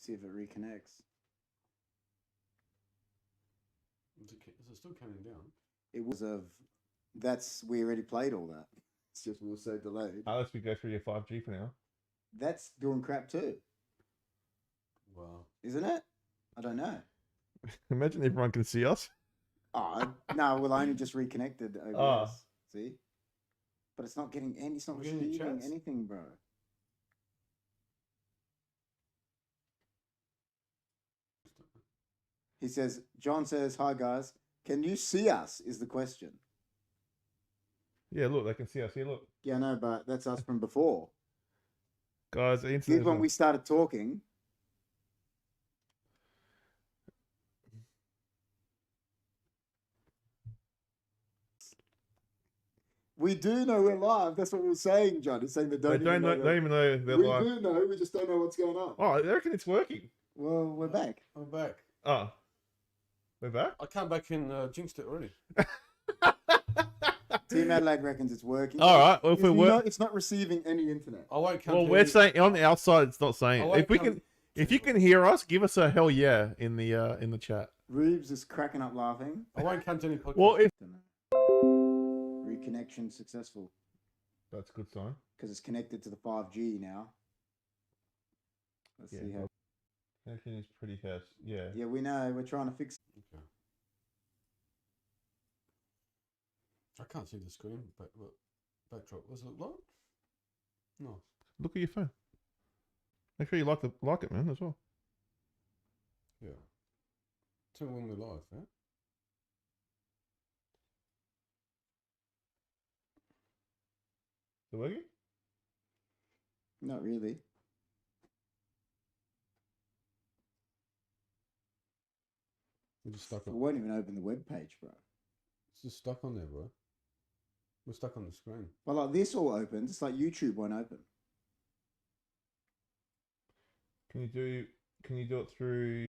See if it reconnects. Is it still coming down? It was we already played all that. It's just we were so delayed. Unless we go through your 5G for now. That's doing crap too. Wow. Isn't it? I don't know. Imagine everyone can see us. Oh no, well I only just reconnected OBS. See? But it's not getting any, it's not receiving anything, bro. He says, John says, hi guys. Can you see us? Is the question. Yeah, look, they can see us here. Look. Yeah, no, but that's us from before. Guys, the Here's when we started talking. We do know we're live. That's what we were saying, John. It's saying they don't even know they're live. We do know. We just don't know what's going on. Oh, I reckon it's working. Well, we're back. I'm back. Oh. We're back? I came back and jinxed it already. Team Adelaide reckons it's working. All right. Well, if it's not receiving any internet. I won't come. Well, we're saying on the outside, it's not saying it. If you can hear us, give us a hell yeah in the chat. Reeves is cracking up laughing. I won't come to any podcast. Well, if reconnection successful. That's a good sign. Because it's connected to the 5G now. Let's see how. Connection is pretty fast. Yeah. Yeah, we know. We're trying to fix. Okay. I can't see the screen. Backdrop. Was it light? No. Look at your phone. Make sure you like it, man, as well. Yeah. Tell me when we're live, yeah? Is it working? Not really. We're just stuck on. It won't even open the web page, bro. It's just stuck on there, bro. We're stuck on the screen. Well, like this all opens. It's like YouTube won't open. Can you do it through?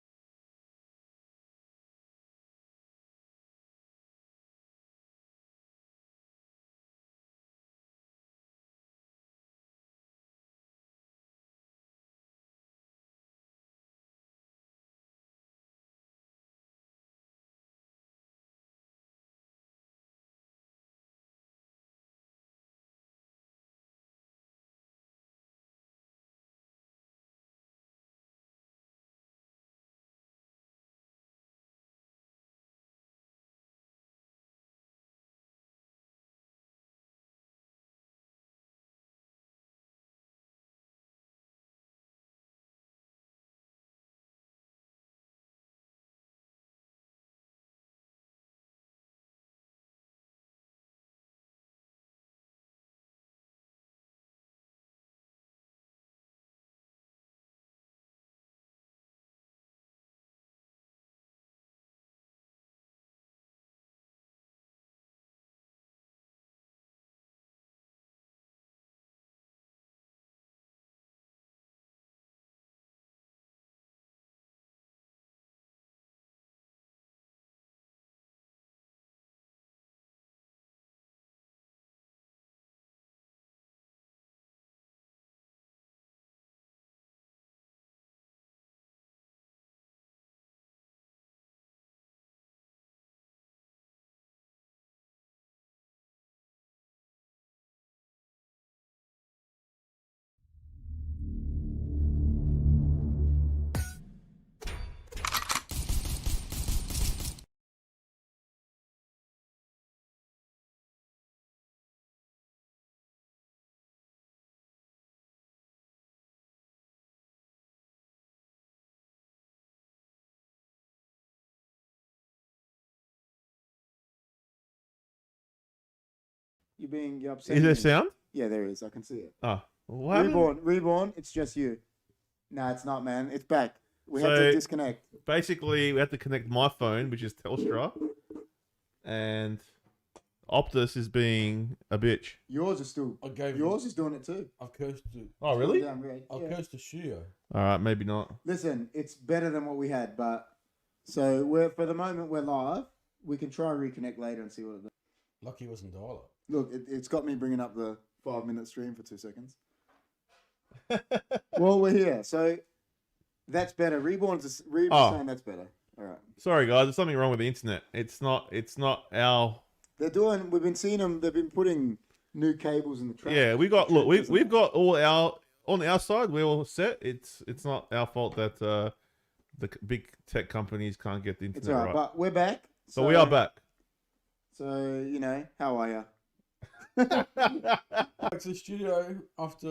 You're upset. Is there sound? Yeah, there is. I can see it. Oh, what Reborn. It's just you. No, it's not, man. It's back. We had to disconnect. Basically, we had to connect my phone, which is Telstra, and Optus is being a bitch. Yours is still. Yours is doing it too. I've cursed it. Oh, really? I've cursed the studio. All right, maybe not. Listen, it's better than what we had, but so for the moment we're live. We can try and reconnect later and see what it does. Lucky it wasn't dial-up. Look, it's got me bringing up the 5-minute stream for 2 seconds. Well, we're here. So That's better. Reborn's saying that's better. All right. Sorry, guys. There's something wrong with the internet. It's not our. They're doing. We've been seeing them. They've been putting new cables in the track. Yeah, we got. Look, we've got all our on our side. We're all set. It's not our fault that the big tech companies can't get the internet It's all right. But we're back. So we are back. So how are you? Back to the studio after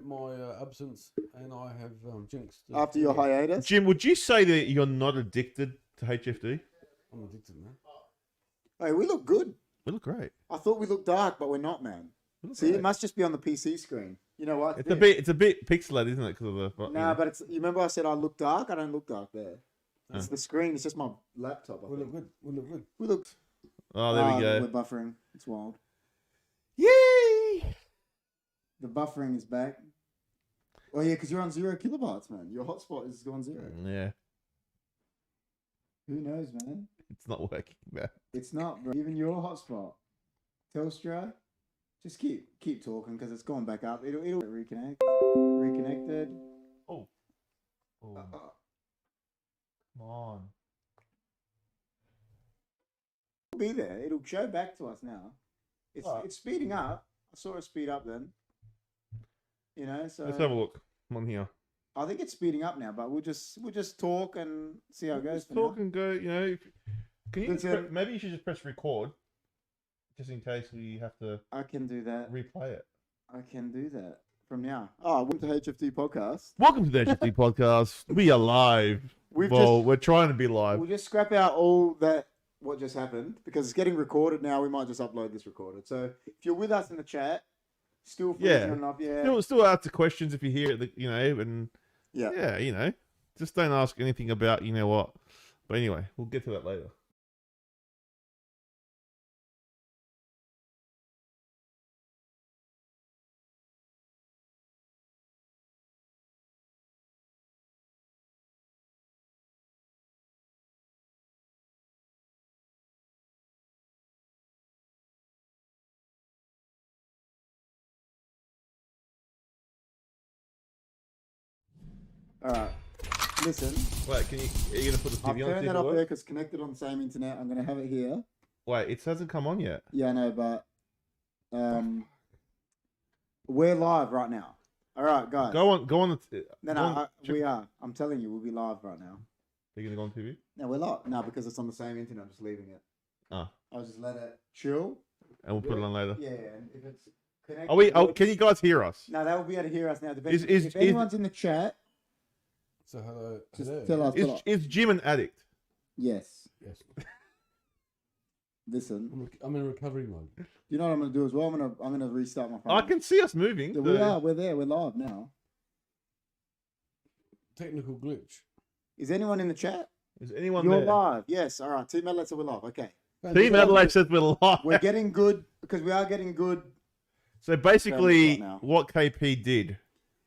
my absence, and I have jinxed. After your hiatus, Jim, would you say that you're not addicted to HFD? I'm addicted, man. Hey, we look good. We look great. I thought we looked dark, but we're not, man. See, it must just be on the PC screen. You know what? It's a bit pixelated, isn't it? Because of the. Nah, but it's. You remember I said I look dark? I don't look dark there. It's the screen. It's just my laptop. We look good. We look good. We looked. Oh, there we go. We're buffering. It's wild. Yay! The buffering is back. Oh yeah, because you're on 0 kilobytes, man. Your hotspot is on 0. Yeah. Who knows, man? It's not working, man. It's not, bro. Even your hotspot, Telstra. Just keep talking because it's going back up. It'll reconnect. Reconnected. Oh. Come on. It'll be there. It'll show back to us now. It's speeding up. I saw it speed up then. So Let's have a look. I'm on here. I think it's speeding up now, but we'll just talk and see how it goes. Just talk and go. Can you maybe you should just press record, just in case we have to. I can do that. Replay it. I can do that from now. Oh, welcome to HFD podcast. Welcome to the HFD podcast. We are live. We're trying to be live. We'll just scrap out all that. What just happened, because it's getting recorded now. We might just upload this recorded. So if you're with us in the chat, still enough, still answer questions if you hear it, and yeah, just don't ask anything about what. But anyway, we'll get to that later. All right. Listen. Wait, are you gonna put the I've TV on? turned that up there because connected on the same internet. I'm gonna have it here. Wait, it hasn't come on yet. Yeah, I know, but we're live right now. All right, guys. Go on. We are. I'm telling you, we'll be live right now. Are you gonna go on TV? No, we're live. No, because it's on the same internet. I'm just leaving it. Oh. I'll just let it chill. And we'll put it on later. Yeah, and if it's connected. Can you guys hear us? No, they will be able to hear us now. If anyone's in the chat. So hello. Just tell us. Is Jim an addict? Yes. Yes. Listen. I'm in recovery mode. You know what I'm gonna do as well? I'm gonna restart my phone. I can see us moving. Yeah, we are. We're there. We're live now. Technical glitch. Is anyone in the chat? Is anyone You're there? Live. Yes. All right. Team Adelaide said we're live. Okay. Team Adelaide says we're live. We're getting good because we are getting good. So basically, what KP did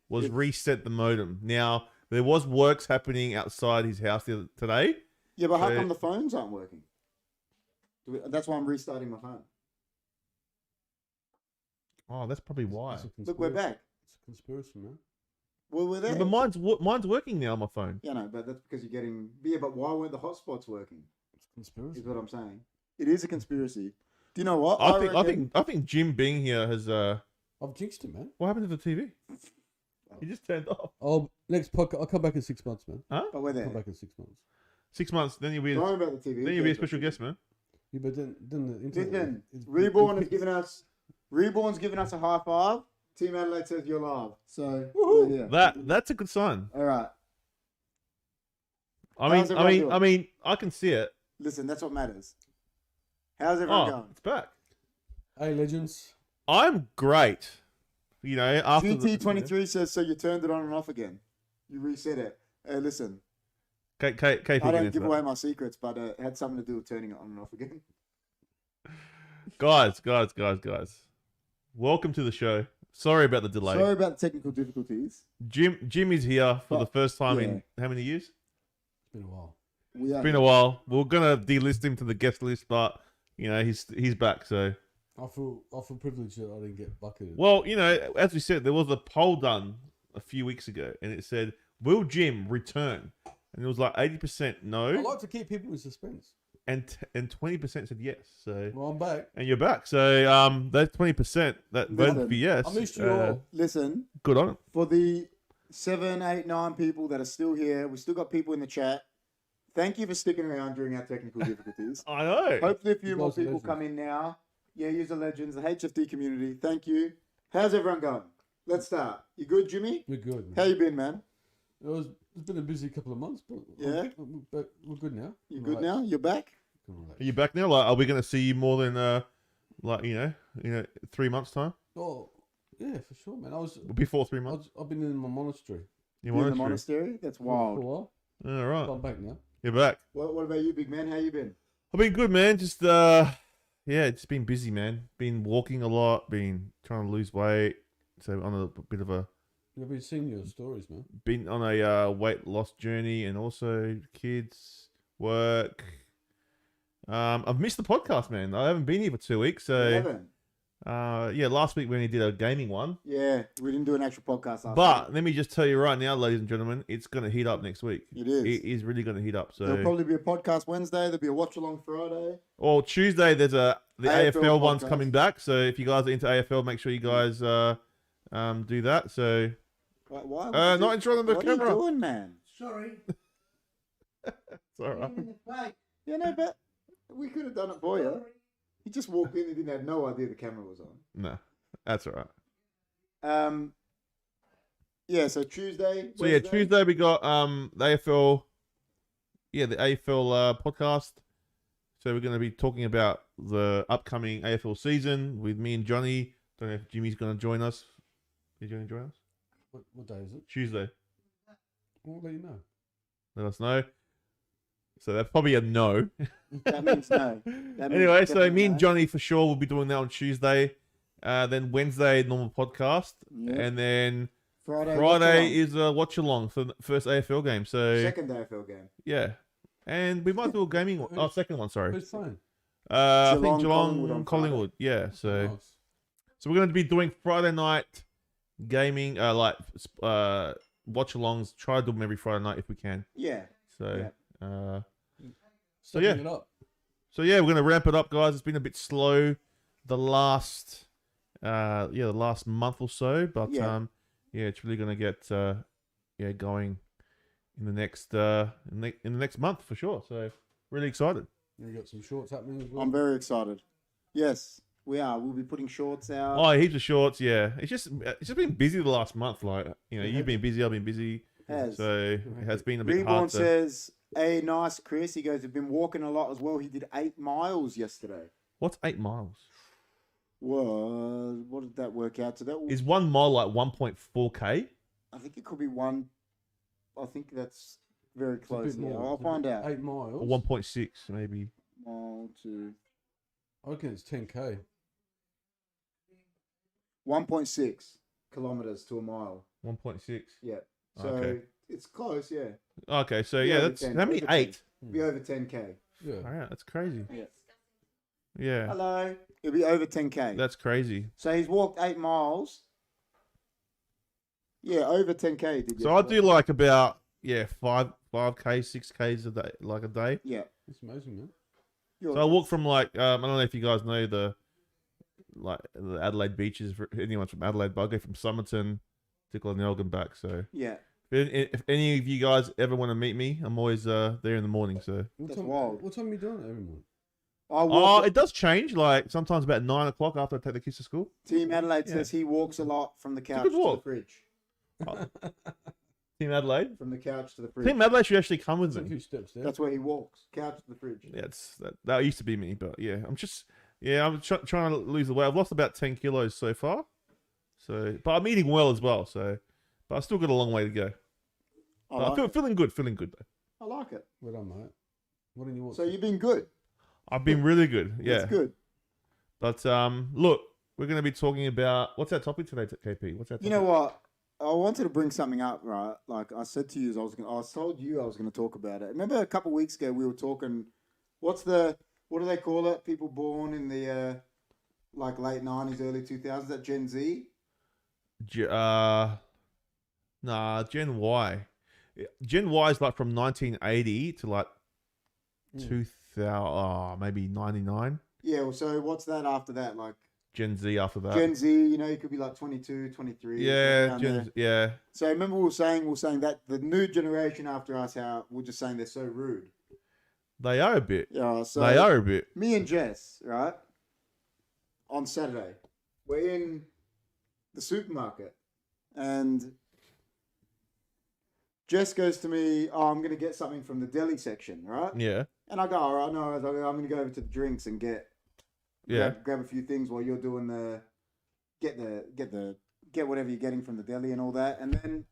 was reset the modem. Now, there was works happening outside his house today. Yeah, but how come the phones aren't working? That's why I'm restarting my phone. Oh, that's probably why. Look, we're back. It's a conspiracy, man. Well, we're there. Yeah, but mine's working now on my phone. Yeah, no, but that's because you're getting... Yeah, but why weren't the hotspots working? It's a conspiracy. Is what I'm saying. It is a conspiracy. Do you know what? I think Jim being here has... I've jinxed him, man. What happened to the TV? He just turned off. Oh, next podcast. I'll come back in 6 months, man. Huh? But we're there. I'll come back in 6 months. 6 months, then you'll be... Don't worry about the TV. Then you'll be a special guest, man. Yeah, but then the internet... Listen, Reborn's giving us a high five. Team Adelaide says you're live. So, we're here. That's a good sign. All right. I mean, I can see it. Listen, that's what matters. How's everyone going? It's back. Hey, legends. I'm great. After GT23 says, so you turned it on and off again. You reset it. Listen. I don't give away my secrets, but it had something to do with turning it on and off again. Guys. Welcome to the show. Sorry about the delay. Sorry about the technical difficulties. Jim is here for the first time in how many years? It's been a while. It's been a while. We're gonna delist him to the guest list, but he's back. So I feel privileged that I didn't get bucketed. Well, as we said, there was a poll done a few weeks ago, and it said, will Jim return? And it was like 80% no. I like to keep people in suspense. And 20% said yes. So well, I'm back. And you're back. So that's 20% that voted for yes. I missed you all. Listen. Good on it. For the 7, 8, 9 people that are still here, we still got people in the chat. Thank you for sticking around during our technical difficulties. I know. Hopefully a few more people come in now. Yeah, user legends, the HFD community. Thank you. How's everyone going? Let's start. You good, Jimmy? We're good. Man. How you been, man? It's been a busy couple of months, but yeah, we're good now. You good now? You're back? Are you back now? Like, are we going to see you more than like 3 months time? Oh, yeah, for sure, man. Before 3 months. I've been in my monastery. You're in the monastery? That's wild. For a while. All right. I'm back now. You're back. What about you, big man? How you been? I've been good, man. Just it's been busy, man. Been walking a lot. Been trying to lose weight. So on a bit of a. I've been seeing your stories, man. Been on a weight loss journey, and also kids, work. I've missed the podcast, man. I haven't been here for 2 weeks, so. You haven't? Last week when he did a gaming one. Yeah, we didn't do an actual podcast last week. But let me just tell you right now, ladies and gentlemen, it's going to heat up next week. It is. It is really going to heat up. So there'll probably be a podcast Wednesday. There'll be a watch along Friday. Or Tuesday, there's the AFL one's podcast. coming back. So if you guys are into AFL, make sure you guys do that. So why? Not in front of the camera. What are you doing, man? Sorry. It's all right. Yeah, no, but we could have done it for you. He just walked in and didn't have no idea the camera was on. No, that's all right. Yeah, so Tuesday. So Wednesday. Tuesday we got the AFL. Yeah, the AFL podcast. So we're going to be talking about the upcoming AFL season with me and Johnny. Don't know if Jimmy's going to join us. Is he going to join us? What day is it? Tuesday. We'll let you know. Let us know. So that's probably a no. That means no. Anyway, so me and Johnny for sure will be doing that on Tuesday. Then Wednesday, normal podcast. Yep. And then Friday is a watch along for the first AFL game. So second AFL game. Yeah. And we might do a gaming one. Oh, second one, sorry. Who's playing? I think Collingwood. Yeah. So Nice. So we're going to be doing Friday night gaming, watch alongs. Try to do them every Friday night if we can. Yeah. So Stepping it up. So yeah, we're gonna ramp it up, guys. It's been a bit slow the last month or so, but it's really gonna get going in the next month for sure. So really excited. You got some shorts happening as well. I'm very excited. Yes, we are. We'll be putting shorts out. Oh, heaps of shorts. Yeah, it's just been busy the last month. Like you've been busy, I've been busy. So it has been a bit Reborn hard. Says, "Hey, nice, Chris." He goes, "I've been walking a lot as well." He did 8 miles yesterday. What's 8 miles? Well, what did that work out to? That is 1 mile like 1.4k? I think it could be one. I think that's very close. I'll find out. 8 miles. Or 1.6 maybe. Mile to. I reckon it's 10k. 1.6 kilometers to a mile. 1.6. Yeah. So okay. It's close, yeah. Okay, so that's 10, how many? 8? Be over 10k. Yeah. Oh, yeah, that's crazy. Yeah. Yeah. Hello. It'll be over 10k. That's crazy. So he's walked 8 miles. Yeah, over 10k. Did so I do like about 5k, 6k's a day, like a day. Yeah. It's amazing, man. So I walk from like I don't know if you guys know the Adelaide beaches. For anyone from Adelaide, but I go from Somerton to Glenelg and back. So yeah. If any of you guys ever want to meet me, I'm always there in the morning. So that's wild. What time are you doing it every morning? It does change. Like sometimes about 9 o'clock after I take the kids to school. Team Adelaide says he walks a lot from the couch to the fridge. Team Adelaide? From the couch to the fridge. Team Adelaide should actually come with me. A few steps there. That's where he walks. Couch to the fridge. Yeah, that used to be me, but yeah, I'm trying to lose the weight. I've lost about 10 kilos so far. So, but I'm eating well as well. So, but I still got a long way to go. Feeling good though. I like it. Well done, mate. What did you want? So you've been good. I've been really good. Yeah, that's good. But look, we're going to be talking about what's our topic today, KP? What's our topic? You know what? I wanted to bring something up, right? Like I said to you, I told you I was going to talk about it. Remember a couple of weeks ago we were talking. What do they call it? People born in the like late 90s, early 2000s. That Gen Z. Nah, Gen Y. Gen Y is like from 1980 to like Mm. 2000, maybe 99. Yeah, well, so what's that after that? Like Gen Z after that. Gen Z, you know, you could be like 22, 23. Yeah, around there. yeah. So remember we were saying that the new generation after us, how we're just saying they're so rude. They are a bit. Yeah, so They are a bit. me and Jess, right, on Saturday, we're in the supermarket, and Jess goes to me, "Oh, I'm gonna get something from the deli section, right?" Yeah. And I go, "All right, no, I'm gonna go over to the drinks and grab a few things while you're doing get whatever you're getting from the deli and all that." And then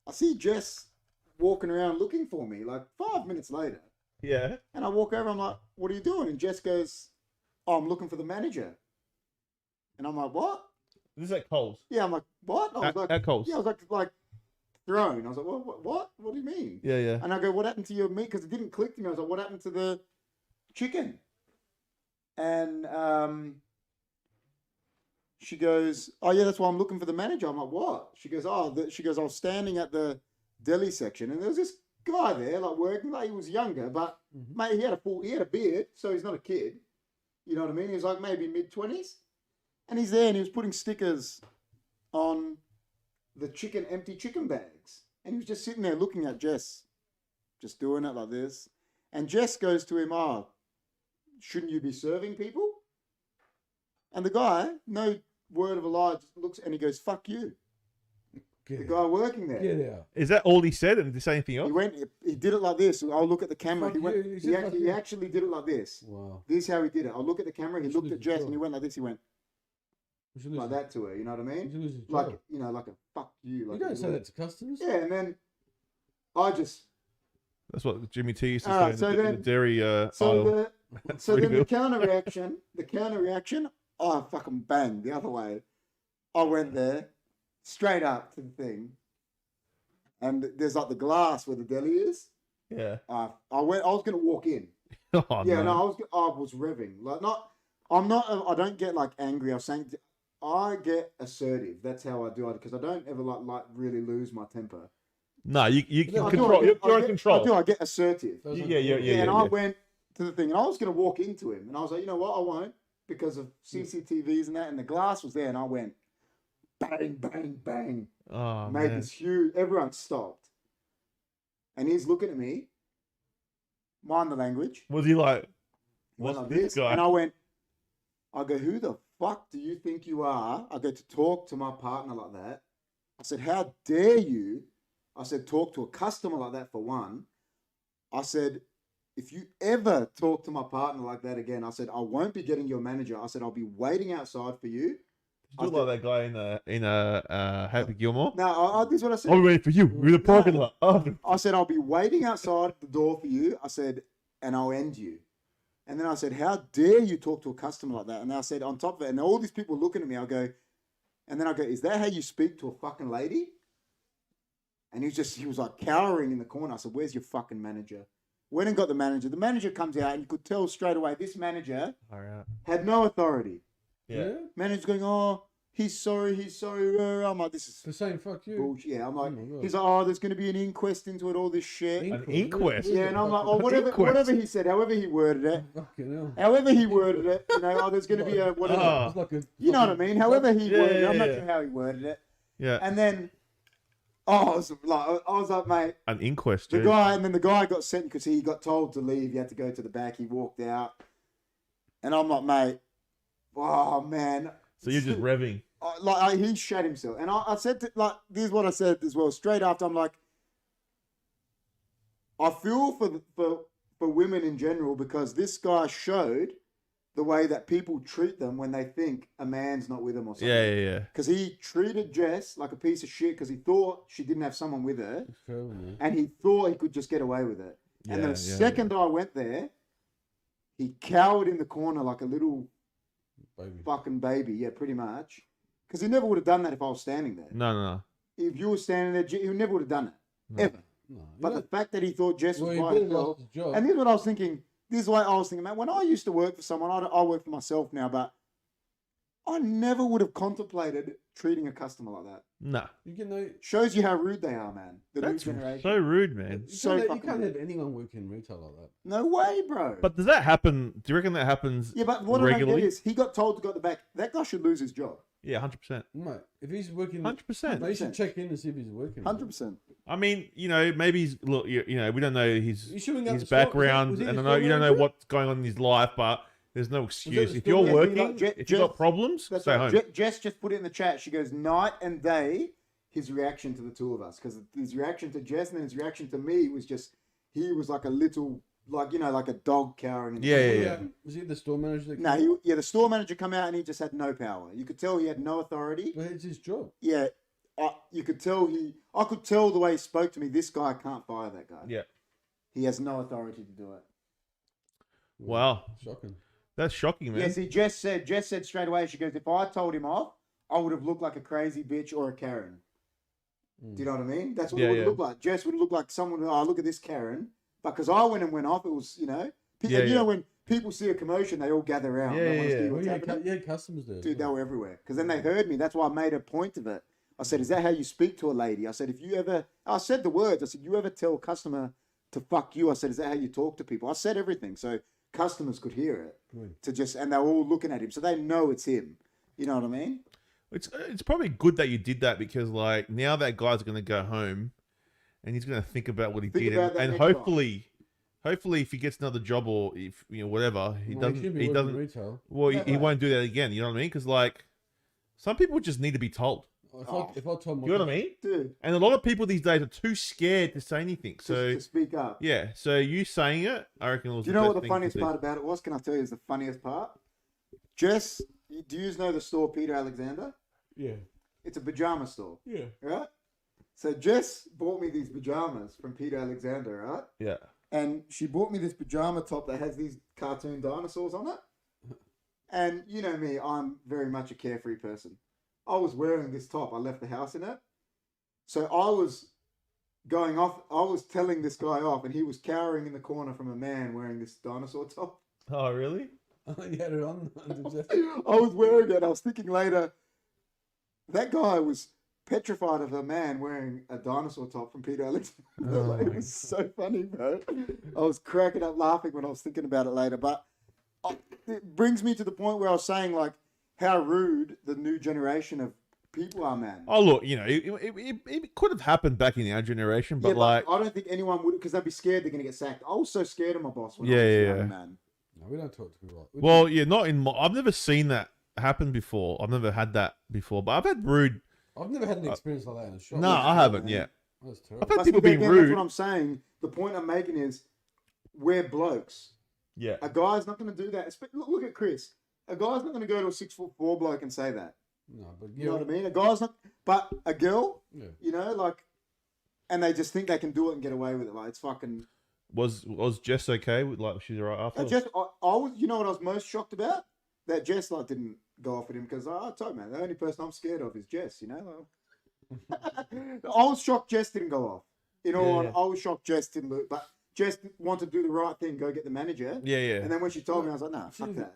I see Jess walking around looking for me like 5 minutes later. Yeah. And I walk over, I'm like, "What are you doing?" And Jess goes, "Oh, I'm looking for the manager." And I'm like, "What?" This is at Coles. Yeah, I'm like, "What?" I was like, At Coles. "Yeah," I was like thrown. I was like, What? What do you mean?" Yeah, yeah. And I go, "What happened to your meat?" Because it didn't click to me. I was like, "What happened to the chicken?" And she goes, "Oh yeah, that's why I'm looking for the manager." I'm like, "What?" She goes, she goes, "I was standing at the deli section, and there was this guy there, like working, like he was younger, but mate, he had a beard, so he's not a kid. You know what I mean? He was like maybe mid-20s, and he's there, and he was putting stickers on the empty chicken bags, and he was just sitting there looking at Jess, just doing it like this, and Jess goes to him, "Oh, shouldn't you be serving people?" And the guy, no word of a lie, just looks and he goes, "Fuck you." The guy working there. Get out. Is that all he said? And did he say anything else? He did it like this. I'll look at the camera. Fuck you, He actually did it like this. Wow. This is how he did it. I'll look at the camera. He He should looked lose at his Jess job. and he went like this. He went You should like lose that to her. You know what I You mean? should lose his Like, job. you know, like a "fuck you." You Like don't say that to customers. Yeah, and then I just That's what Jimmy T used to Alright, say so in the then- dairy aisle. so then the Freeville. counter reaction. Oh, fucking bang the other way. I went there straight up to the thing, and there's like the glass where the deli is. Yeah. I was gonna walk in. Oh, Yeah, no. I was revving. Like I don't get like angry. I was saying I get assertive. That's how I do it because I don't ever like really lose my temper. No, you No, I do, control. You're in I control. get assertive. Yeah. And I went to the thing and I was gonna walk into him and I was like, you know what, I won't because of CCTVs and that, and the glass was there and I went bang, bang, bang. Oh, Made man. this huge. Everyone stopped, and he's looking at me. Mind the language. Was he like, He went what's like this guy? And I go, "Who the fuck do you think you are?" I go to talk to my partner like that. I said, "How dare you?" I said, "Talk to a customer like that for one." I said, "If you ever talk to my partner like that again," I said, "I won't be getting your manager." I said, "I'll be waiting outside for you." Do you look like that guy in Happy Gilmore? No, this is what I said. I'll be waiting for you in the parking lot. Oh, I said, "I'll be waiting outside the door for you." I said, "And I'll end you." And then I said, "How dare you talk to a customer like that?" And I said, on top of it, and all these people looking at me, I go, "Is that how you speak to a fucking lady?" And he was like cowering in the corner. I said, "Where's your fucking manager?" Went and got the manager. The manager comes out and you could tell straight away this manager all right. had no authority. Yeah. Manager's going, "Oh, he's sorry. I'm like, "This is For saying fuck you. bullshit." Yeah, I'm like, Oh my God. he's like, "Oh, there's going to be an inquest into it, all this shit." An inquest? Yeah, and I'm like, "Oh, An whatever inquest? he said, however he worded it, Fucking hell. however he worded it, you know, there's going to be a whatever." Oh. It's like a You know what I mean? However he Yeah, worded it, yeah, I'm not yeah. sure how he worded it. Yeah. And then, I was like, "Mate, An inquest, the dude. guy got sent because he got told to leave. He had to go to the back. He walked out, and I'm like, mate, oh man." So you're just revving. He shat himself, and I said this is what I said as well. Straight after, I'm like, I feel for women in general because this guy showed the way that people treat them when they think a man's not with them or something. Yeah. Because he treated Jess like a piece of shit because he thought she didn't have someone with her, and he thought he could just get away with it. And the second I went there, he cowered in the corner like a little baby. fucking baby. Yeah, pretty much. Because he never would have done that if I was standing there. No. If you were standing there, he never would have done it. No. Ever. No, But the fact that he thought Jess was he by really herself. lost his job. And this is what I was thinking. This is why I was thinking, man, when I used to work for someone, I work for myself now, but I never would have contemplated treating a customer like that. Nah. You can know. Shows you how rude they are, man. The That's new generation. so rude, man. You can't have anyone work in retail like that. No way, bro. But does that happen? Do you reckon that happens yeah, but what regularly? I get is he got told to go to the back. That guy should lose his job. Yeah, 100%. Mate, if he's working, 100%. you should check in and see if he's working. 100%. I mean, you know, maybe he's look. You know, we don't know his background, was he and the I know you store don't know manager? what's going on in his life, but there's no excuse. the If store you're manager? working, Like, if you've got problems, That's stay right. home. Jess just put it in the chat. She goes, night and day, his reaction to the two of us. Because his reaction to Jess and then his reaction to me was just, he was like a little, like, you know, like a dog cowering. In the corner. Yeah. Was he the store manager? No, the store manager come out and he just had no power. You could tell he had no authority. Well, it's his job. Yeah, you could tell I could tell the way he spoke to me, this guy can't fire that guy. Yeah. He has no authority to do it. Wow, Shocking. that's shocking, man. Yeah, see, Jess said straight away, she goes, if I told him off, I would have looked like a crazy bitch or a Karen. Do you know what I mean? That's what it would look like. Jess would look like someone, oh, look at this Karen. But because I went off, it was, you know, you know, when people see a commotion, they all gather around. Yeah, They wanna yeah, see yeah. what's Well, happening. yeah, customers there. Dude, they were everywhere. Because then they heard me. That's why I made a point of it. I said, is that how you speak to a lady? I said, I said the words. I said, you ever tell a customer to fuck you? I said, is that how you talk to people? I said everything. So customers could hear it. And they're all looking at him. So they know it's him. You know what I mean? It's probably good that you did that because like now that guy's gonna go home and he's gonna think about what he did and hopefully if he gets another job or if you know whatever he doesn't retail. well he won't do that again. You know what I mean? Because like some people just need to be told. If I told my You know what I mean? Dude. And a lot of people these days are too scared to say anything. So To speak up. yeah, so you saying it, I reckon it was. Do you know what the funniest part about it was? Can I tell you is the funniest part? Jess, do you know the store Peter Alexander? Yeah. It's a pajama store. Yeah. Right? So Jess bought me these pajamas from Peter Alexander, right? Yeah. And she bought me this pajama top that has these cartoon dinosaurs on it. And you know me, I'm very much a carefree person. I was wearing this top. I left the house in it. So I was going off. I was telling this guy off, and he was cowering in the corner from a man wearing this dinosaur top. Oh really? You had it on. I was wearing it. I was thinking later, that guy was petrified of a man wearing a dinosaur top from Peter Alexander. Like, it was so funny, bro. I was cracking up laughing when I was thinking about it later. But it brings me to the point where I was saying, like, how rude the new generation of people are, man. Oh look, you know, it could have happened back in our generation, but like I don't think anyone would, because they'd be scared they're gonna get sacked. I was so scared of my boss when I Yeah, was yeah, young, yeah. man. No, we don't talk to people like. well, yeah, not in my. I've never seen that happen before. I've never had that before, but I've had rude. I've never had an experience like that in a shop. No, I haven't yet. That's I've terrible. had But people being again, rude. That's what I'm saying. The point I'm making is, we're blokes. Yeah. A guy's not going to do that. Look at Chris. A guy's not going to go to a 6'4" bloke and say that. No, but You know what I mean? A guy's not. But a girl, Yeah. you know, like, and they just think they can do it and get away with it. Like, it's fucking. Was Jess okay with like she's alright after? I was. You know what I was most shocked about? That Jess like didn't go off at him because I told man the only person I'm scared of is Jess. You know. I was shocked Jess didn't go off. You know, Yeah. I was shocked Jess didn't look, but Jess wanted to do the right thing, go get the manager. Yeah, yeah. And then when she told me, I was like, nah, fuck that.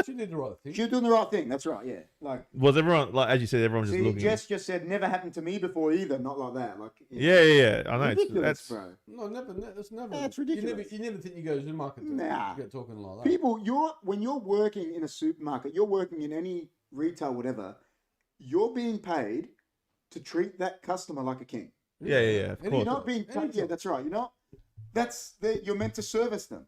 She did the right thing. She was doing the right thing. That's right. Yeah. Like, Was everyone like as you said, everyone was just see, looking? Jess just said never happened to me before either. Not like that. Like, Yeah. I know. ridiculous, That's bro. No, never. That's never. That's ridiculous. You never think you go to the market to Nah. get talking like that. People, when you're working in a supermarket, you're working in any retail, whatever, you're being paid to treat that customer like a king. yeah. Of And course. you're not being paid. Yeah, that's right. You're not. You're meant to service them.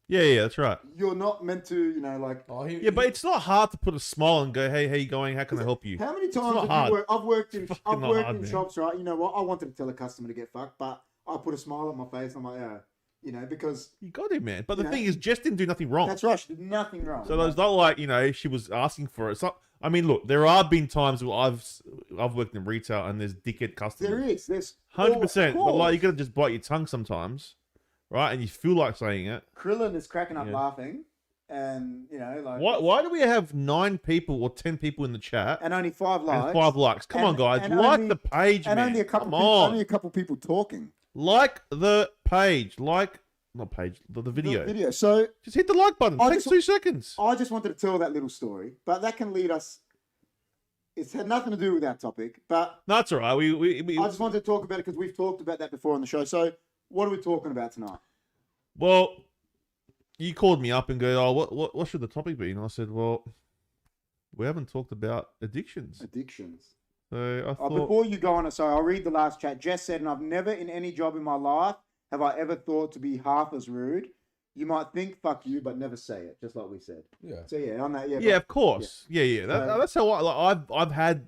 Yeah. That's right. You're not meant to, you know, like. Oh, Yeah, but it's not hard to put a smile and go, "Hey, how you going? How can I help you?" How many not times have hard. you worked? I've worked in fucking not hard, man. shops, right? You know what? I wanted to tell a customer to get fucked, but I put a smile on my face. And I'm like, yeah, you know, because You got it, man. But the You thing know? is, Jess didn't do nothing wrong. that's right. She did nothing wrong. So it's not like she was asking for it. It's not. I mean, look, there have been times where I've worked in retail and there's dickhead customers. there is. There's 100%. But like you course. gotta just bite your tongue sometimes, right? And you feel like saying it. Krillin is cracking up Yeah. laughing, and you know, like Why do we have 9 people or 10 people in the chat and only 5 likes and 5 likes? Come on, And- guys, and like only- the page, and man. only a couple Come people, on, only a couple people talking. like the page, like not page, the video. Video. So Just hit the like button. I Takes just- 2 seconds. I just wanted to tell that little story, but that can lead us. It's had nothing to do with our topic, but No, that's all right. We I just wanted to talk about it because we've talked about that before on the show. So what are we talking about tonight? well, you called me up and go, oh, what should the topic be? And I said, well, we haven't talked about addictions. Addictions. So I thought, Before you go on, so I'll read the last chat. Jess said, and I've never in any job in my life have I ever thought to be half as rude. You might think fuck you, but never say it, just like we said. Yeah. So yeah, on that, yeah. yeah, of course. Yeah. So- That's how I've had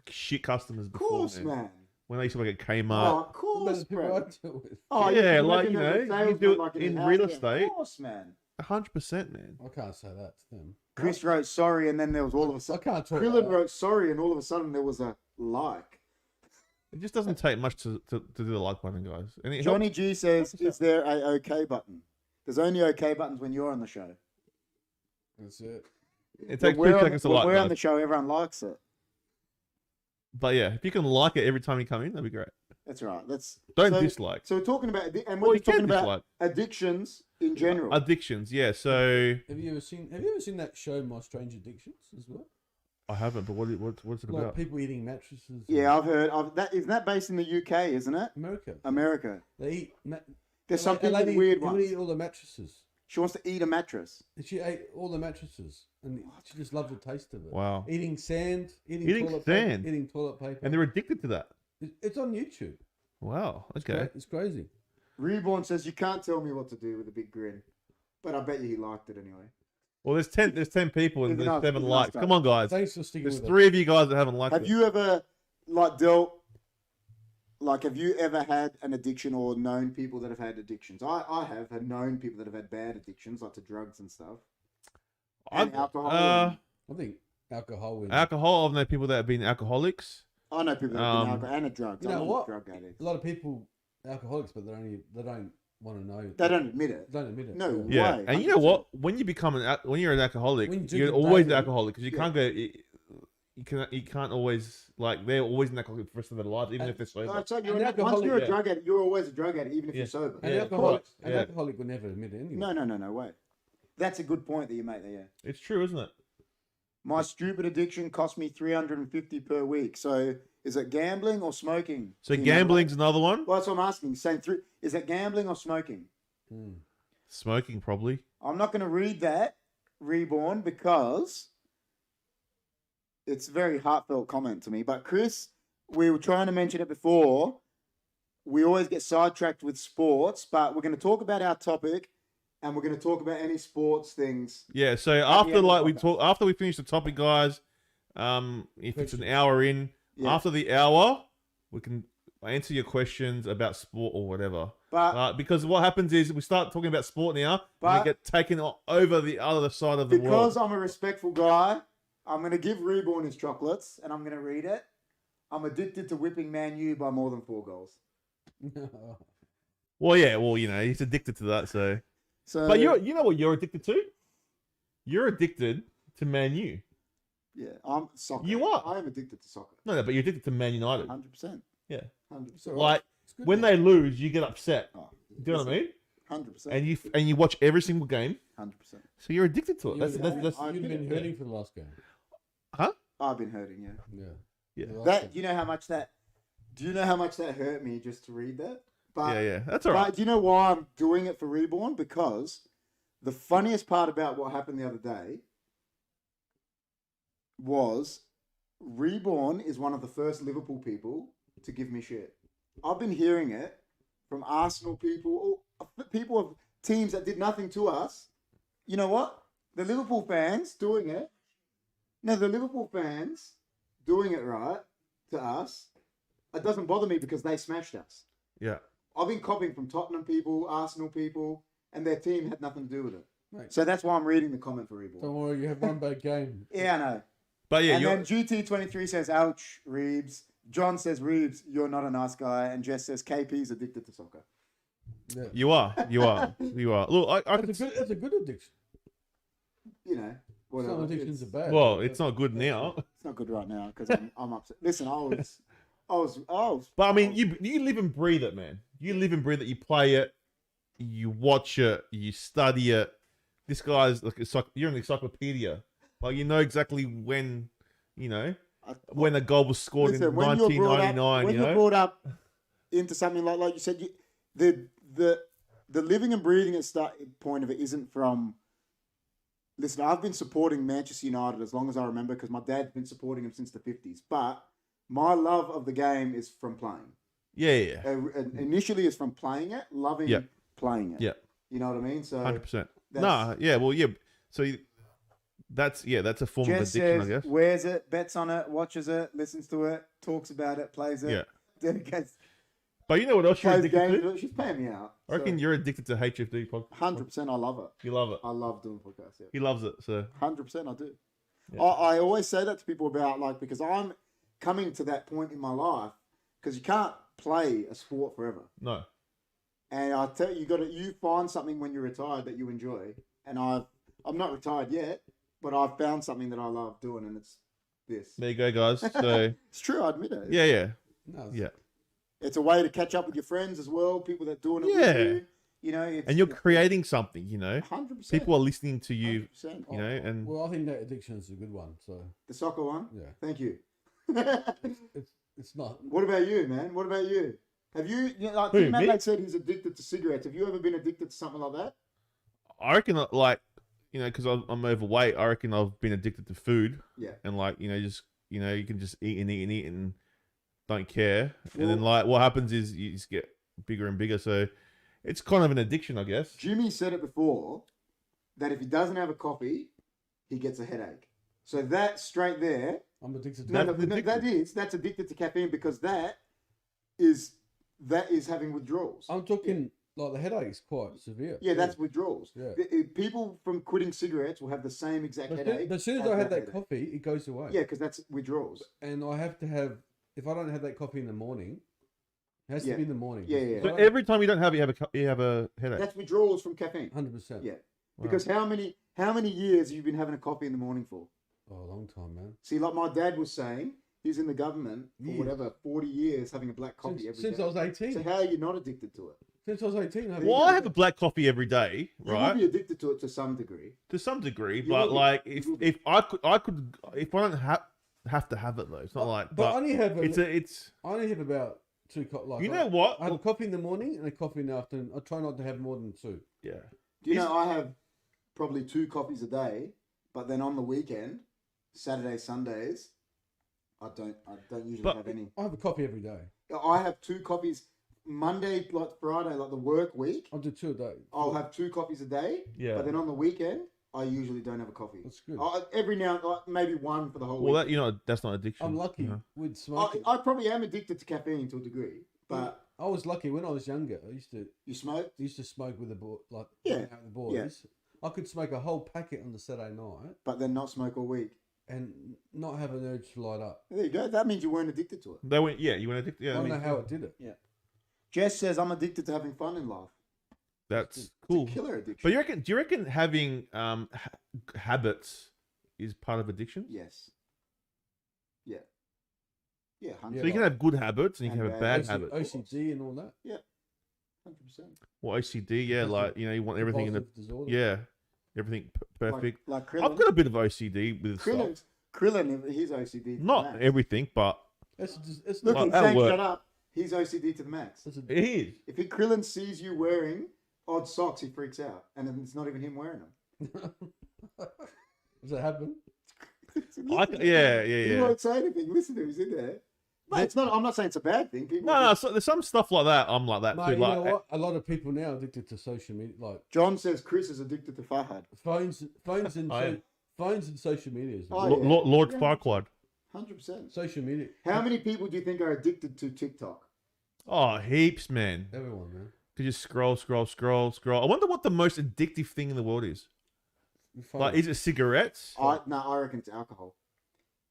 shit customers Of before. course, man. man. When I used to work at Kmart. Oh, of But course, the people I bro. deal with. Oh, Yeah, can like, imagine you as a know, you salesman, do it like in house, real yeah, estate. Of course, man. 100%, man. I can't say that to them. Chris wrote sorry, and then there was all of a I sudden. can't talk. Krillin about wrote sorry, and all of a sudden there was a like. It just doesn't take much to do the like button, guys. And it Johnny helps. G says, "Is there a OK button?" There's only OK buttons when you're on the show. That's it. It takes When 2 we're seconds to when like, we're on guys. the show, everyone likes it. But yeah, if you can like it every time you come in, that'd be great. That's right. That's Don't so, dislike. So we're talking about, and Well, we're you can talking about dislike. addictions in general. Addictions, yeah. So Have you ever seen that show, My Strange Addictions, as well? I haven't, but what's it Like about? people eating mattresses. Yeah, I've heard of that. Isn't that based in the UK? Isn't it? America. America. They eat. There's some a people lady weird who would ones. eat all the mattresses. She wants to eat a mattress. And she ate all the mattresses, and she just loved the taste of it. Wow. Eating sand, Eating toilet sand? paper, eating toilet paper. And they're addicted to that. It's on YouTube. Wow. Okay. It's crazy. Reborn says you can't tell me what to do with a big grin, but I bet you he liked it anyway. Well, there's 10 people and He's a there's nice- 7 he's a nice likes. guy. Come on, guys. Thanks for sticking There's with 3 of you guys that haven't liked Have it. you ever have you ever had an addiction or known people that have had addictions? I have had known people that have had bad addictions, like to drugs and stuff. And alcohol. I think alcohol. Alcohol. I've known people that have been alcoholics. I know people that have been alcohol and a drugs. You know I'm not what? Drug addicts. A lot of people alcoholics, but they don't want to know. They don't admit it. Don't admit it. No. Yeah. Why? And you know 100%. what? When you become when you're an alcoholic, When you you're drink always an daily. alcoholic because you Yeah. can't go. You can't always like they're always an alcoholic for the rest of their lives, even And- if they're sober. No, so you're An once alcoholic, you're a yeah. drug addict, you're always a drug addict, even if Yeah. you're sober. An Yeah, alcoholic, correct. an Yeah. alcoholic would never admit it anyway. No way. That's a good point that you make there. Yeah. It's true, isn't it? My stupid addiction cost me $350 per week. So is it gambling or smoking? So Team gambling's Adelaide? another one. Well, that's what I'm asking. Saying is it gambling or smoking? Hmm. Smoking probably. I'm not going to read that, Reborn, because it's a very heartfelt comment to me. But Chris, we were trying to mention it before. We always get sidetracked with sports, but we're going to talk about our topic, and we're going to talk about any sports things. Yeah. So the after end of like the we podcast. talk after we finish the topic, guys, if it's an hour in, Yeah. after the hour, we can answer your questions about sport or whatever. But Because what happens is we start talking about sport now, and But- we get taken over the other side of the because world. I'm a respectful guy, I'm going to give Reborn his chocolates, and I'm going to read it. I'm addicted to whipping Man U by more than 4 goals. Well, yeah. Well, you know, he's addicted to that. So, So, but you know what you're addicted to? You're addicted to Man U. yeah, I'm soccer. You are. I am addicted to soccer. No, but you're addicted to Man United. 100%. Yeah. 100%. It's all right. Like It's good when though. they lose, you get upset. Oh, Do you know what I mean? 100%. And you watch every single game, 100%. so you're addicted to it. You'd That's I been admit it, hurting for the last game. I've been hurting, yeah. Yeah. Yeah. The last That game. you know how much that. Do you know how much that hurt me just to read that? But, yeah. That's all right. But do you know why I'm doing it for Reborn? Because the funniest part about what happened the other day was Reborn is one of the first Liverpool people to give me shit. I've been hearing it from Arsenal people, or people of teams that did nothing to us. You know what? The Liverpool fans doing it. No, the Liverpool fans doing it right to us. It doesn't bother me because they smashed us. Yeah. I've been copying from Tottenham people, Arsenal people, and their team had nothing to do with it. Mate, So that's why I'm reading the comment for Reborn. don't worry, you have one bad game. Yeah, I know. But yeah, And you're, then GT23 says, ouch, Reeves. John says, Reeves, you're not a nice guy. And Jess says, KP's addicted to soccer. Yeah. you are. Look, I could. It's a good addiction. You know, whatever. Some addictions are bad. Well, it's not good now. It's not good right now because I'm upset. Listen, I was But I mean, you live and breathe it, man. You live and breathe it. You play it. you watch it, you study it. This guy's like you're an encyclopedia. Like you know exactly when, when a goal was scored in 1999. When you're brought up into something like you said, the living and breathing at start point of it isn't from. Listen, I've been supporting Manchester United as long as I remember because my dad's been supporting him since the 50s. But my love of the game is from playing. Yeah. Initially, it's from playing it, loving playing it. Yeah. You know what I mean? So 100%. Nah, yeah, well, yeah. So that's a form of addiction, says, I guess. Wears it, bets on it, watches it, listens to it, talks about it, plays it. Yeah. Dedicates. But you know what else you're addicted to? She's paying me out. I reckon you're addicted to HFD podcast. 100%, I love it. You love it. I love doing podcasts. Yeah. He loves it. So 100%, I do. Yeah. I always say that to people about because I'm coming to that point in my life because you can't play a sport forever. No. And I tell you, you find something when you're retired that you enjoy. And I'm not retired yet, but I've found something that I love doing, and it's this. There you go, guys. So it's true, I admit it. Yeah. No, Yeah. It's a way to catch up with your friends as well, people that are doing it with you. And you're creating something, 100%. People are listening to you, 100%. and well, I think that addiction is a good one. So the soccer one? Yeah. Thank you. It's not. What about you, man? What about you? Have you like Who, Matt me? said he's addicted to cigarettes. Have you ever been addicted to something like that? I reckon, because I'm overweight, I reckon I've been addicted to food. Yeah. And you can just eat and don't care. And then what happens is you just get bigger and bigger. So it's kind of an addiction, I guess. Jimmy said it before that if he doesn't have a coffee, he gets a headache. So that straight there, I'm addicted to that's addicted to caffeine because that is having withdrawals. I'm talking like the headache's quite severe. Yeah, that's withdrawals. Yeah. People from quitting cigarettes will have the same exact headache. But as soon as I have that coffee, it goes away. Yeah, because that's withdrawals. And I have to have, if I don't have that coffee in the morning, it has to be in the morning. Yeah. So every time you don't have it, you have a headache. That's withdrawals from caffeine. 100%. Yeah. Because how many years have you been having a coffee in the morning for? Oh, a long time, man. See, like my dad was saying, he's in the government for whatever 40 years having a black coffee every day. Since I was 18. So how are you not addicted to it? Since I was 18. Well, I have a black coffee every day, You right? will be addicted to it to some degree. To some degree, You but will be. if I could, if I don't have to have it though, it's not like. But I only have it's. I only have about 2 coffees. You know what? I have a coffee in the morning and a coffee in the afternoon. I try not to have more than 2. Yeah. Do you know I have probably 2 coffees a day, but then on the weekend, Saturdays, Sundays, I don't usually have any. I have a coffee every day. I have 2 coffees Monday, like Friday, like the work week. I'll do 2 a day. I'll have 2 coffees a day. Yeah. But then on the weekend, I usually don't have a coffee. That's good. Every now and like maybe 1 for the whole week. Well, that's not addiction. I'm lucky with smoking. I probably am addicted to caffeine to a degree, but I was lucky when I was younger. you smoke. I used to smoke with the out Yeah. with the boys. I could smoke a whole packet on the Saturday night But then not smoke all week. and not have an urge to light up. There you go. That means you weren't addicted to it. They went. Yeah, you went addicted. Yeah, I don't know how it did it. Yeah. Jess says I'm addicted to having fun in life. That's cool. It's a killer addiction. But do you reckon having habits is part of addiction? Yes. Yeah. Yeah. 100%. So you can have good habits and you can have a bad habit. OCD and all that. 100%. Well, OCD, yeah, like you want everything in the disorder. everything perfect. Like Krillin. I've got a bit of OCD with stuff. Krillin, he's OCD. To Not the max. everything, but It's Look, Like, he's that'll saying work. shut up. He's OCD to the max. it is. If Krillin sees you wearing odd socks, he freaks out, and then it's not even him wearing them. Does that happen? Yeah. He won't say anything. Listen to him. He's in there. No, it's not. I'm not saying it's a bad thing. People No. So there's some stuff like that. I'm like that Mate, too. you Like, know what? A lot of people now are addicted to social media, like John says Chris is addicted to Fahad. phones and I am. phones and social media. Oh, yeah. Lord Yeah. Farquaad. 100%. Social media. How many people do you think are addicted to TikTok? Oh, heaps, man. Everyone, man. Could just scroll. I wonder what the most addictive thing in the world is. Like, is it cigarettes? I reckon it's alcohol.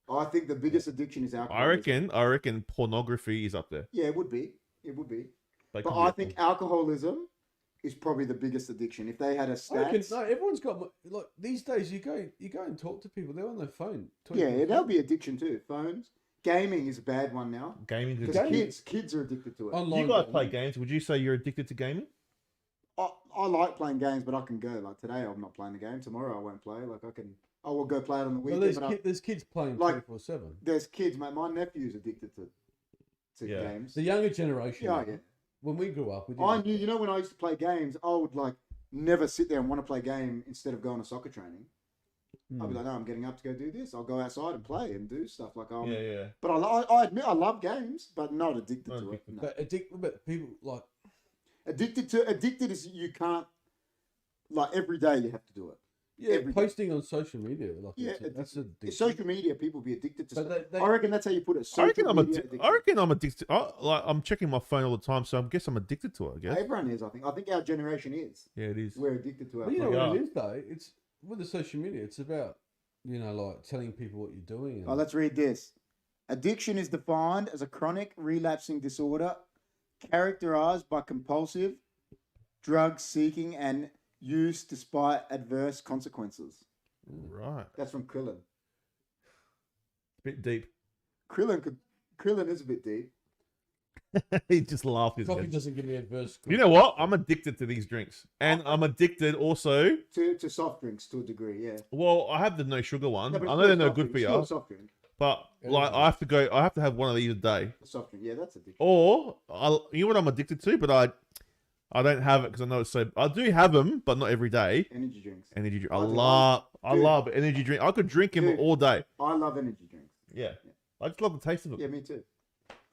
I think the biggest addiction is alcohol. I reckon pornography is up there. Yeah, it would be. It would be. Like, But I think alcoholism is probably the biggest addiction. If they had a I reckon, stats, no, everyone's got like these days. You go and talk to people. They're on their phone. yeah, that'll be addiction too. Phones, gaming is a bad one now gaming. because kids are addicted to it. Online. You guys play games. Would you say you're addicted to gaming? I like playing games, but I can go. Like today, I'm not playing the game. Tomorrow, I won't play. Like I will go play it on the Well, weekend. there's kids playing like, 24/7. There's kids, mate. My nephew's addicted to games. The younger generation. Yeah, yeah. When we grew up, we didn't. I knew, you know, when I used to play games, I would like never sit there and want to play a game instead of going to soccer training. I'd be like, no, I'm getting up to go do this. I'll go outside and play and do stuff like Yeah. But I admit I love games, but not addicted to it. No. But people like Addicted is you can't, like, every day you have to do it. posting on social media. Like that's addictive. Social media, people be addicted to stuff. They, I reckon that's how you put it. I reckon I'm I'm addicted. I'm checking my phone all the time, so I guess I'm addicted to it. I guess everyone is. I think our generation is. Yeah, it is. We're addicted to our. Well, you know phone. what it is though. It's with the social media. It's about like telling people what you're doing. Oh, let's read this. Addiction is defined as a chronic relapsing disorder characterized by compulsive drug seeking and use despite adverse consequences. Right. That's from Krillin. Bit deep. Krillin is a bit deep. He just laughed his Coffee head. doesn't give me adverse. You know what? I'm addicted to these drinks, and I'm addicted also to soft drinks to a degree. Yeah. Well, I have the no sugar one. No, I know they're no good for It's you, still a soft drink. but like I have to have one of these a day. A soft drink. Yeah, that's addictive. Or you know what I'm addicted to, but I don't have it because I know it's so. I do have them, but not every day. Energy drinks. Energy drink. I love energy drink. I could drink them all day. I love energy drinks. Yeah. I just love the taste of it. Yeah, me too.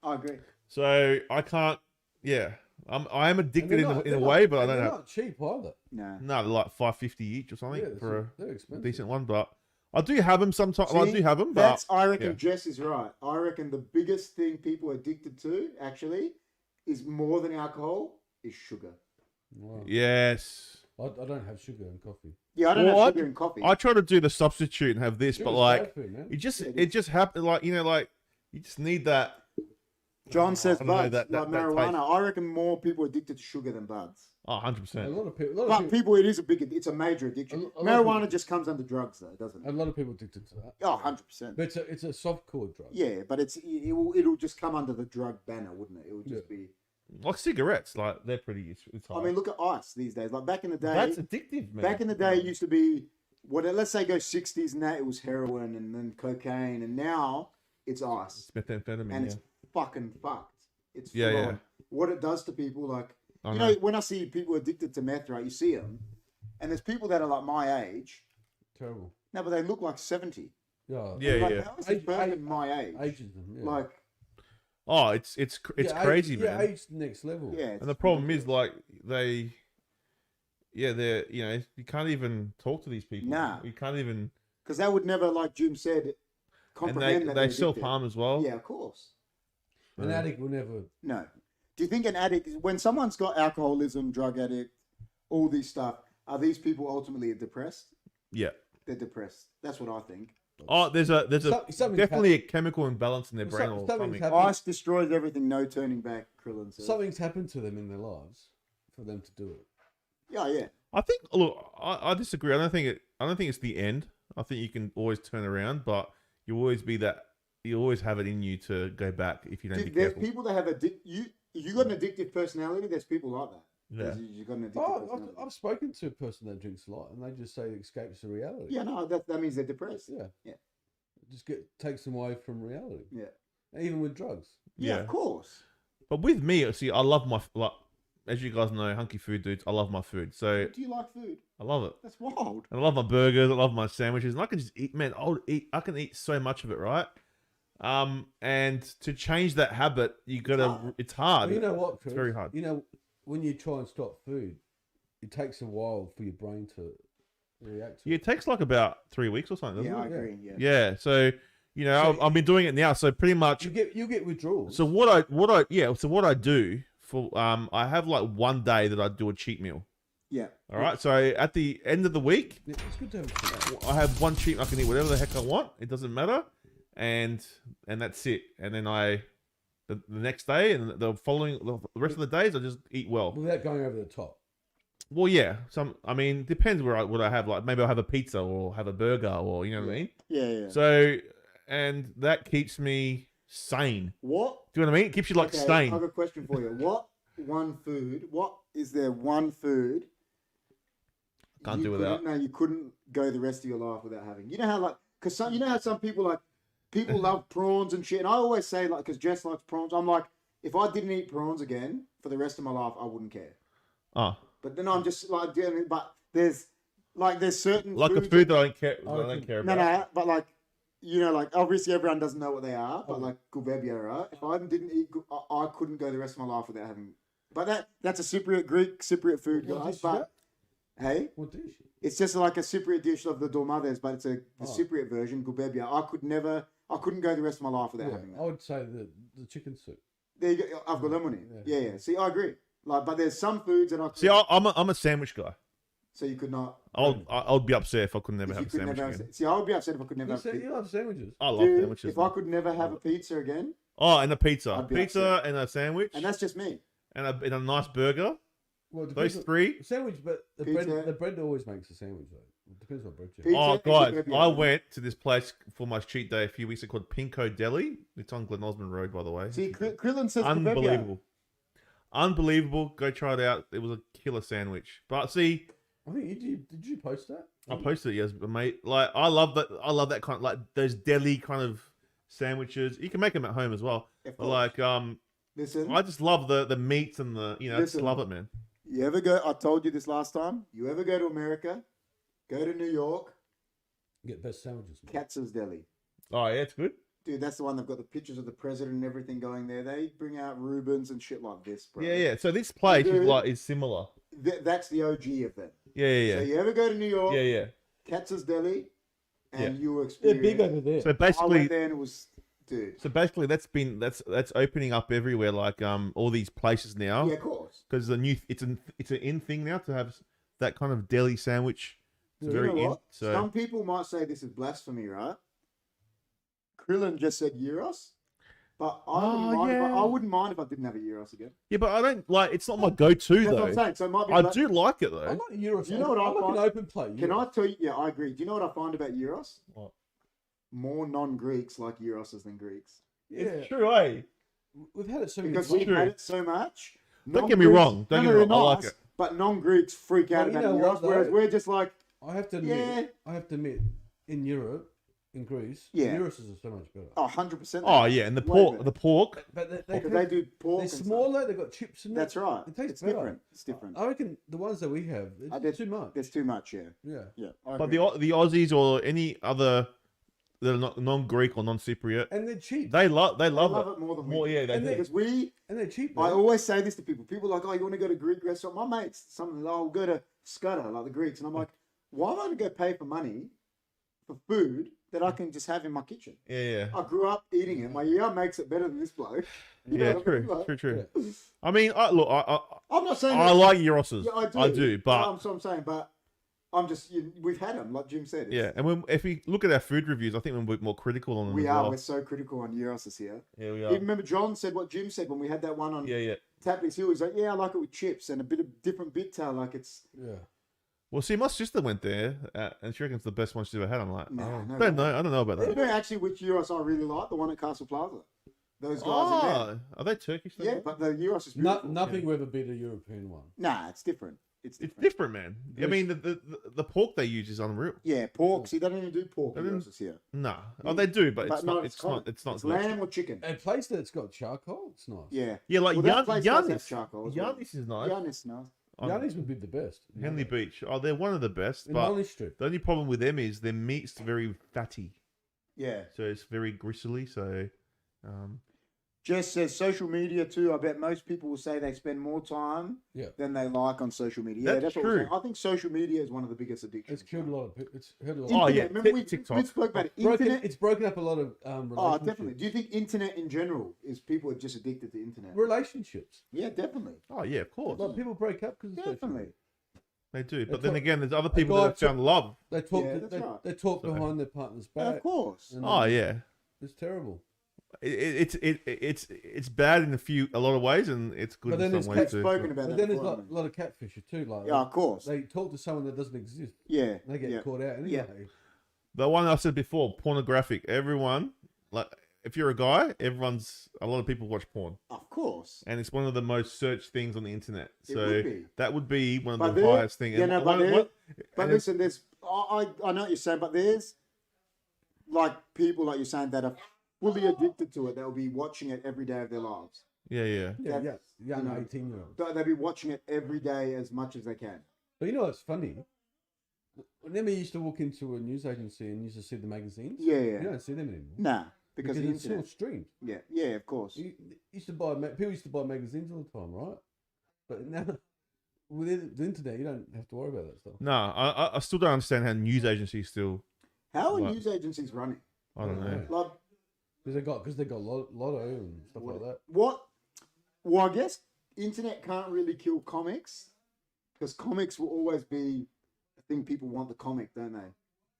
I agree. So I can't. Yeah, I am addicted in a way, but I don't they're have. not cheap either. No. No, they're like $5.50 each or something for they're a expensive. decent one. But I do have them sometimes. See, I do have them, but I reckon yeah. Jess is right. I reckon the biggest thing people are addicted to actually is more than alcohol is sugar. Wow. Yes. I don't have sugar in coffee. Yeah, I don't have sugar in coffee. I try to do the substitute and have this, Sugar's but like bad for you, man. it just happens. Like like you just need that. John says I don't know, buds, that marijuana. taste. I reckon more people are addicted to sugar than buds. Oh, A 100%. lot of people. But people, it's a major addiction. A lot of Marijuana just comes under drugs, though, doesn't A it? lot of people addicted to that. Oh, 100%. But it's a soft core drug. Yeah, but it'll just come under the drug banner, wouldn't it? It would just be. Like cigarettes, like they're pretty. It's hard. I mean, look at ice these days. Like back in the day, That's addictive, man. back in the day, it used to be let's say go 60s and that it was heroin and then cocaine, and now it's ice Methamphetamine, and it's fucking fucked. It's Yeah, full yeah. on. What it does to people, like I you know, when I see people addicted to meth, right? You see them, and there's people that are like my age. Terrible. No, but they look like 70. Yeah. Yeah, Like, yeah. how is this person my age? Ages them. Yeah. Like, Oh, it's crazy, age, man. Yeah, age next level. yeah. And the problem is, like, they're you can't even talk to these people. Nah. You can't even. Because they would never, like Jim said, And comprehend that they they're self addicted. harm as well. Yeah, of course. An addict will never. No. Do you think an addict, when someone's got alcoholism, drug addict, all this stuff, are these people ultimately depressed? Yeah. They're depressed. That's what I think. Oh, there's Something's definitely a chemical imbalance in their brain or something's something. happened. Ice destroys everything, no turning back, Krillin says. Something's happened to them in their lives for them to do it. Yeah, yeah. I think. Look, I disagree. I don't think it's the end. I think you can always turn around, but you always be that. You always have it in you to go back if you don't be There's careful. people that have you got an addictive personality, there's people like that. Yeah. You got an addictive Oh, personality. I've spoken to a person that drinks a lot, and they just say it escapes the reality. Yeah, no, that means they're depressed. Yeah. Yeah. It just takes them away from reality. Yeah. Even with drugs. Yeah, Yeah. of course. But with me, see, I love as you guys know, Hunkyfooddudes. I love my food, so Do you like food? I love it. That's wild. And I love my burgers. I love my sandwiches, and I can just eat. Man, I can eat so much of it, right? And to change that habit, you gotta. It's hard. Well, you know what, Chris? It's very hard. You know, when you try and stop food, it takes a while for your brain to react to Yeah, it. it takes like about 3 weeks or something, doesn't Yeah, I it? agree. Yeah. Yeah. So So I've been doing it now. So pretty much. You get withdrawals. So what I do for I have like one day that I do a cheat meal. Yeah. All right. So at the end of the week, Yeah, it's good to have a cheat. I have one cheat. I can eat whatever the heck I want. It doesn't matter, and that's it. And then the next day and the rest of the days I just eat well. Without going over the top. Well, yeah. Depends what I have. Like maybe I'll have a pizza or have a burger or you know what I mean. Yeah, yeah. So and that keeps me sane. What? Do you know what I mean? It keeps you like Okay, sane. I have a question for you. What is there one food Can't do without. No, you couldn't go the rest of your life without having. You know how because you know how some people people love prawns and shit. And I always say because Jess likes prawns. I'm like, if I didn't eat prawns again for the rest of my life, I wouldn't care. Oh. But then I'm just like, but there's certain Like a foods food that I don't care about. No, but obviously everyone doesn't know what they are, but like gubebia, right? If I didn't eat, I couldn't go the rest of my life without having. But that's a Cypriot food, guys. But hey, what dish? it's just like a Cypriot dish of the Dormothers, but it's the Cypriot version, gubebia. I couldn't go the rest of my life without having that. I would say the chicken soup. There you go. I've got lemon. Yeah. See, I agree. But there's some foods that I See, I'm a sandwich guy. So you could not. I'd be upset if I could never have a sandwich again. See, I would be upset if I could never. You love sandwiches. I love sandwiches. If I could never have a pizza again. Oh, and a pizza, upset. and a sandwich, and that's just me. And a nice burger. Well, those three sandwich, but the bread always makes a sandwich though. It depends what bread you have. Oh, guys, I went to this place for my cheat day a few weeks ago called Pinko Deli. It's on Glen Osmond Road, by the way. See, Krillin says unbelievable. Go try it out. It was a killer sandwich. But see, I think did you post that? I posted it, yes, but mate, like I love that kind of like those deli kind of sandwiches. You can make them at home as well. But like listen, I just love the meats and I just love it, man. You ever go? I told you this last time. You ever go to America? Go to New York. Get best sandwiches. Katz's Deli. Oh yeah, it's good. Dude, that's the one. They've got the pictures of the president and everything going there. They bring out Reubens and shit like this, bro. Yeah. So this place is similar. That's the OG of them. Yeah. So you ever go to New York? Yeah. Katz's Deli, and you will experience. They're big over there. So basically, I went there and it was. Dude. So basically, that's opening up everywhere, like all these places now. Yeah, of course. Because it's an in thing now to have that kind of deli sandwich. It's very in. So some people might say this is blasphemy, right? Krillin just said gyros, but I wouldn't mind if I didn't have a gyros again. Yeah, but I don't like. It's not my go-to though. What I'm saying. So it might be I do like it though. I like gyros. You know what I find? An open plate. Can I tell you? Yeah, I agree. Do you know what I find about gyros? What? More non-Greeks like gyros than Greeks. Yeah, it's true, eh? We've had it so many because we've had it so much. Don't get me wrong. Don't get me wrong. I like it. But non-Greeks freak out about gyros, whereas we're just like. I have to admit, in Europe, in Greece, gyros is so much better. Oh, 100%. Oh yeah, and the pork. But they do pork. They're smaller. They've got chips in it. That's right. It tastes better. Different. It's different. I reckon the ones that we have, it's too much. There's too much. Yeah. But the Aussies or any other that are not non-Greek or non-Cypriot, and they're cheap. They love it more than we. Yeah, they do. Because and they're cheap. I always say this to people. People are like, oh, you want to go to a Greek restaurant? My mates, I'll go to Scudder, like the Greeks, and I'm like, why am I going to go pay for money for food that I can just have in my kitchen? Yeah. I grew up eating it. My makes it better than this bloke. True. I mean, I'm not saying I like gyros. Yeah, I do, but so I'm saying, but I'm just we've had them, like Jim said. Yeah, and if we look at our food reviews, I think we're a bit more critical on them. We're so critical on gyros here. Yeah, we are. Even remember John said what Jim said when we had that one on Tapley's Hill. He's like, yeah, I like it with chips and a bit of different bit tail, like it's. Yeah. Well, see, my sister went there, and she reckons it's the best one she's ever had. I'm like, I don't know about that. You know, actually, which gyros I really like, the one at Castle Plaza. Those guys are they Turkish? Yeah, but the gyros is beautiful. Nothing will ever beat a European one. Nah, it's different. It's different, man. I mean, the pork they use is unreal. Yeah, pork. See, they don't even do pork gyros here. Nah, they do, but it's not. It's lamb or chicken. A place that's got charcoal, it's nice. Yeah, like Yannis. Charcoal. Yannis is nice. Yannis, nice. Yannis would be the best. Henley Beach. Oh, they're one of the best. But the only problem with them is their meat's very fatty. Yeah. So it's very gristly. So, Jess says social media too. I bet most people will say they spend more time than they like on social media. Yeah, that's true. I think social media is one of the biggest addictions. It's killed a lot of people. It's hurt a lot. Oh yeah, remember we TikTok. spoke about it. It's broken up a lot of relationships. Oh, definitely. Do you think internet in general is people are just addicted to internet? Relationships. Yeah, definitely. Oh yeah, of course. Like people break up because of definitely. They do, but then again, there's other people that have found love. They talk. They talk behind their partner's back. Of course. Oh yeah. It's terrible. It's bad in a lot of ways, and it's good in some ways too. Spoken about but then there's a lot of catfisher too. Like of course, they talk to someone that doesn't exist. Yeah, they get caught out anyway. The one I said before, pornographic. Everyone if you're a guy, a lot of people watch porn, Of course. and it's one of the most searched things on the internet. It So would be. that would be one of But the there- highest things. Yeah, no, but and listen, I know what you're saying, but there's like people like you're saying that are fully addicted to it. They'll be watching it every day of their lives. yeah. Yeah, That's- yeah, young you know, 18-year-olds. They'll be watching it every day as much as they can. But you know what's funny? Whenever you used to walk into a news agency and used to see the magazines, Yeah, you yeah. don't see them anymore. Nah, because the it's all internet. streamed. Yeah, yeah, of course. You used to buy people used to buy magazines all the time, right? But now with the internet, you don't have to worry about that stuff. No, I still don't understand how news agencies still. How are Like- news agencies running? I don't know. Like, Because they got lotto and stuff like that. what? Well, I guess internet can't really kill comics because comics will always be a thing people want the comic, don't they?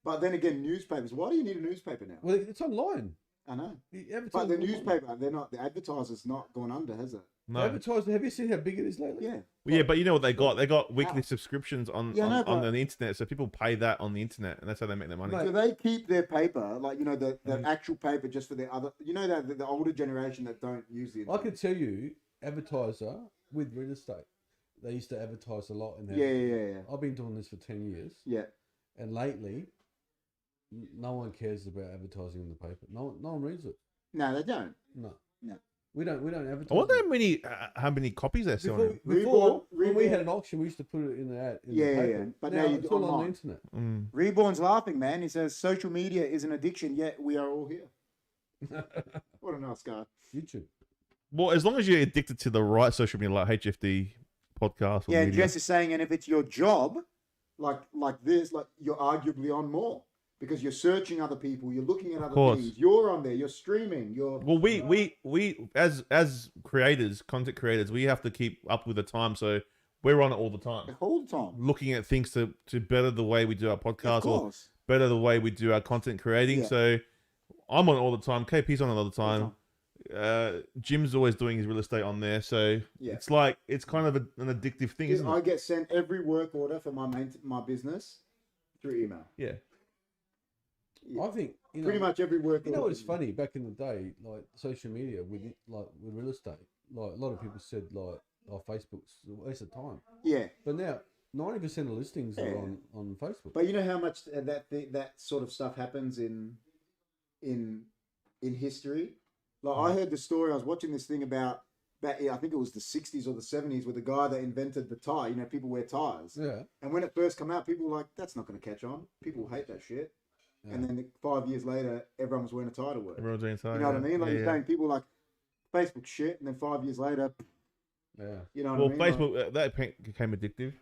But then again, newspapers. Why do you need a newspaper now? Well, it's online. I know. The But the advertising- newspaper, they're not. The advertiser's not gone under, has it? No. Advertising. Have you seen how big it is lately? Yeah. Yeah, but you know what they got? They got weekly How? subscriptions on Yeah, I know, on but- the internet, so people pay that on the internet, and that's how they make their money. Mate. Do they keep their paper, like the Mm. actual paper, just for the other? You know that the older generation that don't use the I internet. can tell you, advertiser with real estate, they used to advertise a lot in there. Yeah. I've been doing this for 10 years, Yeah. and lately, no one cares about advertising in the paper. No one reads it. No, they don't. No. No. We don't advertise. I wonder it. how many copies they're selling. Before when we Reborn- had an auction, we used to put it in the ad. In Yeah, the yeah, paper. yeah. But now you it's do all on the online. internet. Mm. Reborn's laughing, man. He says social media is an addiction, yet we are all here. What a nice guy. YouTube. Well, as long as you're addicted to the right social media, like HFD podcast or Yeah, and media. Jess is saying, and if it's your job, like this, like you're arguably on more because you're searching other people, you're looking at other course. things, you're on there, you're streaming, you're. Well, we as creators, content creators, we have to keep up with the time, so we're on it all the time, all the time. looking at things to better the way we do our Of podcast or course. better the way we do our content creating. Yeah. So I'm on it all the time. KP's on it all the All the time. Jim's always doing his real estate on there, so Yeah. it's kind of an addictive thing, Dude, isn't I it? get sent every work order for my business through email. Yeah. Yeah. I think Pretty much every work You order. know what's funny? Back in the day, like social media with real estate, like a lot of people said like, "Oh, Facebook's a waste of time." Yeah, But now 90% of listings Yeah. are on Facebook. but you know how much that sort of stuff happens in history. Like I heard the story. I was watching this thing about I think it was the 60s or the 70s with the guy that invented the tie. You know, people wear ties. Yeah. And when it first came out, people were like, that's not going to catch on. People will hate that shit. Yeah. And then 5 years later, everyone was wearing a tie to work. Everyone's doing You know what I mean? Like you're saying, people were like, Facebook shit. And then 5 years later, Yeah. you know Well, what I mean? Facebook that became addictive.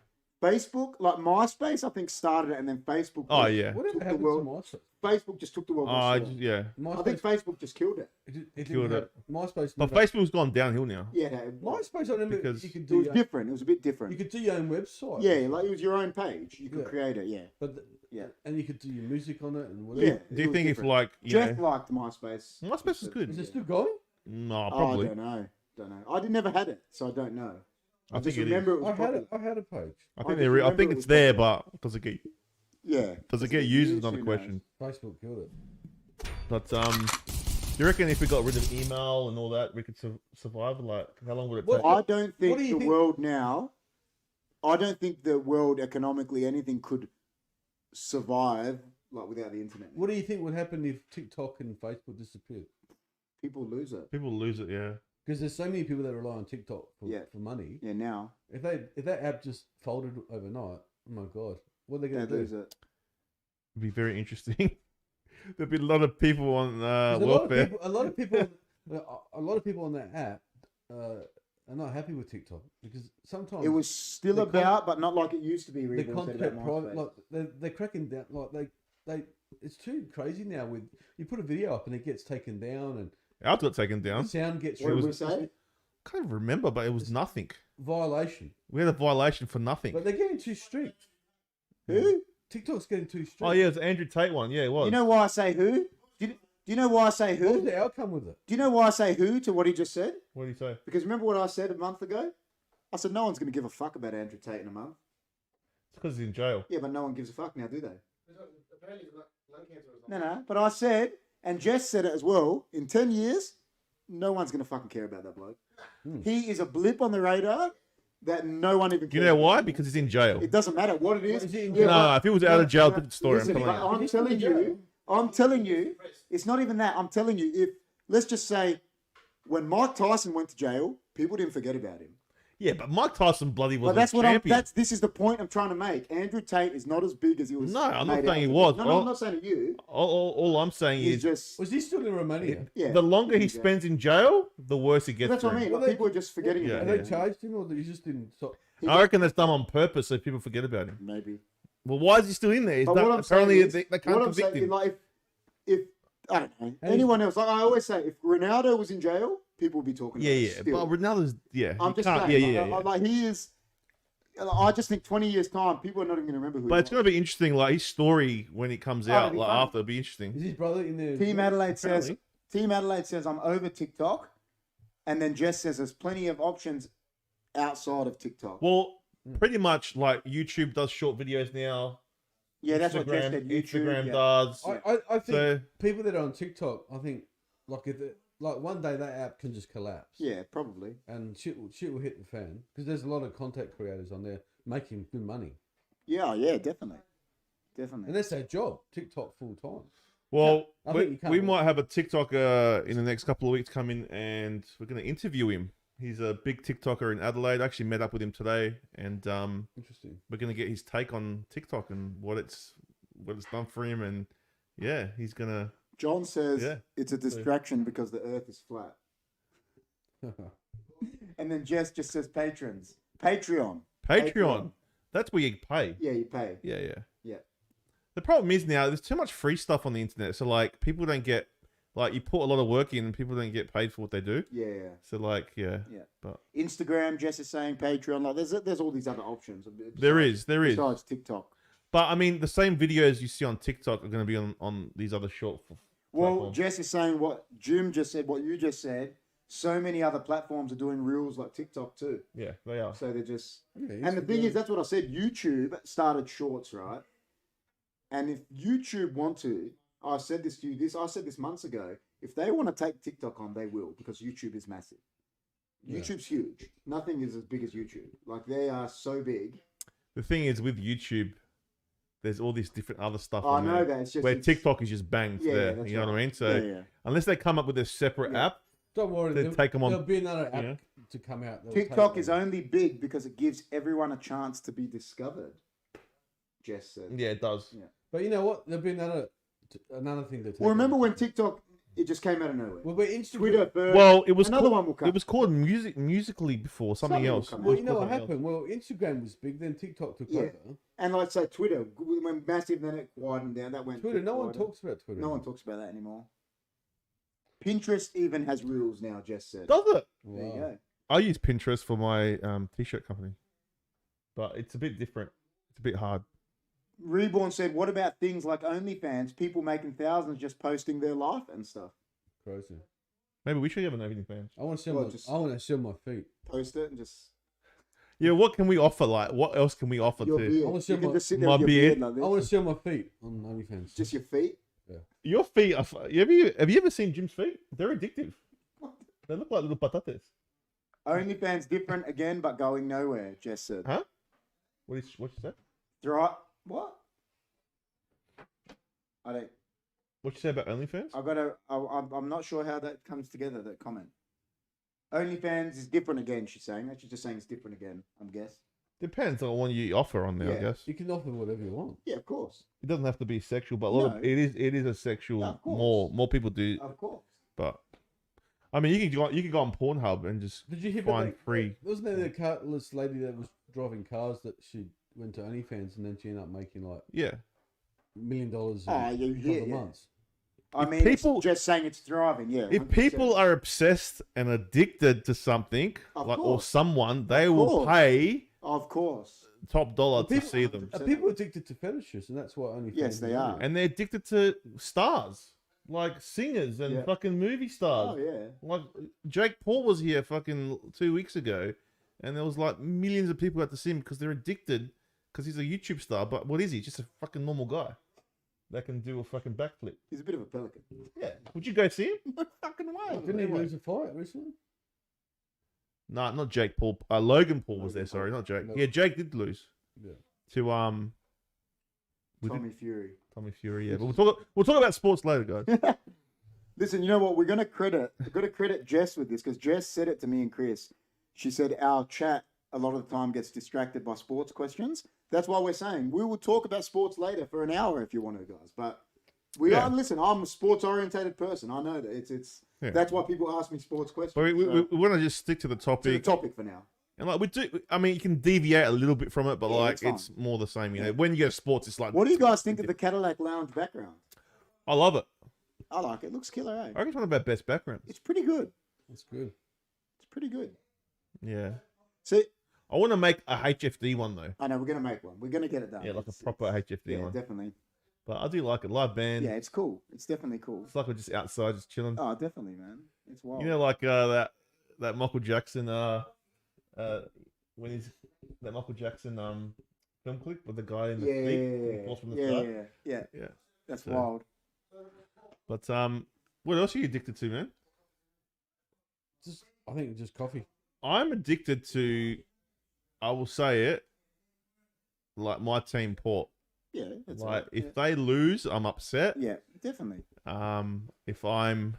Facebook, like MySpace, I think started it. And then Facebook. Oh just- yeah. Whatever Took the happened world- to MySpace? Facebook just took the world. by storm. Yeah. I think Facebook just killed it. It killed didn't have, MySpace. But never- Facebook's gone downhill now. Yeah, it was. MySpace, I remember Because you could It do was your, different. It was a bit you different. could do your own website. Yeah, like it was your own page. You could Yeah. create it. Yeah. But Yeah. and you could do your music on it and whatever. Yeah. Do you was think if different. like you Jeff know, liked MySpace. MySpace is good. Is it still going? No, Oh, probably. I don't know. I never had it, so I don't know. I just think it remember is. it was popular. I had a page. I I think just I remember think it it's was there, popular. but does it get Yeah. used is Who another knows? question. Facebook killed it. But do you reckon if we got rid of email and all that, we could survive? Like, how long would it What- take? I don't think do you the think- world now. I don't think the world economically anything could survive like without the internet. What do you think would happen if TikTok and Facebook disappeared? People lose it. People lose it. Yeah. Because there's so many people that rely on TikTok Yeah. for money. Yeah, now If that app just folded overnight, oh my god, what are they they going to lose do? it. It'd be very interesting. There'd be a lot of people on 'Cause welfare. a lot of people on that app are not happy with TikTok because sometimes It was still the about, but not like it used to be. the Reborn said content about private, MySpace. like they're cracking down, like they it's too crazy now. With you put a video up and it gets taken down and Ours got taken the down. sound gets What did we removed. say? Can't remember, but it was nothing. Violation, We had a violation for nothing. but they're getting too strict. Who? TikTok's getting too strict. Oh yeah, it's Andrew Tate one. Yeah, it was. You know why I say who? Do you know why I say What was who? the outcome with it? Do you know why I say who to what he just said? What do you say? Because remember what I said a month ago? I said no one's going to give a fuck about Andrew Tate in a month. It's because he's in jail. Yeah, but no one gives a fuck now, do they? No. But I said And Jess said it as well. In 10 years, no one's going to fucking care about that bloke. He is a blip on the radar that no one even cares. You know why? about. Because he's in jail. It doesn't matter what it is. Is he in Yeah, jail? No, if he was out of jail, different story. listen, I'm telling you. I'm telling you, it's not even that. I'm telling you, if let's just say, when Mike Tyson went to jail, people didn't forget about him. Yeah, but Mike Tyson bloody was But that's a what champion. this is the point I'm trying to make. Andrew Tate is not as big as he was. No, I'm not made saying out he to be. was. No, I'm not saying to you. All I'm saying He's is, just Was he still in Romania? yeah. the longer he Yeah. spends in jail, the worse he gets. That's what for I him. mean. Like, people are just forgetting Yeah, about Have him. they charged him, or he just didn't? I reckon that's done on purpose so people forget about him. Maybe. Well, why is he still in there? He's But done, what I'm apparently saying is, they can't what I'm convict saying, him. like, if I don't know anyone else, like I always say, if Ronaldo was in jail, people would be talking. Yeah, about yeah. it still. But Ronaldo's, yeah. I'm you just can't, saying, yeah. like he is. I just think 20 years time, people are not even going to remember who. But he it's was. going to be interesting, like his story when it comes it'll out, be like funny. after, it'll be interesting. Is his brother in there? Team Adelaide says. Apparently. Team Adelaide says I'm over TikTok, and then Jess says there's plenty of options outside of TikTok. Well, pretty much like YouTube does short videos now. Yeah, that's what Jess said. YouTube, Instagram yeah. does. I think So- people that are on TikTok, I think, like like one day that app can just collapse. Yeah, probably. And shit will hit the fan because there's a lot of content creators on there making good money, Yeah, definitely. and that's their job. TikTok full time. Well, I think you can't we win. might have a TikToker in the next couple of weeks come in, and we're going to interview him. He's a big TikToker in Adelaide. I actually met up with him today, and Interesting. we're going to get his take on TikTok and what it's done for him. And yeah, he's gonna. John says Yeah. it's a distraction because the Earth is flat. And then Jess just says patrons. Patreon. Patreon. That's where you pay. Yeah, you pay. Yeah. Yeah. The problem is now there's too much free stuff on the internet. So like people don't get like you put a lot of work in and people don't get paid for what they do. Yeah. So like yeah. But Instagram, Jess is saying Patreon. Like there's all these other options. there is. Besides TikTok. But I mean the same videos you see on TikTok are going to be on these other short Well, platforms. Jess is saying what Jim just said, what you just said. So many other platforms are doing reels like TikTok too. Yeah, they are. So they're just. Yeah, And the thing is, that's what I said. YouTube started shorts, right? And if YouTube want to, I said this to you. I said this months ago. If they want to take TikTok on, they will because YouTube is massive. Yeah. YouTube's huge. Nothing is as big as YouTube. Like they are so big. The thing is with YouTube, there's all this different other stuff. I on know there, that it's just where it's- TikTok is just banged Yeah, there. that's You know what I right. mean? So Yeah. unless they come up with a separate Yeah. app, Don't worry. They take 'em on- There'll be another app Yeah. to come out. that'll TikTok take is over. only big because it gives everyone a chance to be discovered. Jess said. yeah, it does. Yeah. But you know what? There'll be another thing to take. Well, remember over. when TikTok it just came out of nowhere. Well, but Instagram. Twitter first. Well, it was Another called, one will come. It was called Musically before something Something will else. come Well, out. you know what Something else. happened? Well, Instagram was big, then TikTok took Yeah. over. And like say Twitter went massive, then it widened down. That went Twitter, no one wider. talks about Twitter. No one talks about that anymore. Pinterest even has rules now. Jess said. Does it? There you Wow. go. I use Pinterest for my t-shirt company, but it's a bit different. It's a bit hard. Reborn said, "What about things like OnlyFans? People making thousands just posting their life and stuff. Crazy. Maybe we should have an OnlyFans. I want to sell Well, my. just- I want to sell my feet. Post it and just Yeah, what can we offer? Like, what else can we offer your to beard. I wanna You see can my- just sit there my with your beard. beard like this. I want to sell my feet on OnlyFans. Just your feet. your feet? Have you ever seen Jim's feet? They're addictive. They look like little patatas. OnlyFans different again, but going nowhere. Jess said. Huh? What you said? Right? What? I don't. What you say about OnlyFans? I gotta. I'm not sure how that comes together. That comment. OnlyFans is different again. She's saying. She's just saying it's different again. I'm guess. Depends on what you offer on there, I Yeah. guess. You can offer whatever you want. Yeah, of course. It doesn't have to be sexual, but a lot of No. it is a sexual. Yeah, of course. More people do, Of course. but I mean, you can go on Pornhub and just Did you hear about find that? free. Wasn't there the carless lady that was driving cars that she went to OnlyFans and then she ended up making like Yeah, $1 million in Oh, a yeah, couple yeah, of yeah. months? I If mean, people- it's just saying it's thriving. Yeah. if 100%. people are obsessed and addicted to something Of like or course. someone, they will course. pay Of course. top dollar to People- see them, Are people addicted to fetishes, and that's what OnlyFans. Yes, they is. are. and they're addicted to stars like singers and Yeah. fucking movie stars. Oh yeah. Like Jake Paul was here fucking 2 weeks ago, and there was like millions of people at the see him because they're addicted because he's a YouTube star. But what is he? Just a fucking normal guy. that can do a fucking backflip. He's a bit of a pelican. Yeah. Would you go see him? No fucking way. Didn't he lose a fight recently? No, not Jake Paul. Logan Paul was Logan there. Sorry, Paul. not Jake. No. Yeah, Jake did lose Yeah. to Tommy Fury. Tommy Fury. Yeah, but we'll talk about sports later, guys. Listen, you know what? We're gonna credit Jess with this because Jess said it to me and Chris. She said our chat a lot of the time gets distracted by sports questions. That's why we're saying we will talk about sports later for an hour if you want to, guys. But we Yeah. are. Listen, I'm a sports orientated person. I know that it's. Yeah. That's why people ask me sports questions. But we So, want to just stick to the to the topic. topic for now. And like we do, I mean, you can deviate a little bit from it, but Yeah, like it's fine. it's more the same. You know, Yeah. when you go to sports, it's like. What do you guys think of the Cadillac Lounge background? I love it. I like it. Looks killer, eh? I reckon it's one of our best backgrounds. It's pretty good. That's good. It's pretty good. Yeah. See, I want to make a HFD one though. I know we're gonna make one. We're gonna get it done. Yeah, like a It's- proper HFD Yeah, one. definitely. But I do like it. Live band. Yeah, it's cool. It's definitely cool. It's like we're just outside, just chilling. Oh, definitely, man. It's wild. You know, like that Michael Jackson when he's that Michael Jackson film clip with the guy in the yeah, feet and he falls from the sky. yeah. That's So- wild. But what else are you addicted to, man? I think just coffee. I'm addicted to, I will say it, like my team Port. Yeah, that's Like right. if they lose, I'm upset. yeah, definitely. If I'm,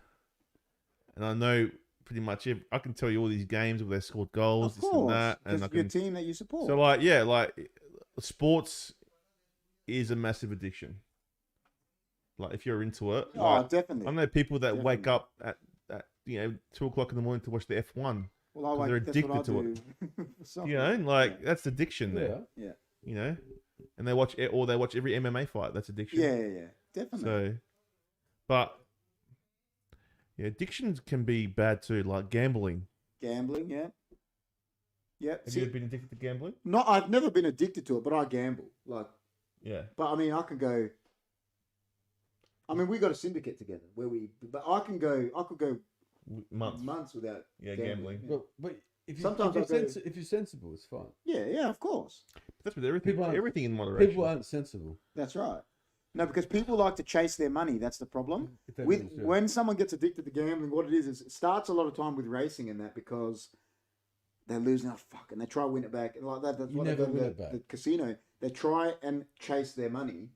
and I know pretty much I can tell you all these games where they scored goals, Of this and course, that, and I because your can. team that you support. So like yeah, like sports is a massive addiction. Like if you're into it, oh, like, definitely. I know people that wake Definitely. up at 2:00 in the morning to watch the F1. Well, they're that's what I addicted to it. do for soccer. You know, like yeah. that's addiction there. Yeah. You know, and they watch every MMA fight. That's addiction. Yeah, definitely. So, but yeah, addictions can be bad too, like gambling. Gambling, yeah. Yeah. Have See, you ever been addicted to gambling? I've never been addicted to it, but I gamble. Like, Yeah. but I mean, I can go. I mean, we got a syndicate together where but I could go Months. months without Yeah, gambling. Yeah. But if, Sometimes if you're sensible, it's fine. Yeah, of course. That's with everything. People aren't- Everything in moderation. People aren't sensible. That's right. No, because people like to chase their money. That's the problem. If they With lose, yeah. when someone gets addicted to gambling, what it is it starts a lot of time with racing and that because they lose now, fuck, and they try to win it back and like that. That's You what they never go to win it back. the casino. They try and chase their money.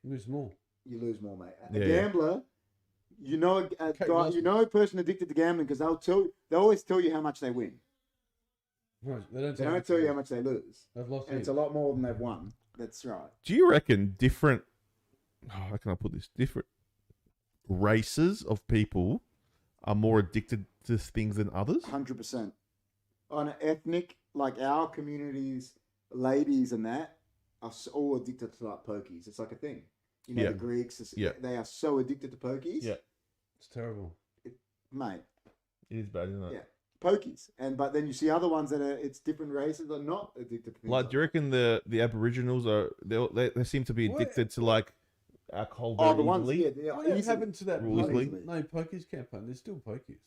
lose more. You lose more, mate. Yeah, A yeah. gambler, you know, a Kate guy, Moss- you know, a person addicted to gambling because they always tell you how much they win. Right, they don't They don't tell you how much they lose, They've lost and it's a heaps. lot more than they've won. That's right. Do you reckon different? How can I put this? Different races of people are more addicted to things than others. 100%. On an ethnic, like our communities, ladies and that are all addicted to like pokies. It's like a thing. You know, Yeah. the Greeks, Yeah. they are so addicted to pokies. Yeah. It's terrible. Mate, It is bad, isn't it? Yeah. pokies. But then you see other ones that it's different races that are not addicted to things. Like, do you reckon the Aboriginals are they seem to be What? addicted to like alcohol Oh, very the ones, easily? yeah. They are What easy. happened to that Rules bloody League? no pokies campaign? There's still pokies.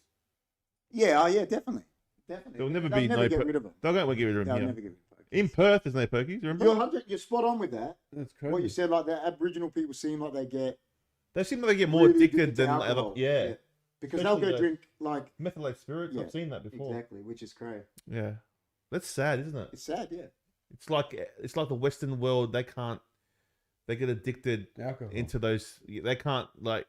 Yeah, definitely. There'll never They'll be never no get po- rid of them. They won't get rid of They'll them here. never get rid of pokies. In Perth, there's no pokies. Remember? You're spot on with that. That's crazy. What you said, like the Aboriginal people seem like they get They seem like they get more really addicted to than other. alcohol. Yeah. Because Especially they'll go the- drink like Methylated spirits. Yeah, I've seen that before. exactly, which is crazy. Yeah. That's sad, isn't it? It's sad, yeah. It's like the Western world. They get addicted Alcohol. into those. They can't like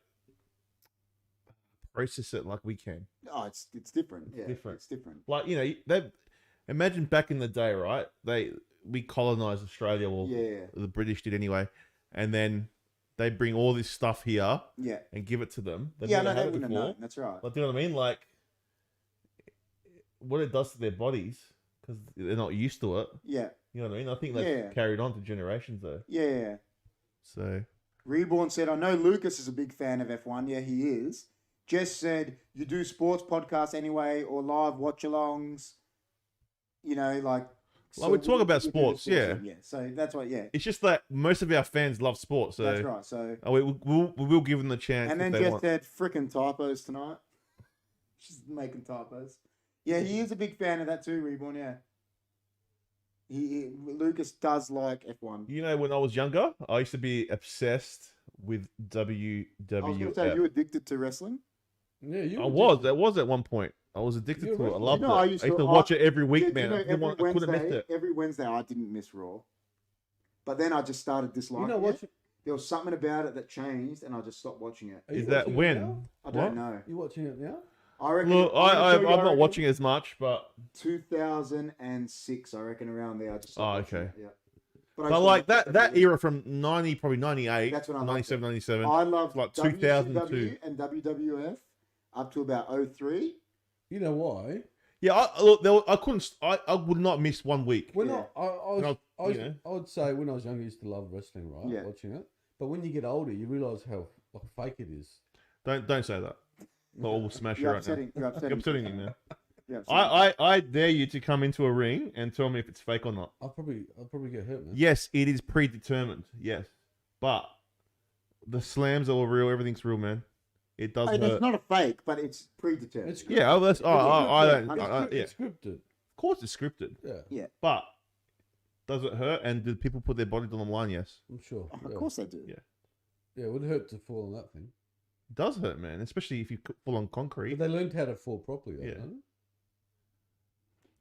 process it like we can. Oh, it's different. It's Yeah, different. It's different. Like they imagine back in the day, right? We colonized Australia, or Yeah, the British did anyway, and then they bring all this stuff here yeah. and give it to them. They've Yeah, never no, had they it wouldn't have before. known. That's right. Like, do you know what I mean? Like, what it does to their bodies because they're not used to it. Yeah, You know what I mean? I think they've Yeah. carried on to generations though. yeah. So Reborn said, I know Lucas is a big fan of F1. Yeah, he is. Jess said, you do sports podcasts anyway or live watch-alongs. You know, like... Well, we talk about do the sports, yeah. Yeah, so that's what, yeah. it's just that most of our fans love sports. So That's right, so... we will give them the chance. And if then they Jess want. said, frickin' typos tonight. She's making typos. Yeah, he is a big fan of that too, Reborn, yeah. Lucas does like F1. You know, when I was younger, I used to be obsessed with I was going to say, WWF. you addicted to wrestling? Yeah, you. I was at one point. I was addicted You're to it. I right. loved You know, it. I I used used to- to watch it every Yeah, week, do man. you know, I couldn't miss it. every Wednesday I didn't miss Raw. But then I just started disliking You know what? it. There was something about it that changed, and I just stopped watching it. Are you Is that watching it when? now? I don't What? know. You watching it now? I reckon. Look, I'm not reckon watching it as much, but 2006, I reckon around there. I just stopped watching okay. it, yeah. I but still like watch it that every week. era from 90, probably 98, That's when I loved 97, 97. I loved like WCW 2002. and WWF up to about 03. You know why? Yeah, I would not miss 1 week. When Yeah. I would say when I was younger, I used to love wrestling, right? Yeah. Watching it. But when you get older, you realise how like, fake it is. Don't say that. Or we'll smash you You're right now. upsetting. You're You're upsetting. upsetting me, man. You're upsetting. I dare you to come into a ring and tell me if it's fake or not. I'll probably get hurt, man. Yes, it is predetermined. Yes, but the slams are all real. Everything's real, man. It does Hey, hurt. it's not a fake, but it's predetermined. It's Yeah, oh, that's. I don't. Yeah, It's scripted. of course it's scripted. Yeah, But does it hurt? And do people put their bodies on the line? Yes. I'm sure. Of Yeah. course they do. Yeah. Yeah, it would hurt to fall on that thing. It does hurt, man. Especially if you fall on But concrete. they learned how to fall properly. Yeah. Yeah.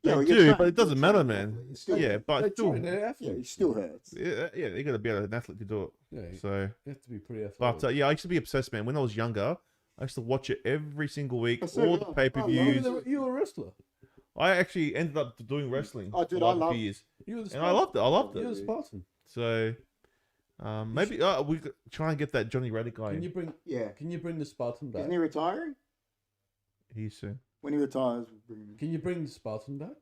They well, do, you're but it doesn't you're matter, trained man. properly. It's still, Yeah, but They still, train their yeah, athletes. it still hurts. yeah, you got to be an athlete to do it. Yeah, you So, have to be pretty athletic. but yeah, I used to be obsessed, man. When I was younger, I used to watch it every single week, Oh, so all did the I. pay per views. You were a wrestler. I actually ended up doing wrestling Oh, dude, for like I a love- few years, You were the and I loved it. I loved You were it. the Spartan. So, maybe we could try and get that Johnny Radic guy. Can you bring? Yeah. Can you bring the Spartan back? Isn't he retiring? He's soon. When he retires, we'll bring him in. Can you bring the Spartan back?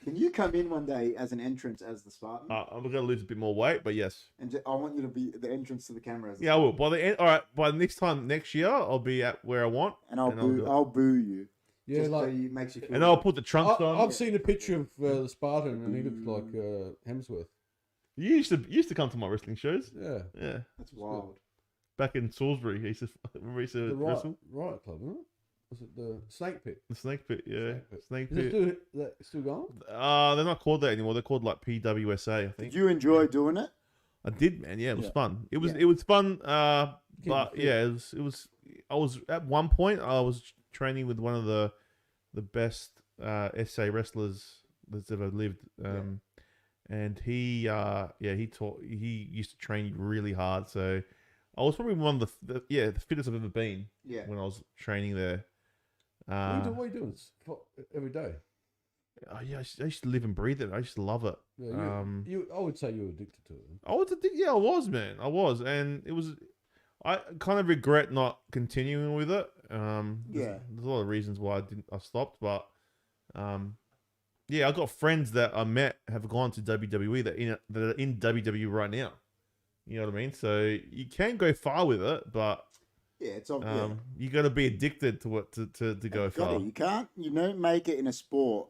Can you come in one day as an entrance as the Spartan? I'm gonna lose a bit more weight, but yes. And I want you to be the entrance to the camera. As the Yeah, I will. By the end, all right. By next year, I'll be at where I want, And I'll and I'll do boo. it. I'll boo you. Yeah, Just so like it makes you feel. and I'll put the trunks on. I've seen a picture of the Spartan, and he looks like Hemsworth. You used to come to my wrestling shows. Yeah, Yeah, That's wild. back in Salisbury, he used to the wrestle Riot Club, isn't it? Was it the Snake Pit? the Snake Pit. Yeah, Snake Is it Pit. still going? They're not called that anymore. They're called like PWSA, I Did think. you enjoy doing it? I did, man. Yeah, it was Yeah. fun. It was Yeah. it was fun. Getting But fit. yeah, it was. I was at one point. I was training with one of the best SA wrestlers that's ever lived. And he used to train really hard. So I was probably one of the fittest I've ever been Yeah. when I was training there. What are you doing every day? I used to live and breathe it. I used to love it. Yeah, I would say you were addicted to it. I was I was, man. I was, and it was. I kind of regret not continuing with it. There's a lot of reasons why I stopped, but yeah, I got friends that I met have gone to WWE that are in WWE right now. You know what I mean? So you can go far with it, but Yeah, it's obvious. you got to be addicted to it to go far. You can't. You don't make it in a sport.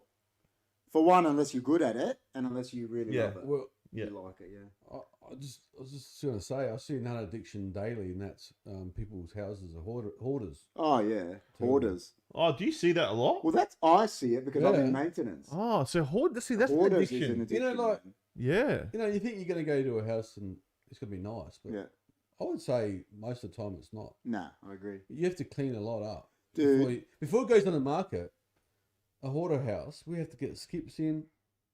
For one, unless you're good at it, and unless you really Yeah. love it. Well, Yeah. You like it, yeah. I was just going to say, I see another addiction daily, and that's people's houses are hoarders. Oh yeah, hoarders. Oh, do you see that a lot? Well, I see it because I'm in Yeah. maintenance. Oh, so that's an Hoarders is addiction. an addiction. You know, like- man. Yeah. You know, you think you're going to go to a house and it's going to be nice, but Yeah. I would say most of the time it's not. Nah, I agree. You have to clean a lot up. Dude. Before it goes on the market, a hoarder house, we have to get skips in.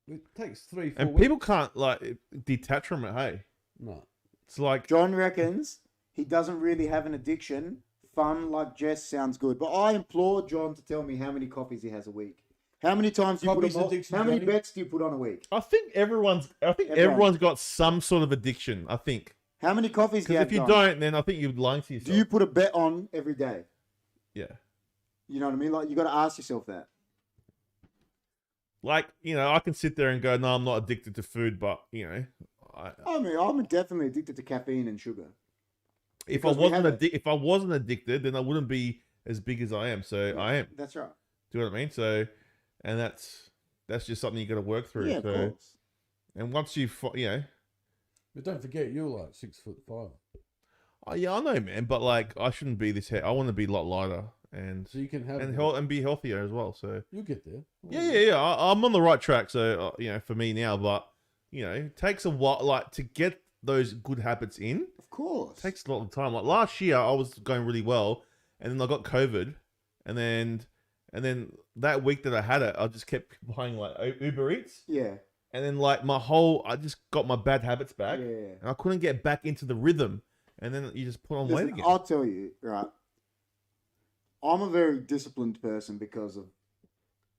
It takes 3-4 And weeks. people can't like detach from it. Hey, No. it's like John reckons he doesn't really have an addiction. Fun like Jess sounds good, but I implore John to tell me how many coffees he has a week. How many times do you Coffees put on? addiction, How many Johnny? bets do you put on a week? I think everyone's got some sort of addiction. I think How many coffees do you because have? if you John? don't, then I think you're lying to yourself. do you put a bet on every day? Yeah. You know what I mean? Like you got to ask yourself that. Like, you know, I can sit there and go, no, I'm not addicted to food, but you know, I mean, I'm definitely addicted to caffeine and sugar. if Because we have it. if I wasn't addicted, then I wouldn't be as big as I am. So I am. That's right. Do you know what I mean? So, and that's just something you got to work through. Yeah, of so, course. and once you But don't forget, you're like 6'5". oh yeah, I know, man. But like, I shouldn't be this. I want to be a lot lighter and So you can have and be healthier as well. So You'll get there. yeah. I'm on the right track. So you know, for me now, but you know, it takes a while, like to get those good habits in. Of course. It takes a lot of time. Like last year, I was going really well, and then I got COVID, and then that week that I had it, I just kept buying like Uber Eats. Yeah. And then like I just got my bad habits back, Yeah. and I couldn't get back into the rhythm. And then you just put on weight Listen, again. I'll tell you, right. I'm a very disciplined person because of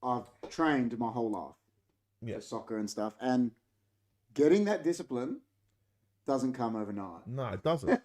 I've trained my whole life for soccer and stuff, and getting that discipline doesn't come overnight. No, it doesn't.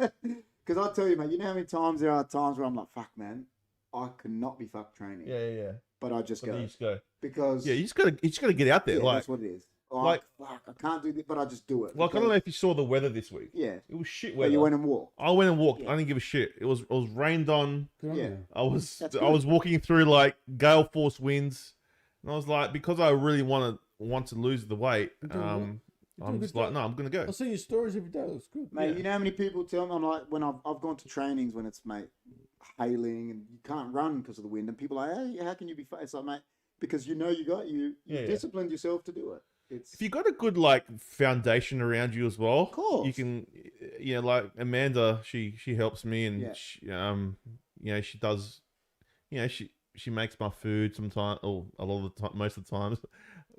Because I'll tell you, mate, you know how many times there are times where I'm like, fuck, man, I cannot be fucked training. Yeah. But I just But go. you just go. Because Yeah, you just gotta get out there. yeah, like, that's what it is. Oh, like- fuck, I can't do this, but I just do it. I don't know if you saw the weather this week. Yeah. It was shit But weather. you went and walked. I went and walked. Yeah. I didn't give a shit. It was rained on. Good on Yeah. you. I was That's I good. was walking through like gale force winds, and I was like, because I really want to lose the weight. You're doing well. You're I'm doing just good like, job. no, I'm gonna go. I see your stories every day. It's good. Mate, Yeah. you know how many people tell me, I'm like, when I've gone to trainings when it's, mate, hailing and you can't run because of the wind, and people are like, hey, how can you be It's like, mate, because you Yeah. disciplined yourself to do it. It's If you got a good like foundation around you as well, Of course. you can, like Amanda, she helps me, and Yeah. she, she does, she makes my food sometimes, or a lot of the time, most of the times.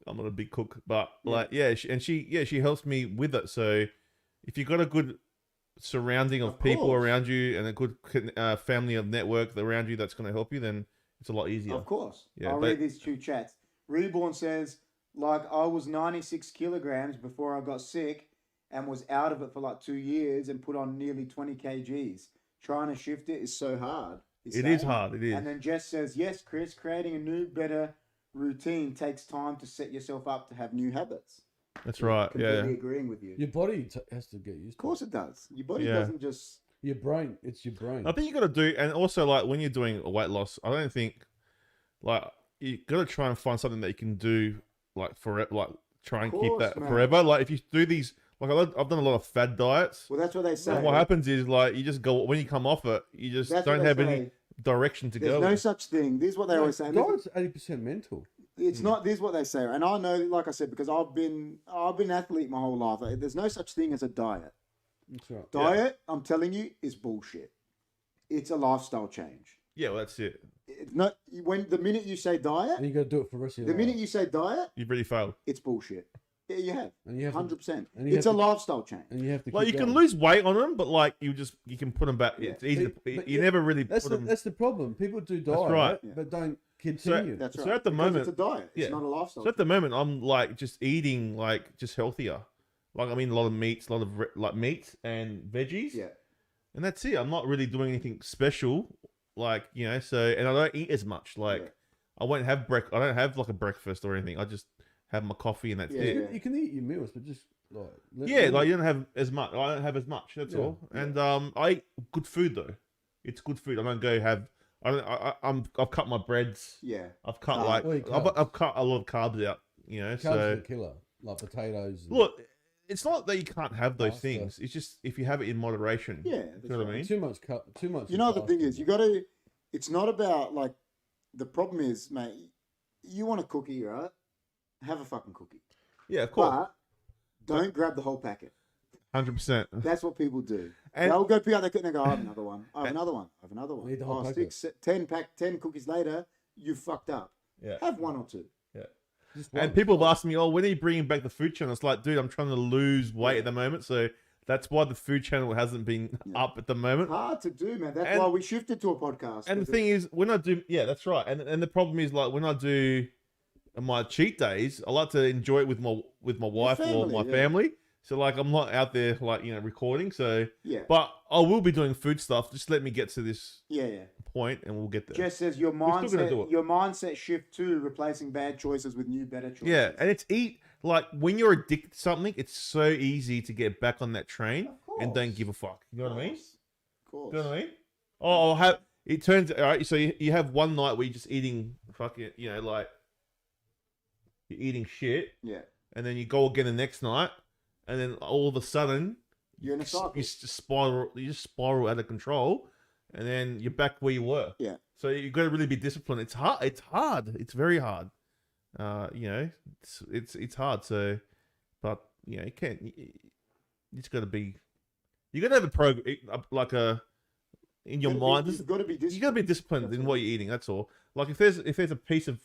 I'm not a big cook, but she helps me with it. So if you got a good surrounding of people course. around you and a good family of network around you that's going to help you, then it's a lot easier. Of course. Yeah, I'll but- read these two chats. Reborn says, like, I was 96 kilograms before I got sick and was out of it for like 2 years and put on nearly 20 kgs. Trying to shift it is so hard. he's It is saying. hard. It is. And then Jess says, yes, Chris, creating a new, better routine takes time to set yourself up to have new habits. That's right. Completely Yeah. agreeing with you. Your body has to get used Of to course it does. Your body Yeah. doesn't just... it. Your brain, it's your brain. I think you got to do, and also like when you're doing a weight loss, I don't think like you got to try and find something that you can do like forever, like try and keep Course, that man. forever. Like if you do these, like I've done a lot of fad diets. Well, that's what they say. And what happens is like you just go when you come off it, you just That's what don't they have say. any direction to There's go. no with. such thing. This is what they always say. Listen, Diet's 80% mental. it's not. This is what they say, and I know, like I said, because I've been an athlete my whole life. Like, there's no such thing as a diet. That's right. Diet, I'm telling you, is bullshit. It's a lifestyle change. Yeah, well, that's it. It's not when the minute you say And diet, you got to do it for the rest of the your minute life. you say diet, You've really failed. it's bullshit. Yeah, you have. And you have to, 100%. and you It's a have to- lifestyle change. and you have to. Like you keep can going. lose weight on them, but like you can put them back. Yeah. It's easy. But You yeah, never really That's put the, them. that's the problem. People do diet, right. Yeah. but don't continue. That's So right. at the Because moment- it's a diet. It's yeah. not a lifestyle. So at the moment, I'm like just eating like just healthier. Like I mean, a lot of meats, a lot of like meat and veggies. yeah. And that's it. I'm not really doing anything special, like So, and I don't eat as much. Like Yeah. I won't have I don't have like a breakfast or anything. I just have my coffee and that's Yeah, it. yeah. You can eat your meals, but just like Yeah, like you don't have as much. I don't have as much. That's Yeah. all. And I eat good food though. It's good food. I don't go have. I don't. I've cut my breads. Yeah. I've cut Carbs. like What do you I've, cut? I've cut a lot of carbs out. carbs So are the killer, like potatoes. and- look, it's not that you can't have those Pasta. things. It's just if you have it in moderation. Yeah. You that's know what I right. mean? too much. Too much. You know is the thing fast, is, you got to. It's not about like. The problem is, mate. You want a cookie, right? Have a fucking cookie, Yeah, of course, but don't grab the whole packet. 100%. That's what people do. And- They'll go pick out their cookie and they go, I have another one. I have another one. I have another one. Need the whole Oh, packet. 10 cookies later, you fucked up. Yeah, Have one or two. yeah. Just And one. people have asked me, "Oh, when are you bringing back the food channel?" It's like, dude, I'm trying to lose weight at the moment, so that's why the food channel hasn't been Yeah. up at the moment. Hard to do, man. That's And- why we shifted to a podcast. And the because thing is, when I do, yeah, that's right. And the problem is, like, when I do my cheat days, I like to enjoy it with my wife or family, my yeah. family. So like, I'm not out there like recording. So, yeah, but I will be doing food stuff. Just let me get to this yeah. point, and we'll get there. Jess says your We're still gonna do mindset, it. your mindset shift too, replacing bad choices with new, better choices. Yeah, and it's like when you're addicted to something, it's so easy to get back on that train Of and don't course. give a fuck. You know what I mean? Of course. You know what I mean? Oh, I'll have. It turns all right. So you have one night where you're just eating fucking, like you're eating shit, Yeah, and then you go again the next night, and then all of a sudden you're in a cycle. you just spiral. You just spiral out of control, and then you're back where you were. Yeah. So you got to really be disciplined. It's hard. It's hard. It's very hard. It's hard. So, but you can't. You just got to be. You got to have a program, like in your mind. You've got to be disciplined. You got to be disciplined in what you're eating. That's all. Like if there's a piece of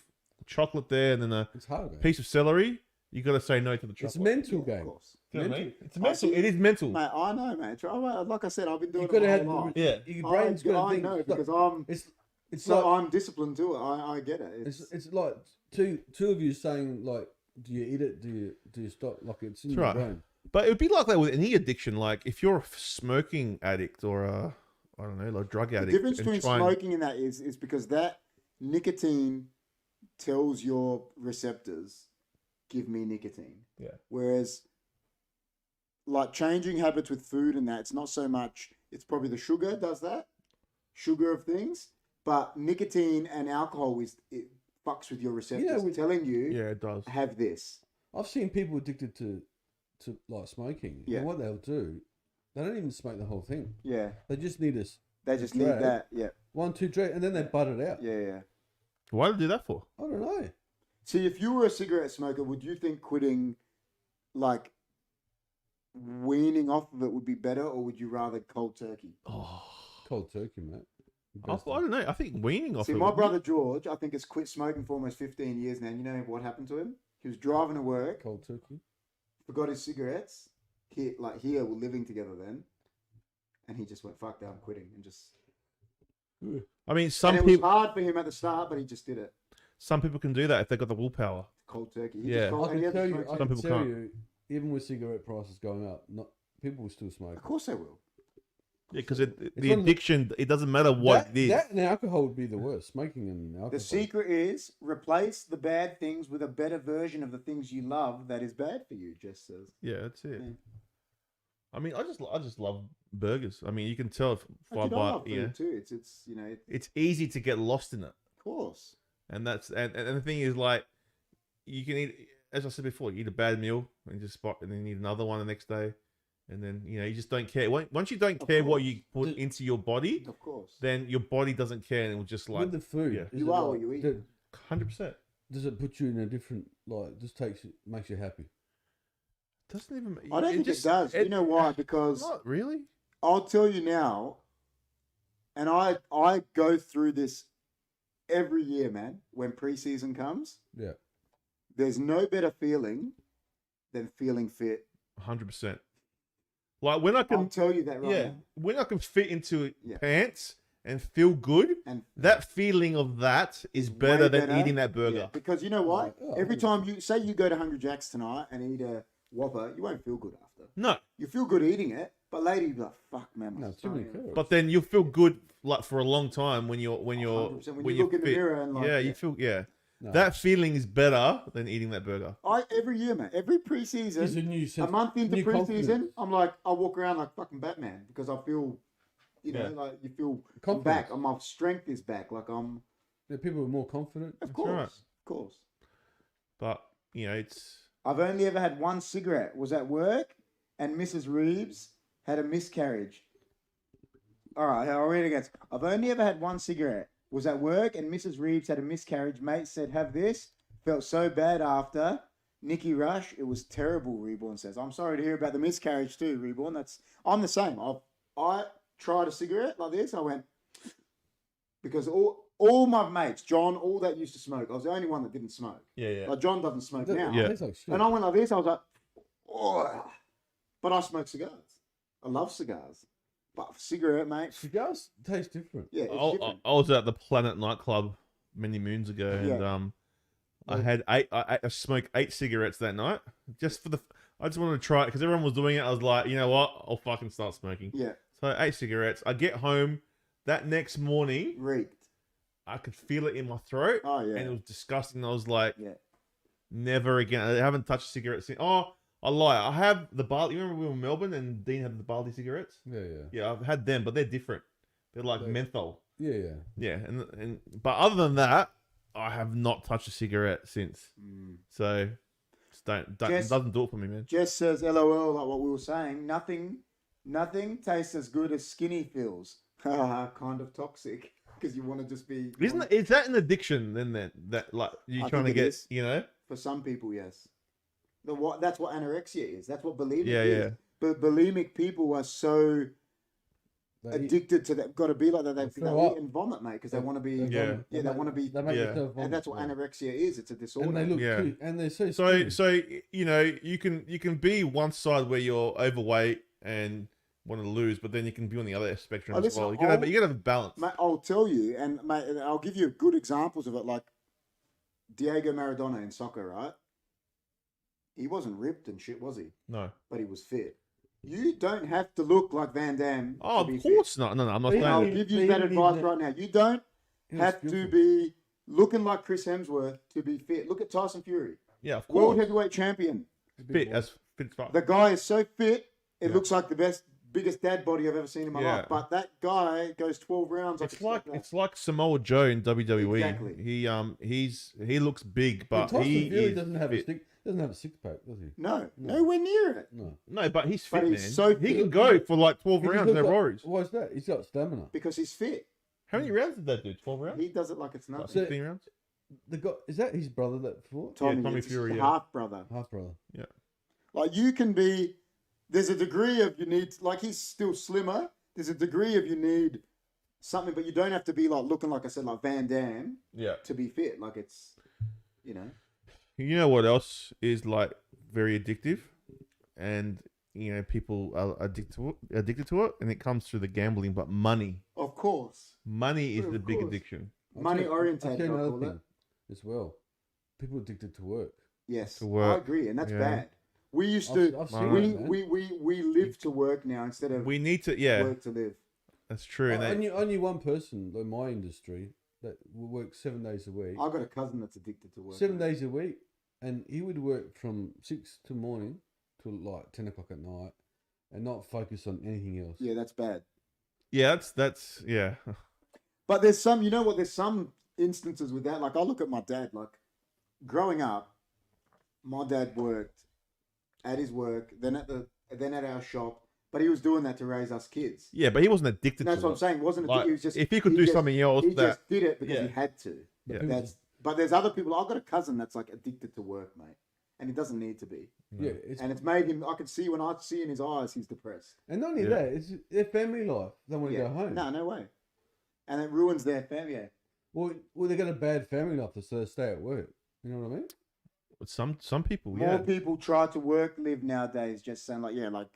chocolate there and then a It's hard, man. piece of celery, you got to say no to the chocolate. It's a mental Of game. course. You know what I Mental. mean? It's mental. It is mental. Mate, I know, man. Like I said, I've been doing You've it got to my have whole life. Yeah. Your brain's got to I think. know It's because like- it's so like I'm disciplined to it. I get it. it's like two of you saying like, do you eat it? Do you stop? Like it's in That's your right. brain. But it would be like that with any addiction. Like if you're a smoking addict or a, I don't know, like drug the addict. difference and between try and- smoking and that is because that nicotine tells your receptors, give me nicotine. Yeah. Whereas, like changing habits with food and that, it's not so much. It's probably the sugar does that, sugar of things. But nicotine and alcohol it fucks with your receptors, telling you, Yeah, it does. have this. I've seen people addicted to like smoking. Yeah. And what they'll do, they don't even smoke the whole thing. Yeah, They just need this they just drag. need that. Yeah, 1, 2 drag, and then they butt it out. yeah. Why do they do that for? I don't know. See, if you were a cigarette smoker, would you think quitting, like, weaning off of it would be better, or would you rather cold turkey? Oh, Cold turkey, mate. I don't know. I think weaning off. See, of my it- brother George, I think, has quit smoking for almost 15 years now. And you know what happened to him? He was driving to work, Cold turkey. forgot his cigarettes. Here, we're living together then, and he just went, "Fuck that, I'm quitting," and just. I mean, And some it was people hard for him at the start, but he just did it. can do that if they've got the willpower. Cold turkey. He Yeah. just cold, I and he can had to tell you. smoke I Some can people tell can't. you, even with cigarette prices going up, not people will still smoke. Of course they will. Yeah, because It's the one of the- addiction, it doesn't matter what it is. That and alcohol would be the worst. Smoking and alcohol. The secret is replace the bad things with a better version of the things you love that is bad for you. Jess says. Yeah, that's it. Yeah. I mean, I just love burgers. I mean, you can tell if I I buy, love food yeah, too. It's you know, it's easy to get lost in it, of course. and that's and the thing is like, you can eat, as I said before, you eat a bad meal and just spot, and then you eat another one the next day, and then you just don't care. Once you don't Of care what course. you put into your body, Of course. then your body doesn't care, and it will just like with the food. yeah. is You it are like- what you eat. 100%. Does it put you in a different like? Just makes you happy. Doesn't even. I don't think it does. You know why? Because Not really. I'll tell you now, and I go through this every year, man. When preseason comes, Yeah. there's no better feeling than feeling fit. 100%. Like when I I'll can, tell you that right yeah, now. when I can fit into Yeah. pants and feel good, And that feeling of that is way better than better. eating that burger. yeah, because you know what? Oh, Every yeah. time you say you go to Hungry Jack's tonight and eat a Whopper, you won't feel good after. No, You feel good eating it, but later you'll be like, "Fuck, man, my No, too many stomach." calories. but then you'll feel good like for a long time when you're 100%. When you you're look in the fit. mirror and like, yeah, yeah. you feel No. that feeling is better than eating that burger. Every year, man, every It's a preseason, new a sense. month into new preseason, confidence. I'm like, I walk around like fucking Batman because I feel, Yeah. like you feel I'm Confidence. back. My strength is back. Like I'm, Yeah, people are more confident. of That's course, right. of course. But it's I've only ever had one cigarette. Was at work, and Mrs. Reeves had a miscarriage. All right, I'll read it again. I've only ever had one cigarette. Was at work, and Mrs. Reeves had a miscarriage. Mate said, "Have this." Felt so bad after. Nikki Rush, it was terrible. Reborn says, "I'm sorry to hear about the miscarriage too, Reborn. I'm the same. I tried a cigarette like this. I went because all my mates, John, all that used to smoke. I was the only one that didn't smoke. yeah. Like John doesn't smoke now. Yeah. Tastes like shit. And I went like this. I was like, oh. But I smoke cigars. I love cigars. But cigarette, mate. Cigars taste different. Yeah, it's I different. was at the Planet nightclub many moons ago, and Yeah. I had I smoked 8 cigarettes that night just for the. I just wanted to try it because everyone was doing it. I was like, you know what? I'll fucking start smoking. Yeah, So 8 cigarettes. I get home that next morning. reeked. I could feel it in my throat, Oh yeah, and it was disgusting. I was like, yeah. never again. I haven't touched a cigarette since. Oh, I lie. I have the Bali. You remember we were in Melbourne and Dean had the Bali cigarettes? Yeah. Yeah, I've had them, but they're different. They're like Like- menthol. Yeah. Yeah, and but other than that, I have not touched a cigarette since. Mm. So just don't Jess- doesn't do it for me, man. Jess says, "LOL," like what we were saying. Nothing tastes as good as skinny feels. Kind of toxic because you want to just be. Is that an addiction? Then that like you're I trying to think it get, is. you know? For some people, yes. That's what anorexia is. That's what bulimia Yeah, is. yeah. bulimic people are so addicted to that. Got to be like that. They eat and vomit, mate, because they want to be. Yeah. They want to be. They make themselves vomit, and that's what anorexia is. It's a disorder. And they look Yeah. cute, and they're so So skinny. so you know you can be one side where you're overweight and want to lose, but then you can be on the other spectrum as well. You gotta have a balance. Mate, I'll tell you, and mate, I'll give you good examples of it. Like Diego Maradona in soccer, right? He wasn't ripped and shit, was he? No. But he was fit. You don't have to look like Van Damme. Oh, to be of course not. No, I'm not saying I'll that. give you that advice right now. You don't have to be looking like Chris Hemsworth to be fit. Look at Tyson Fury. Yeah, of World course. heavyweight champion. Fit as fuck. The guy is so fit, it looks like the biggest dad body I've ever seen in my life. But that guy goes 12 rounds. It's like Samoa Joe in WWE. Exactly. He looks big, but Tyson he Fury is doesn't have fit. a six pack, does he? No, nowhere near it. No, but he's fit, But man. he's so he fit. can go for like 12 rounds, no worries. Why is that? He's got stamina. Because he's fit. How many rounds did that do? 12 rounds? He does it like it's Like nothing. 16 rounds? The guy, is that his brother that fought? Tommy it's Fury, his yeah. half brother. Half brother. Yeah. Like you can be, there's a degree of you need, like he's still slimmer. There's a degree of you need something, but you don't have to be like looking like I said, like Van Damme to be fit. Like it's, you know. You know what else is like very addictive, and you know people are addicted to it, and it comes through the gambling. But money, Of course, money is Of the big course. addiction. money I'll orientated. tell you I another call it. thing as well. People addicted to work. Yes, To work. I agree, and that's Yeah. bad. We used to, I've seen we, that, man. we live to work now instead of We need to, work to live. that's true. And I they, knew one person in my industry that will work 7 days a week. I got a cousin that's addicted to work. 7 days a week, and he would work from 6 to morning to like 10 o'clock at night, and not focus on anything else. Yeah, that's bad. yeah, that's But there's some, you know what? There's some instances with that. Like I look at my dad. Like growing up, my dad worked at his work, then at our shop. But he was doing that to raise us kids. yeah, but he wasn't addicted And that's to what it. I'm saying. Wasn't Like, he was just if he could do something else, he that just did it because yeah. he had to. Yeah. But there's other people. I've got a cousin that's like addicted to work, mate, and he doesn't need to be. Yeah, And it's made him. I can see when I see in his eyes, he's depressed. and not only Yeah. that, it's their family life. They want to go home. No way. And it ruins their family. Yeah. Well, they got a bad family life, so they stay at work. You know what I mean? some people, More people try to work, live nowadays. Just saying like, yeah, like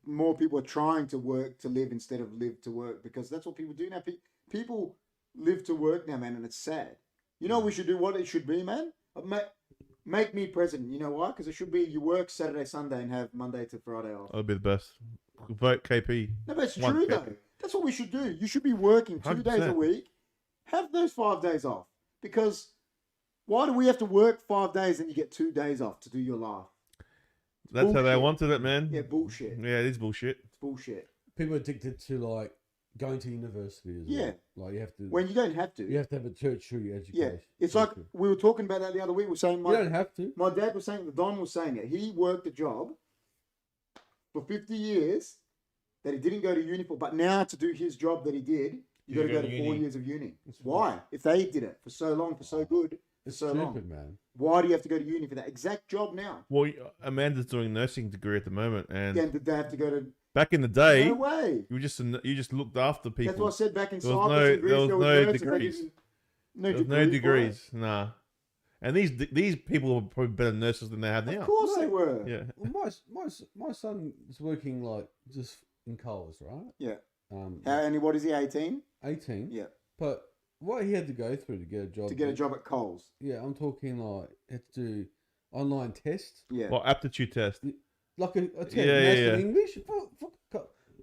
more people are trying to work to live instead of live to work because that's what people do now. People live to work now, man, and it's sad. You know, we should do what it should be, man. Make me president. You know why? Because it should be you work Saturday, Sunday, and have Monday to Friday off. That'd be the best. Vote KP. No, but it's One true KP. though. That's what we should do. You should be working 2 days a 100%. week. Have those 5 days off. Because why do we have to work 5 days and you get 2 days off to do your life? That's how they bullshit. wanted it, man. Yeah, bullshit. Yeah, it is bullshit. It's bullshit. People are addicted to like going to university as Yeah. well. Like you have to. When you don't have to. You have to have a tertiary education. Yeah. It's like we were talking about that the other week. We were saying You don't have to. my dad was saying, Don was saying it. He worked a job for 50 years that he didn't go to uni for, but now to do his job that he did, you got to go to 4 years of uni. Why? If they did it for so long, for so good, for It's so stupid, long, man. why do you have to go to uni for that exact job now? Well, Amanda's doing a nursing degree at the moment, and Then did they have to go to? back in the day, No way. you just looked after people. That's what I said back in There was Cyprus and Greece. there was there no nurses that degrees. didn't- There's no degrees, nah. And these people were probably better nurses than they have Of now. course they were. Yeah. Well, my son is working like just in Coles, right? Yeah. Um, And what is he? 18. 18. Yeah. But what he had to go through to get a job. To get a job at Coles. Yeah, I'm talking like had to do online tests, Yeah. Well, aptitude test. like a test, Yeah, maths yeah, and yeah. English.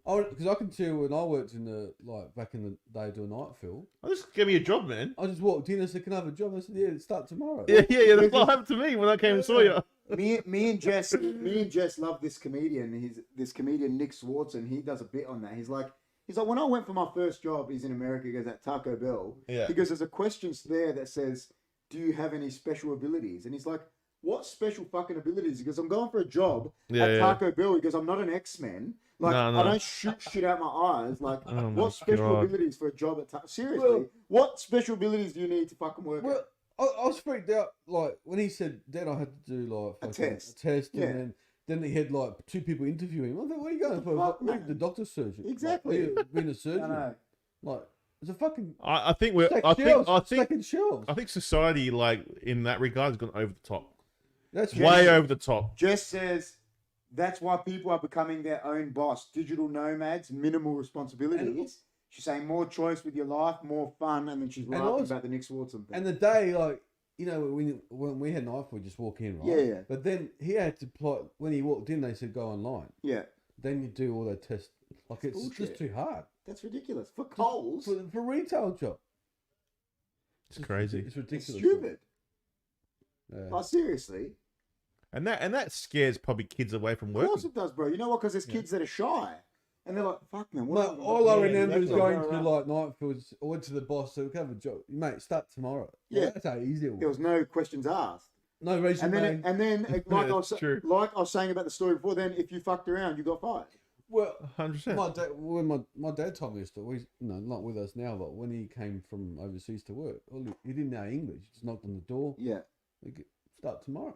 Because I can tell when I worked in the like back in the day doing night fill, Oh, just give me a job, man. I just walked in and said, "Can I have a job?" I said, "Yeah, start tomorrow." Yeah. That's what happened to me when I came and saw you. me and Jess love this comedian. This comedian Nick Swartzen. He does a bit on that. He's like when I went for my first job, he's in America. He goes at Taco Bell. Yeah. He goes, there's a question there that says, "Do you have any special abilities?" And he's like, "What special fucking abilities?" He goes, "I'm going for a job at Taco Bell." He goes, "I'm not an X-Men. Like No. I don't shoot shit out my eyes. Like Oh my what special God. abilities for a job at Taco? Seriously, what special abilities do you need to fucking work?" Well, at? I was freaked out like when he said, "Dad, I had to do like A fucking test. a test, Yeah. and then he had like 2 people interviewing him. I thought, what are you going for? fuck, What, man? the doctor's surgeon. Exactly. Like, being a surgeon. I know. Like, it's a fucking I think we're. stacked I think. shelves, I think. stacking shelves. I think society, like in that regard, has gone over the top. That's Way over the top. Jess says that's why people are becoming their own boss. Digital nomads, minimal responsibilities. She's saying more choice with your life, more fun, and then she's laughing also- about the Nick Swartzen thing. And the day, like, you know, when we had an iPhone, we just walk in, right? Yeah, yeah. But then he had to plot, when he walked in, they said go online. Yeah, Then you do all that test. Like, it's bullshit. just too hard. that's ridiculous. For Coles, For a retail job. It's crazy. It's it's ridiculous. stupid. Yeah. Oh, seriously. And that scares probably kids away from Of work. course it does, bro. You know what? Because there's kids that are shy. And they're like, fuck, man. What Mate, am I all I gonna do? remember is That's going all to right. like Nightfields. I went to the boss, so we have a job. Mate, start tomorrow. Like, Yeah. that's how easy it There was. was no questions asked. No resume. And then like, that's true. like I was saying about the story before, then if you fucked around, you got fired. Well, 100%. my dad, when my dad told me a story, you know, not with us now, but when he came from overseas to work, he didn't know English. He just knocked on the door. Yeah, Start tomorrow.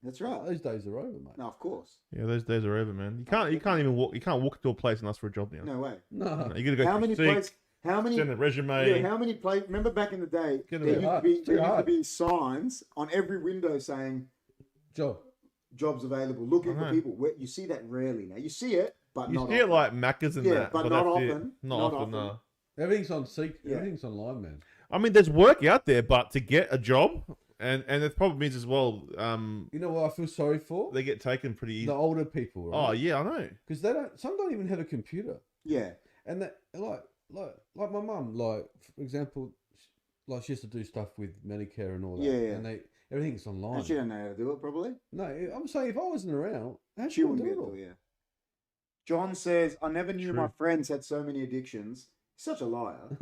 that's right. Those days are over, mate. No, of course. Yeah, those days are over, man. You can't even walk. You can't walk into a place and ask for a job now. No way. No. You gotta go. How through many Seek, places? How many? send a resume. Yeah, how many places? Remember back in the day, Get there it used, out. to be, It's too there used to hard. be signs on every window saying Job. jobs available, looking I for know. people. You see that rarely now. You see it, but You not see it often. like Macca's and Yeah, that, but but not that's it. often. Not Not often. often. No. Everything's on Seek. Yeah. Everything's online, man. I mean, there's work out there, but to get a job, and the problem is as well, You know what I feel sorry for? they get taken pretty easy. The older people, Oh right? yeah, I know. Because some don't even have a computer. Yeah, And that, like my mum, like, for example, like she has to do stuff with Medicare and all that. Yeah, yeah. And everything's online. and she don't know how to do it probably. No, I'm saying if I wasn't around, how She she wouldn't do be it able all? to. Yeah. John says, "I never knew my True. friends had so many addictions." Such a liar.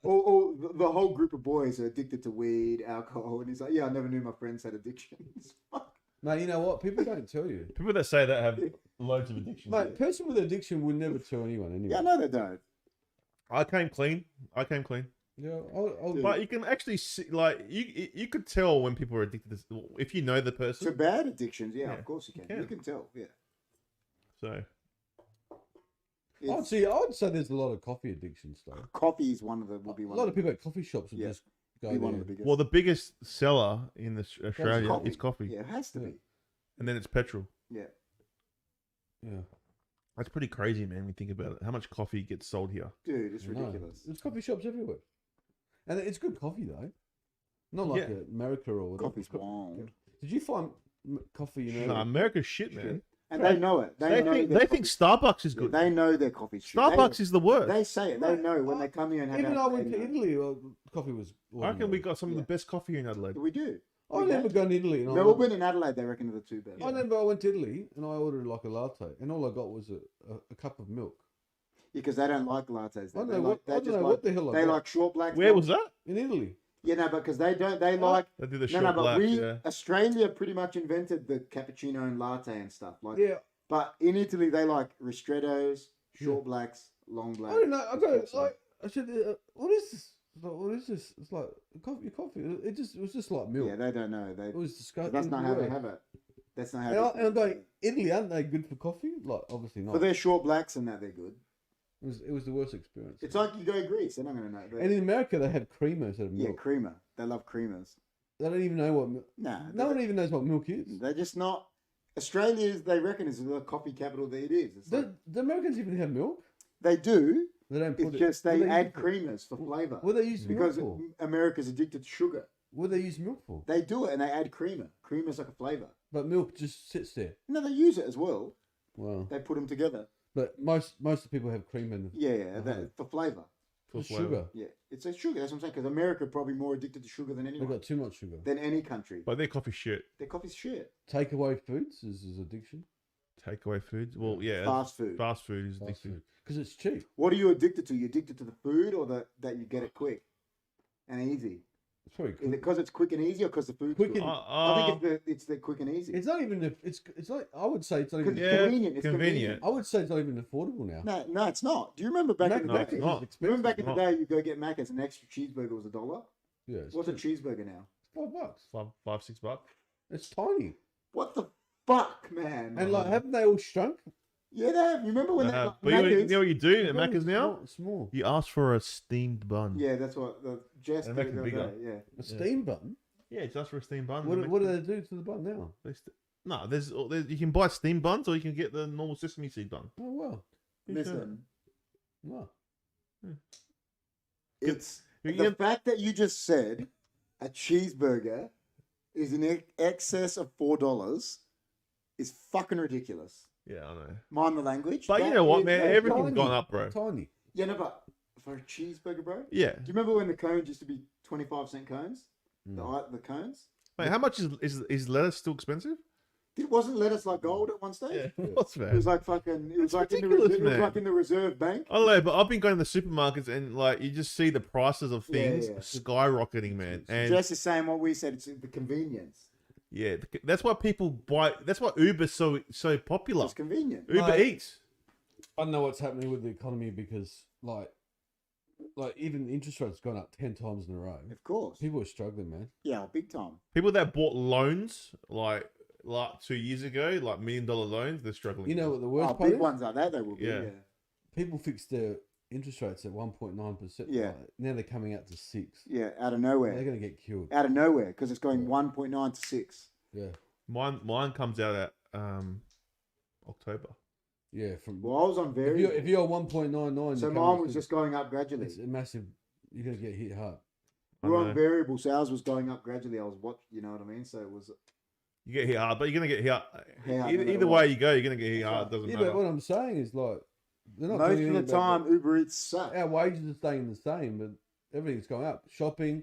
or the whole group of boys are addicted to weed, alcohol, and he's like, "Yeah, I never knew my friends had addictions." Fuck. Mate, you know what? People don't tell you. People that say that have loads of addictions. Mate, a person with addiction would never tell anyone anyway. Yeah, no, they don't. I came clean. Yeah, I'll Dude. But you can actually see, like, you could tell when people are addicted to if you know the To person. bad addictions, yeah, Yeah, of course you can. you You can. can tell, yeah. So I'd say there's a lot of coffee addictions though. Coffee is one of the. Will be A one. lot of people at coffee shops would Yeah. just go be one there. of the biggest. well, the biggest seller in Australia coffee. is coffee, Yeah, it has to Yeah. be. and then it's petrol. Yeah. Yeah, That's pretty crazy, man. When you think about it, how much coffee gets sold here? Dude, it's I know. ridiculous. There's coffee shops everywhere, and it's good coffee though. Not like Yeah. America or whatever. Coffee's wild. Did you find coffee in Nah, America? America's shit, man. And they know it. They know think their they think coffee- Starbucks is yeah, good. they know their coffee's shit. Starbucks is the worst. They say it. They Mate, know when they come here and have Even that, though I went they to know. Italy, coffee was. I reckon we ordinary. got some of the Yeah. best coffee in Adelaide. We do. I We never can. gone to Italy. And Melbourne and Adelaide, they reckon are the two best. I remember I went to Italy and I ordered like a latte, and all I got was a cup of milk. Because they don't like lattes. I don't They know like, what- they I don't just know like, what the hell I they got. like short blacks. Where was that? In Italy. Yeah, no, because they don't. They like. They did the No, short no, but black. we Yeah. Australia pretty much invented the cappuccino and latte and stuff. Like, Yeah. but in Italy they like ristrettos, short blacks, long I blacks. don't know. I got espresso. like I said, what is this? Like, what is this? It's like coffee. It was just like milk. Yeah, they don't know. They It was disgusting. that's not how they have it. That's not how. And I'm going, Italy, aren't they good for coffee? Like, obviously not. For their short blacks and that they're good. It was the worst experience. It's like you go to Greece, they're not going to know. And in America, they have creamer instead of Yeah, milk. creamer. They love creamers. They don't even know what milk. Nah, No one even knows what milk is. they're just not. Australia is, they reckon, is the coffee capital that it is. It's like, The Americans even have milk. they do. They don't put It's it. just what they do use add it for? creamers for flavour. What do they use Because milk for? America's addicted to sugar. What do they use milk for? They do it and they add creamer. Creamer's like a flavour. But milk just sits there. No, they use it as well. Wow. They put them together. But most of the people have cream in Yeah, Uh-huh. for flavour. For sugar. flavour. Yeah, it's a sugar. That's what I'm saying. Because America probably more addicted to sugar than They've anyone, got too much sugar. than any country. But their coffee shit. Their coffee's shit. Takeaway foods is addiction. Takeaway foods. Well, yeah. Fast food. Fast food is Fast addictive. food. Because it's cheap. What are you addicted to? You addicted to the food or that you get it quick and easy? It's probably Is good. it because it's quick and easy or because the food's Quick good? and- I think it's the quick and easy. It's not even. It's like I would say it's not even. Because Yeah, convenient. It's convenient. I would say it's not even affordable now. No, it's not. Do you remember back in the Mac day? it's not. is expensive. Remember back in the Not. day, you go get Macca's, an extra cheeseburger was $1. Yeah, it's What's a cheap. cheeseburger now? $5. $5, $6 bucks. It's tiny. What the fuck, man. And like, haven't they all shrunk? Yeah, they have. You remember when But they you know what you do at They're Macca's now? Small. You ask for a steamed bun. Yeah, that's what the Jess They did make the them other bigger. day, yeah. A steam bun. Yeah, just ask for a steamed bun. What do they do to the bun now? No, there's you can buy steamed buns or you can get the normal sesame seed bun. Oh well. Listen, Wow. it's You the get- fact that you just said a cheeseburger is in excess of $4 is fucking ridiculous. Yeah, I know. Mind the language. But you That know what, is man? a- Everything's Tiny. gone up, bro. Tiny. Yeah, no, but for a cheeseburger, bro. Yeah. Do you remember when the cones used to be 25-cent cones? Mm. The cones. Wait, how much is lettuce still expensive? It wasn't lettuce like gold at one stage. What's It was like fucking. It was That's like ridiculous, it was man. like in the reserve bank. I don't know, but I've been going to the supermarkets and like you just see the prices of Yeah, things yeah. skyrocketing, man. And Jess is saying what we said. It's the convenience. yeah, that's why people buy. That's why Uber's so popular. It's convenient. Uber Like- Eats. I don't know what's happening with the economy because like even interest rates gone up 10 times in a row. Of course. People are struggling, man. Yeah, big time. People that bought loans like 2 years ago, like $1 million loans, they're struggling. You know what the worst Oh, part big is? ones like that, they will be. Yeah. Yeah. People fixed their interest rates at 1.9%. Yeah. Like, now they're coming out to 6. Yeah, out of They're nowhere. going to get killed. Out of nowhere, because it's going 1.9 to 6. Yeah. Mine comes out at October. Yeah. From Well, I was on if variable. you're 1.99, So you're mine coming was to- just going up gradually. it's a massive. You're going to get hit hard. I We were know. on variable, so ours was going up gradually. I was watching, you know what I mean? So it was. You get hit hard, but you're gonna get hit hard. Yeah, either no matter either what. way you go, you're gonna get hit hard. It doesn't Yeah, matter. but what I'm saying is like they're not Most doing of anything the about time, Uber Eats suck. our wages are staying the same, but everything's going up. Shopping,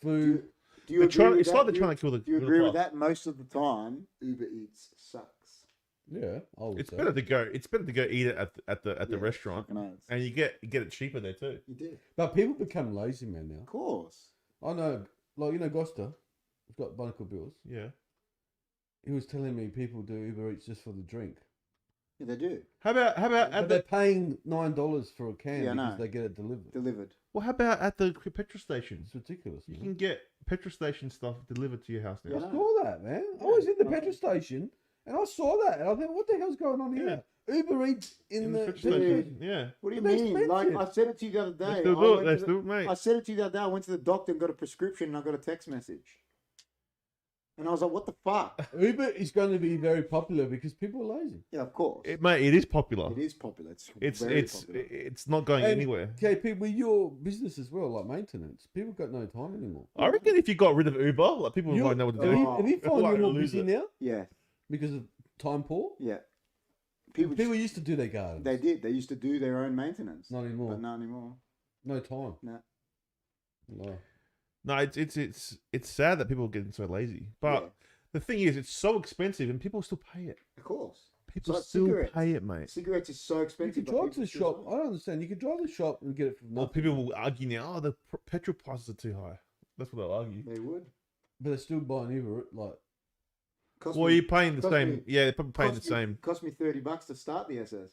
food. Do you They're agree trying, with it's that? like they're Do trying to kill the. Do you the agree with class. that? Most of the time, Uber Eats sucks. Yeah, I would It's say. better to go. It's better to go eat it at the Yeah, restaurant, fucking oath. and you get it cheaper there too. You do. But people become lazy, man. Now Of course. I know, like Gosta, he's got Barnacle Bills. Yeah. He was telling me people do Uber Eats just for the drink. Yeah, they do. How about But at they're the paying $9 for a can Yeah, I because know. they get it delivered. Delivered. how about at the petrol stations? It's ridiculous. You Man. can get petrol station stuff delivered to your house now. Yeah. I saw that, man. I was in the petrol station and I saw that. And I thought, what the hell's going on here? Uber Eats in the petrol station. Yeah. What do you They're mean? Like expensive. I said it to you the other They day. still I do it. went They to still, mate. I said it to you the other day. I went to the doctor and got a prescription and I got a text message. And I was like, what the fuck? Uber is going to be very popular because people are lazy. Yeah, of course. Mate, it is popular. It is popular. It's It's very it's popular. it's not going And- anywhere. Okay, people, with your business as well, like maintenance, people got no time anymore. I reckon if you got rid of Uber, like people You- might know what to have, do. you, have you found Like, you're more lose busy it. now Yeah, because of time poor? yeah. People, People, used to do their gardens. they did. They used to do their own maintenance. Not anymore. But not anymore. No time. No. No. No, it's sad that people are getting so lazy. But Yeah, the thing is, it's so expensive, and people still pay it. of course. People like still cigarettes. pay it, mate. Cigarettes is so You expensive. could but drive to the people still shop. smoke. I don't understand. You could drive to the shop and get it for Well, nothing. people will argue now. Oh, the petrol prices are too high. That's what they'll argue. They would. But they're still buying Uber. Like, Cost Well, me, you're paying the cost same. me- Yeah, they're probably paying the cost me- same. Cost me $30 to start the SS.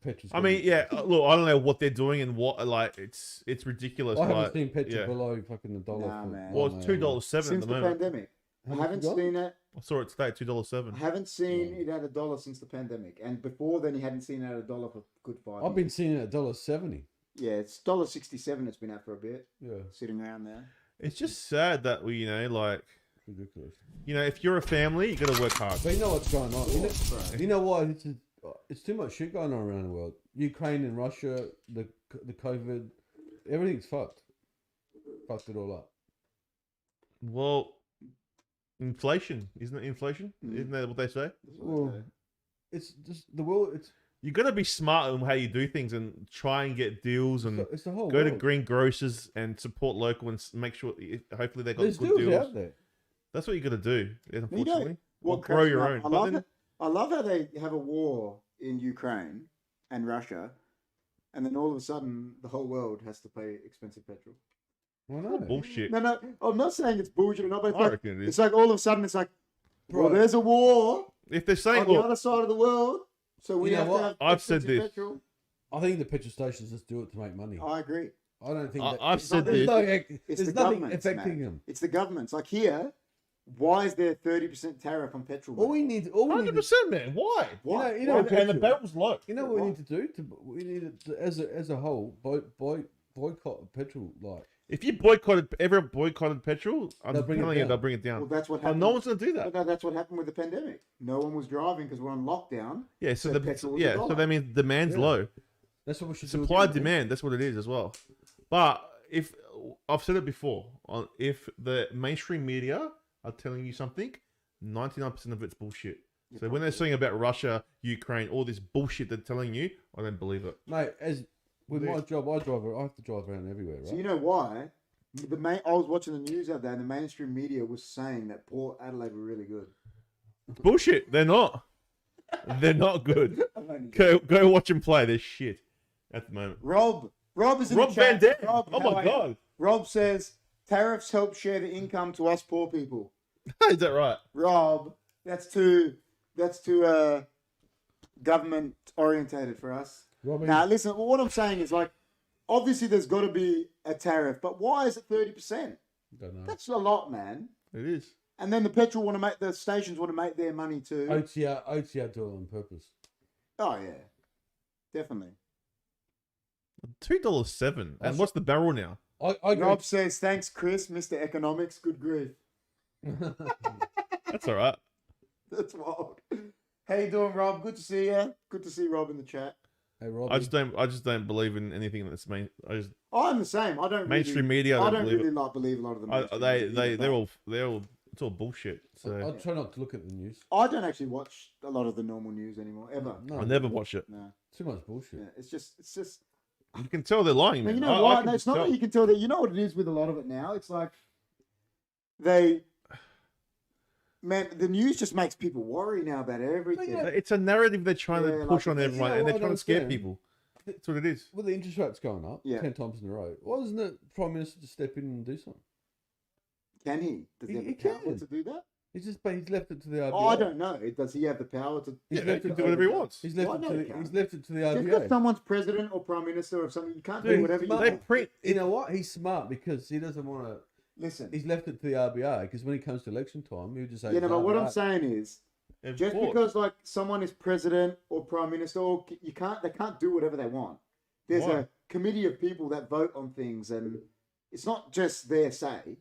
petrol's I gonna mean, be- yeah. Look, I don't know what they're doing and what. Like, it's ridiculous. I haven't like, seen petrol yeah. below fucking $1. Nah, for man. Well, one it's hour. $2.07 at Since the the moment. pandemic. How I much haven't you got? seen it. I saw it today at $2.07. I haven't seen it at $1 since the pandemic, and before then, he hadn't seen it at $1 for a good 5 I've been seeing it at $1.70. Yeah, it's $1.67. It's been out for a bit, Yeah, sitting around there. It's just sad that we, like, ridiculous. if you're a family, you got to work hard. But you know what's going on. Bro. You know why? It's too much shit going on around the world. Ukraine and Russia, the COVID, everything's fucked. Fucked it all up. Well, inflation, isn't it? Inflation, isn't that what they say? Well, it's just the world. It's You got to be smart on how you do things and try and get deals and it's the whole go to world. green grocers and support local and make sure. Hopefully they got There's good deals deals. out there. That's what you got to do. Unfortunately, What or cracks grow me your up- own. I But love then- it. I love how they have a war in Ukraine and Russia, and then all of a sudden the whole world has to pay expensive petrol. I know. bullshit. No, I'm not saying it's bullshit or not, but it's I like, reckon it it's is. like all of a sudden it's like, well, Bro. there's a war If they're saying, on the look, other side of the world, so we You know have what? to have I've said expensive this. petrol. I think the petrol stations just do it to make money. I agree. I don't think I- that I've it's said there's this. no It's there's the nothing governments, affecting man. them. It's the governments. Like here, Why is there 30% tariff on petrol? All mate? we need, all we need, 100%, man. Why? Why? you know, And the petrol. barrel's low. You know what we need to do? We need to, as a whole, boycott petrol. Like, If you boycotted, everyone boycotted petrol, I'm They'll bring it telling you, down. they'll bring it down. Well, that's what But happened. no one's going to do that. But no, that's what happened with the pandemic. No one was driving because we're on lockdown. Yeah, so So petrol was a so dollar. that means demand's Yeah. low. that's what we should do. Supply again, man. demand, that's what it is as well. But if I've said it before, if the mainstream media are telling you something, 99% of it's bullshit. So when they're saying about Russia, Ukraine, all this bullshit they're telling you, I don't believe it. Mate, as with my job, I have to drive around everywhere, right? So you know why? I was watching the news the other day, and the mainstream media was saying that Port Adelaide were really good. Bullshit. They're not. They're not good. I'm only Go watch them play. They're shit at the moment. Rob is in Rob the chat. Van Dam. Rob, Oh how my are you? god. Rob says tariffs help share the income to us poor people. Is that right? Rob, that's too government orientated for us. Robbie, Now listen, what I'm saying is like, obviously there's got to be a tariff, but why is it 30%? don't know. That's a lot, man. It is. And then the stations want to make their money too. OTR do it on purpose. Oh yeah, definitely. $2.07. And what's the barrel now? I go. Rob says, thanks, Chris, Mr. Economics. Good grief. That's all right. That's wild. How you doing, Rob? Good to see you. Good to see Rob in the chat. Hey, Robbie. I just don't believe in anything that's I'm the same. I don't mainstream media. I I don't believe really it. like believe a lot of the mainstream They media, they're but all it's all bullshit. I So try not to look at the news. I don't actually watch a lot of the normal news anymore ever. No, I never watch it. No. too much bullshit. Yeah, it's just. You can tell they're lying, Now, man. you know I what? can No, it's just not tell. that you can tell that. You know what it is with a lot of it now. It's like man, the news just makes people worry now about everything. It's a narrative they're trying Yeah, to push like on it's- everyone, You know and they're what I trying to scare understand? people. That's what it is. With the interest rates going up Yeah. 10 times in a row, why doesn't the Prime Minister just step in and do something? Can he? Does he He have the power can. to do that? He's left it to the RBA. Oh, I don't know. Does he have the power to? He's Yeah, left he it can do to- whatever he wants. He's left, Well, it no, to he the, can't. he's left it to the Just because RBA. someone's president or prime minister or something, you can't Dude, do whatever you smart. They want. print. You know what? He's smart because he doesn't want to. Listen, He's left it to the RBA because when it comes to election time, he'll just say. you know, "It's but what I'm RBA." saying is, Of just course. because like someone is president or prime minister, or they can't do whatever they want. There's Why? a committee of people that vote on things, and it's not just their say.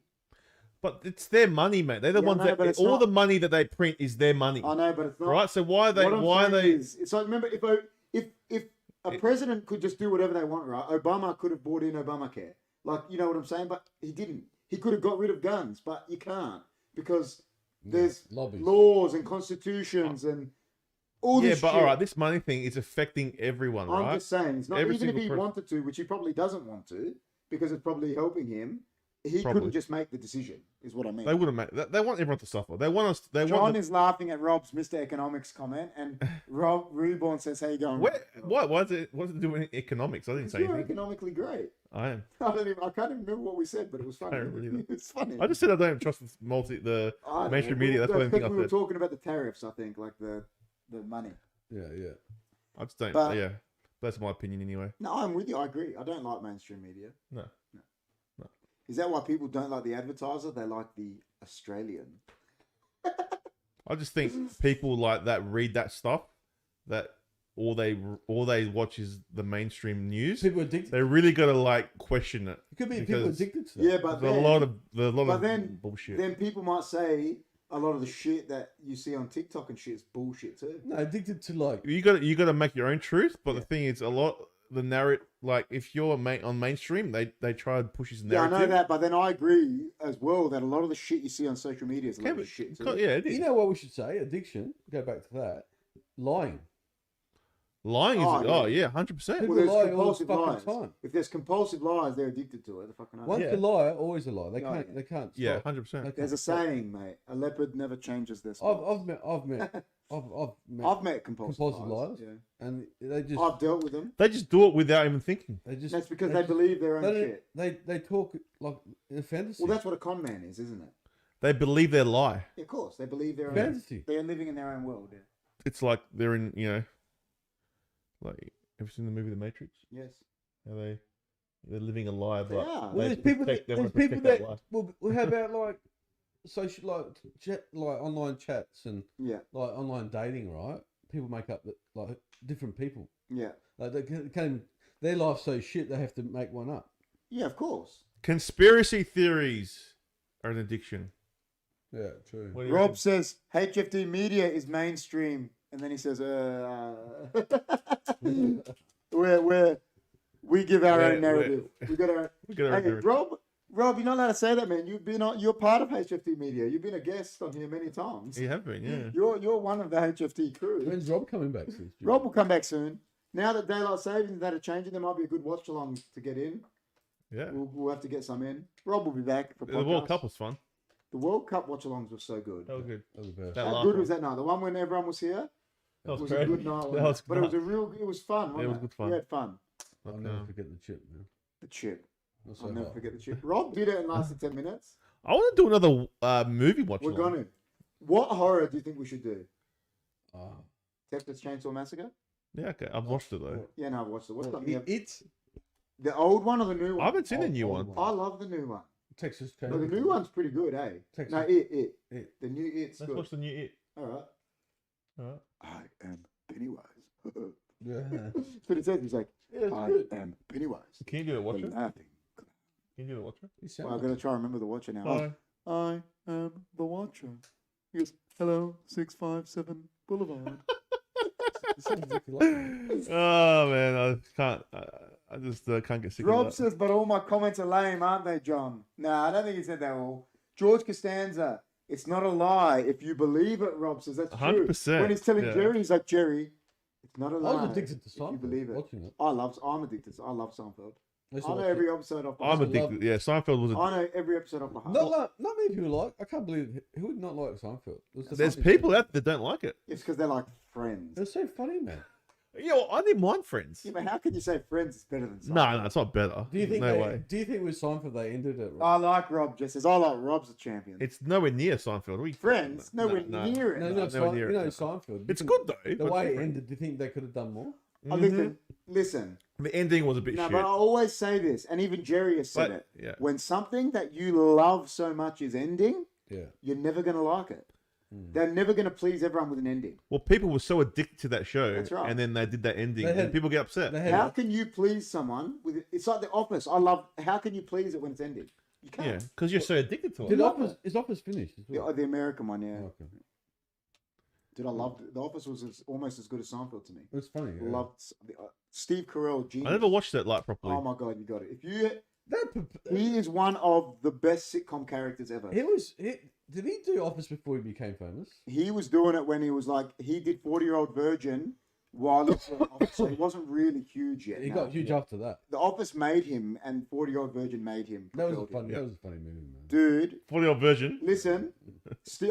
But it's their money, mate. They're the Yeah, ones I know, but that it's all not- the money that they print is their money, I know, but it's not. right? So why are they? What I'm Why are saying they? is, it's like, remember, if a president could just do whatever they want, right? Obama could have brought in Obamacare, like, you know what I'm saying, but he didn't. He could have got rid of guns, but you can't because there's lobbies. laws and constitutions and all Yeah, this but shit. all right, this money thing is affecting everyone, I'm right? just saying, it's not Every even if single he person. wanted to, which he probably doesn't want to, because it's probably helping him. He Probably. couldn't just make the decision, is what I mean. They wouldn't make. They want everyone to suffer. They want us. They John want. is laughing at Rob's Mr. Economics comment, and Rob Reborn says, "How you going?" Why? Why is it? What does it do with economics? I didn't say You're anything. economically great. I am. I can't even remember what we said, but it was funny. I don't really know. It's funny. I just said I don't trust the I don't mainstream know. media. That's what I because think I we were said. talking about the tariffs. I think like the money. Yeah. I just don't. But- Yeah, that's my opinion anyway. No, I'm with you. I agree. I don't like mainstream media. No. Is that why people don't like the advertiser? They like the Australian. I just think people like that read that stuff. That all they watch is the mainstream news. People are addicted. They really gotta like question it. It could be people because addicted to that. Yeah, but There's then, a lot but of then- bullshit. then people might say a lot of the shit that you see on TikTok and shit is bullshit too. No, addicted to like. You got to make your own truth. But Yeah. the thing is, a lot the narrative. Like if you're on mainstream, they try and push his Yeah, I narrative. know that, but then I agree as well that a lot of the shit you see on social media is a lot of shit too. Yeah, it is. You know what we should say? Addiction. Go back to that. Lying. Lying is. Oh, Oh yeah. yeah, 100%. People Well, there's lie all the compulsive fucking lies. time. If there's compulsive lies, they're addicted to it. They're fucking Once Yeah. a liar, always a lie. They Oh, can't. yeah. They can't. Yeah, stop. 100%. They There's a can't stop. saying, mate. A leopard never changes their I've spots. met I've met compulsive compulsive liars. liars. and they just Yeah. I've dealt with them. They just do it without even thinking. they just That's because they they just- believe their own they don't- shit. They talk like in a fantasy. Well, that's what a con man is, isn't it? They believe their lie. Yeah, of course, they believe their own. fantasy. They're living in their own world. Yeah. It's like they're in. Like have you seen the movie The Matrix? Yes. How they're living a lie, They but are. Well, they there's people protect- that they wanna there's people protect that lie. well, how about like social like online chats and Yeah, like online dating, right? People make up like different people. yeah, Like they can their life's so shit they have to make one up. yeah. Of course. Conspiracy theories are an addiction. Yeah, true. What do you Rob reckon? says HFD media is mainstream, and then he says, where we give our own narrative. We got our. We got our Hey, narrative. Rob, you're not allowed to say that, man. You're part of HFD media. You've been a guest on here many times. You have been, yeah. You're one of the HFD crew. When's Rob coming back? Sis? Rob will come back soon. Now that daylight savings that are changing, there might be a good watch along to get in. Yeah. We'll have to get some in. Rob will be back for The World podcasts. Cup was fun. The World Cup watch alongs were so good. That was good. That'll be best. That How last good one. was that night? The one when everyone was here? That was It was great. a good night. That wasn't was it? But it was fun. Wasn't It was good fun. We had fun. I'll never forget the chip, man. The chip. Not so I'll never hot. forget the chip. Rob did it in less than 10 minutes. I want to do another movie watch. We're along. going to. What horror do you think we should do? Oh. Texas Chainsaw Massacre? Yeah, okay. I've watched it though. Yeah, no, I've watched it. What's Well, the, it's the old one or the new I one? haven't seen the Old- new old one. one. I love the new one. Texas No, Chainsaw. the new one's pretty good, eh? Texas. No, it. It. The new It's Let's good. watch the new It. All right. Alright. I am Pennywise. Yeah. That's what it says. He's like, Yeah, it's I good. am Pennywise. Can you do it, The watcher? laughing. Can you do it, watcher? You sound Well, I've like got to try and remember the watcher now. Bye. I am the watcher. He goes, hello, 657 Boulevard. you sound exactly like him. Oh man, I can't. I just can't get sick Rob of that. says, but all my comments are lame, aren't they, John? Nah, I don't think he said that all. George Costanza, it's not a lie. If you believe it, Rob says, that's true. 100%, When he's telling yeah. Jerry, he's like, Jerry, it's not a I lie. was addicted to if you Seinfeld. believe it. Watching it. I'm addicted. I love Seinfeld. I used I to know watch every it. episode off by I'm heart. addicted. Yeah, Seinfeld was. I know every episode off by heart. Not many people like. I can't believe who would not like Seinfeld. It was the There's funniest people thing. out there that don't like it. It's because they're like friends. It was so funny, man. Yeah, well, I didn't mind Friends. Yeah, but how can you say friends is better than Seinfeld? No, it's not better. Do you think? No way. Do you think with Seinfeld they ended it? I like Rob just says, I like Rob's a champion. It's nowhere near Seinfeld. We Friends, nowhere No. near it. No, No, not nowhere near you it, know no. Seinfeld. It's You good though. The but way it different. ended, do you think they could have done more? I think listen, The ending was a bit no, shit. but I always say this, and even Jerry has said But, it. yeah. When something that you love so much is ending, Yeah. you're never going to like it. They're never going to please everyone with an ending. Well, people were so addicted to that show, That's right. and then they did that ending, They had- and people get upset. They had How can you please someone with it? It's like The Office. How can you please it when it's ending? You can't. Yeah, because you're so addicted to it. Did is Office finished? As well? The American one, yeah. Okay. Dude, I loved it. The Office was almost as good as Seinfeld to me. It was funny. Yeah. Loved Steve Carell, genius. I never watched that like properly. Oh my god, you got it. If you, That, he is one of the best sitcom characters ever. did he do Office before he became famous? He was doing it when he was like he did 40-Year-Old Virgin while he was in Office, so he wasn't really huge yet. He no. got huge after that. The Office made him, and 40-Year-Old Virgin made him. That was a propelled him. funny. That was a funny movie, man. Dude. 40-year-old version. Listen,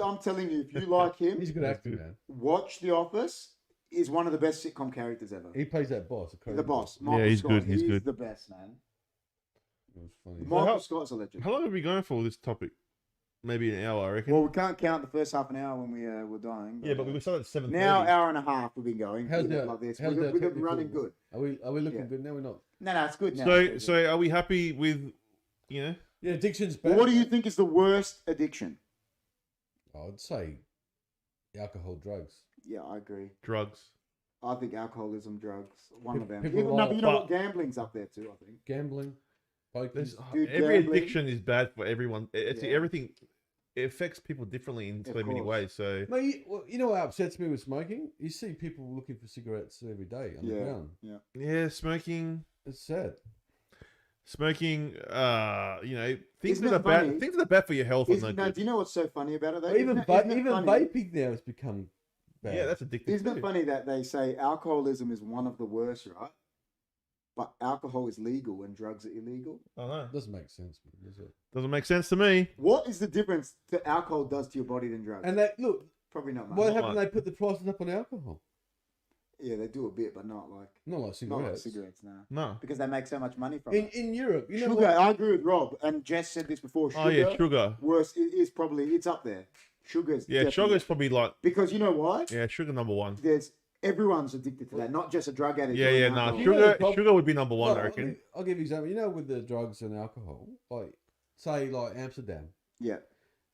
I'm telling you, if you like him, He's a good actor, man. watch The Office. Is one of the best sitcom characters ever. He plays that boss. The boss, Yeah, Michael he's Scott. good, he's good. the best, man. It was funny. Michael how- Scott's a legend. How long are we going for this topic? Maybe an hour, I reckon. Well, we can't count the first half an hour when we were dying. yeah, but we started at 7:30. now hour and a half we've been going. How's Yeah, that? like this. How's We're that been technical? running good. Are we looking Yeah. good now? We're not. No, it's good now. So are we happy with, you know? Yeah, addiction's bad. Well, what do you think is the worst addiction? I'd say alcohol, drugs. Yeah, I agree. Drugs. I think alcoholism, drugs, one of them. People Even, no, like- but you know what? Gambling's up there too. I think. Gambling, poker. There's, Dude, every gambling- addiction is bad for everyone. It's Yeah. everything. It affects people differently in so Of many course. ways. So Mate, you know what upsets me with smoking? You see people looking for cigarettes every day on the Yeah, ground. yeah. yeah, smoking. It's sad. Smoking, you know, things Isn't that it are bad. funny? Things that are bad for your health are no No, good. do you know what's so funny about it? Though? Even Isn't it even funny? vaping now has become bad. Yeah, that's addictive. Isn't too. it funny that they say alcoholism is one of the worst, right? But alcohol is legal and drugs are illegal. I know. Doesn't make sense, man, does it? Doesn't make sense to me. What is the difference that alcohol does to your body than drugs? And that look, Probably not much. what Not happened? much. They put the prices up on alcohol, Yeah, they do a bit, but not like not like cigarettes. now. No. Because they make so much money from In it. in Europe, you know Sugar, what? I agree with Rob, and Jess said this before. Sugar, Oh yeah, sugar. worse. It is probably it's up there. Sugar's Yeah, definitely- sugar's probably like because you know why? yeah, sugar number one. There's everyone's addicted to that, not just a drug addict. Yeah, or an yeah, no, alcoholic. You know the sugar, prob- sugar would be number one, Look, I reckon. I'll give you an example. You know, with the drugs and alcohol, like say like Amsterdam, Yeah,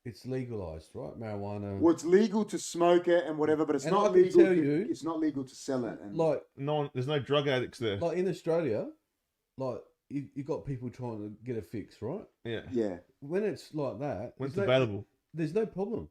it's legalized, right? Marijuana. Well, it's legal to smoke it and whatever, but it's And not I can legal. tell you- It's not legal to sell it. And Like, There's no drug addicts there. like in Australia, like you got people trying to get a fix, right? Yeah. yeah, When it's like that, When it's there's available. there's no problem.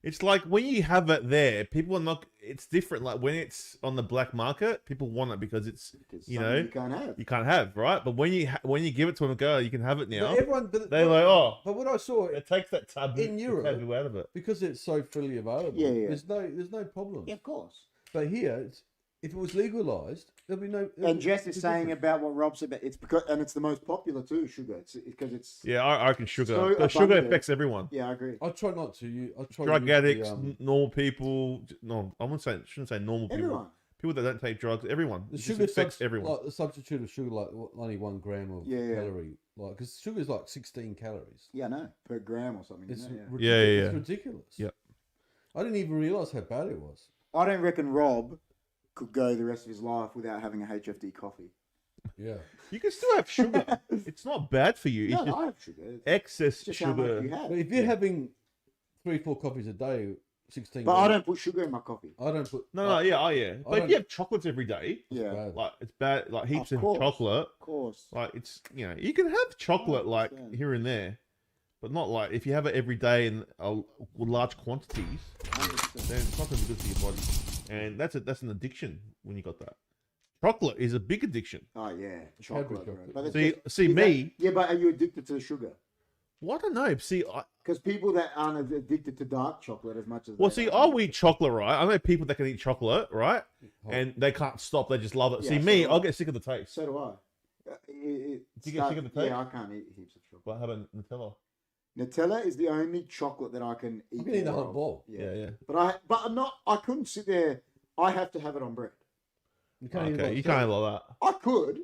It's like when you have it there, people are not. It's different. Like when it's on the black market, people want it because it's because you something know you can't have. right. But when you give it to them and go, you can have it now. But everyone, They're like, oh, but what I saw it takes that taboo in Europe, taboo out of it. because it's so freely available. Yeah, yeah. There's no problem. Yeah, of course. But here, if it was legalized, there'd be no. And Jess is be saying different. about what Rob said. But it's because, and it's the most popular too. Sugar. It's because it's. Yeah, I reckon sugar. So Because sugar abundant. affects everyone. Yeah, I agree. I try not to. I try Drug to use addicts, the, normal people. No, I shouldn't say normal people. Everyone. People that don't take drugs. Everyone. the It just sugar affects everyone. like the substitute of sugar, like only 1 gram of Yeah, yeah. calorie, like because sugar is like 16 calories. Yeah, no, per gram or something. It's Isn't it? ridiculous. Yeah, yeah, It's yeah. ridiculous. Yep. I didn't even realize how bad it was. I don't reckon Rob could go the rest of his life without having a HFD coffee. Yeah. You can still have sugar. It's not bad for you. It's No, just I have sugar. It's excess just how much sugar. you have. But if you're having 3-4 coffees a day, 16. But I grams, don't put sugar in my coffee. I don't put. No, yeah, oh yeah. But if don't- you have chocolates every day, Yeah, bad. like it's bad. Like heaps Of of course. chocolate. of course. Like it's you can have chocolate like 100%. here and there, but not like if you have it every day in large quantities, 100%. then it's not going to be good for your body. And that's an addiction when you got that. Chocolate is a big addiction. Oh yeah, Cadbury chocolate. Bro. chocolate. But it's See, just- see is me. that- yeah, but are you addicted to the sugar? Well, I don't know. See, Because people that aren't addicted to dark chocolate as much as well, they see, are. I'll eat chocolate, right? I know people that can eat chocolate, right? Oh. And they can't stop. They just love it. Yeah, See, so me, do I'll I. get sick of the taste. So do I. Do you get sick of the taste? Yeah, I can't eat heaps of chocolate. But how about Nutella? Nutella is the only chocolate that I can eat. I can eat the more whole of. bowl. Yeah. But I'm not. I couldn't sit there. I have to have it on bread. You can't even Okay, like you that. can't have that. I could,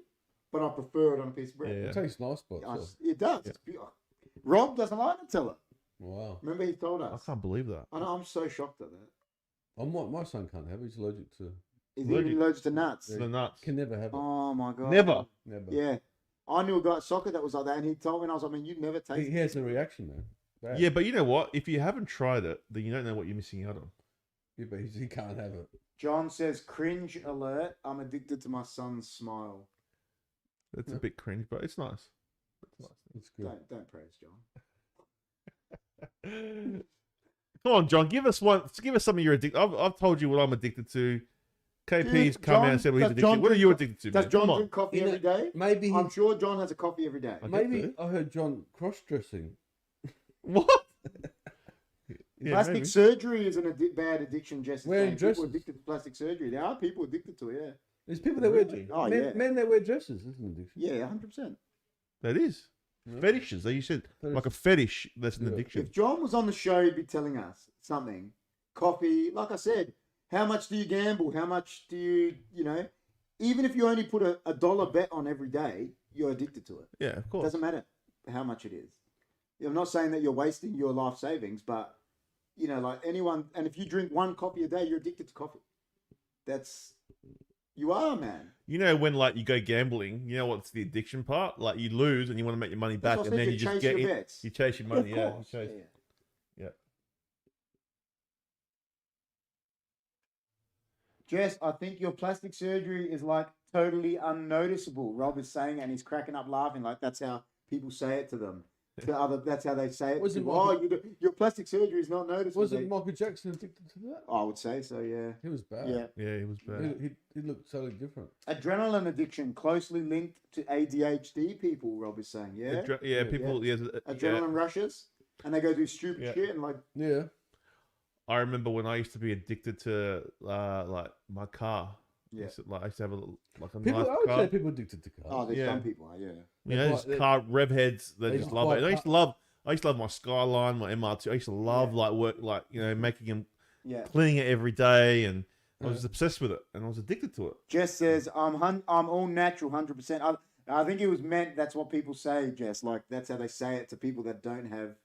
but I prefer it on a piece of Yeah, bread. yeah. It tastes nice, but I- still. it does. Yeah. It's beautiful. Rob doesn't like Nutella. Wow. Remember he told I us. can't believe that. I know, I'm so shocked at that. My son can't have it. He's allergic to. Is Allergic. he allergic to nuts? The nuts. Can never have it. Oh my god. Never. Never. Yeah. I knew a guy at soccer that was like that, and he told me, and I was like, man, you'd never He taste has a reaction, man. Bad. Yeah, but you know what? If you haven't tried it, then you don't know what you're missing out on. Yeah, but he can't have it. John says, cringe alert. I'm addicted to my son's smile. It's Yeah. a bit cringe, but it's nice. It's nice. It's good. Don't praise John. Come on, John. Give us one. Give us something you're addicted. I've told you what I'm addicted to. KP's Dude, come out John- and said what he's does addicted to. John What are drink you co- addicted to, Does man? John Come on. drink coffee You know- every day? Maybe he. I'm sure John has a coffee every day. Okay. Maybe good. I heard John cross-dressing. What? Yeah, Plastic maybe. surgery is a bad addiction, Jess. is Wearing saying. People dresses. addicted to plastic surgery. There are people addicted to it, yeah. There's people that wear Really? Oh, men, yeah. men that wear dresses. That's an addiction. Yeah, 100%. That is. Yeah. Fetishes. You said like a fetish. That's an Yeah. addiction. If John was on the show, he'd be telling us something. Coffee, like I said, how much do you gamble? How much do you know? Even if you only put a dollar bet on every day, you're addicted to it. Yeah, of course. Doesn't matter how much it is. I'm not saying that you're wasting your life savings, but you know, like anyone, and if you drink one coffee a day, you're addicted to coffee. You are, man. You know when like you go gambling, you know what's the addiction part? Like you lose and you want to make your money back, That's and what I then said, you just chase get your in. bets. You chase your money. Of Yeah, you course, chase. yeah. Yeah. Jess, I think your plastic surgery is like totally unnoticeable. Rob is saying, and he's cracking up laughing, like that's how people say it to them. That's how they say it. Was to it people. Michael- Your plastic surgery is not noticeable. Wasn't Michael Jackson addicted to that? I would say so. Yeah. He was bad. Yeah. Yeah, it was bad. He looked totally different. Adrenaline addiction closely linked to ADHD people. Rob is saying, yeah. Yeah, people. Yeah. Adrenaline rushes, and they go do stupid Yeah. shit and like. Yeah. I remember when I used to be addicted to like my car. Yeah. I used to have a People, nice I would car. say people addicted to cars. Oh, there's Yeah. some people, yeah. You know, Like, these car rev heads that they just just love it. buy I used to love. I used to love my Skyline, my MR2. I used to love like work, like making them, Yeah. cleaning it every day, and I was Yeah. obsessed with it, and I was addicted to it. Jess says, I'm all natural, 100%. I think it was meant, that's what people say, Jess. Like, that's how they say it to people that don't have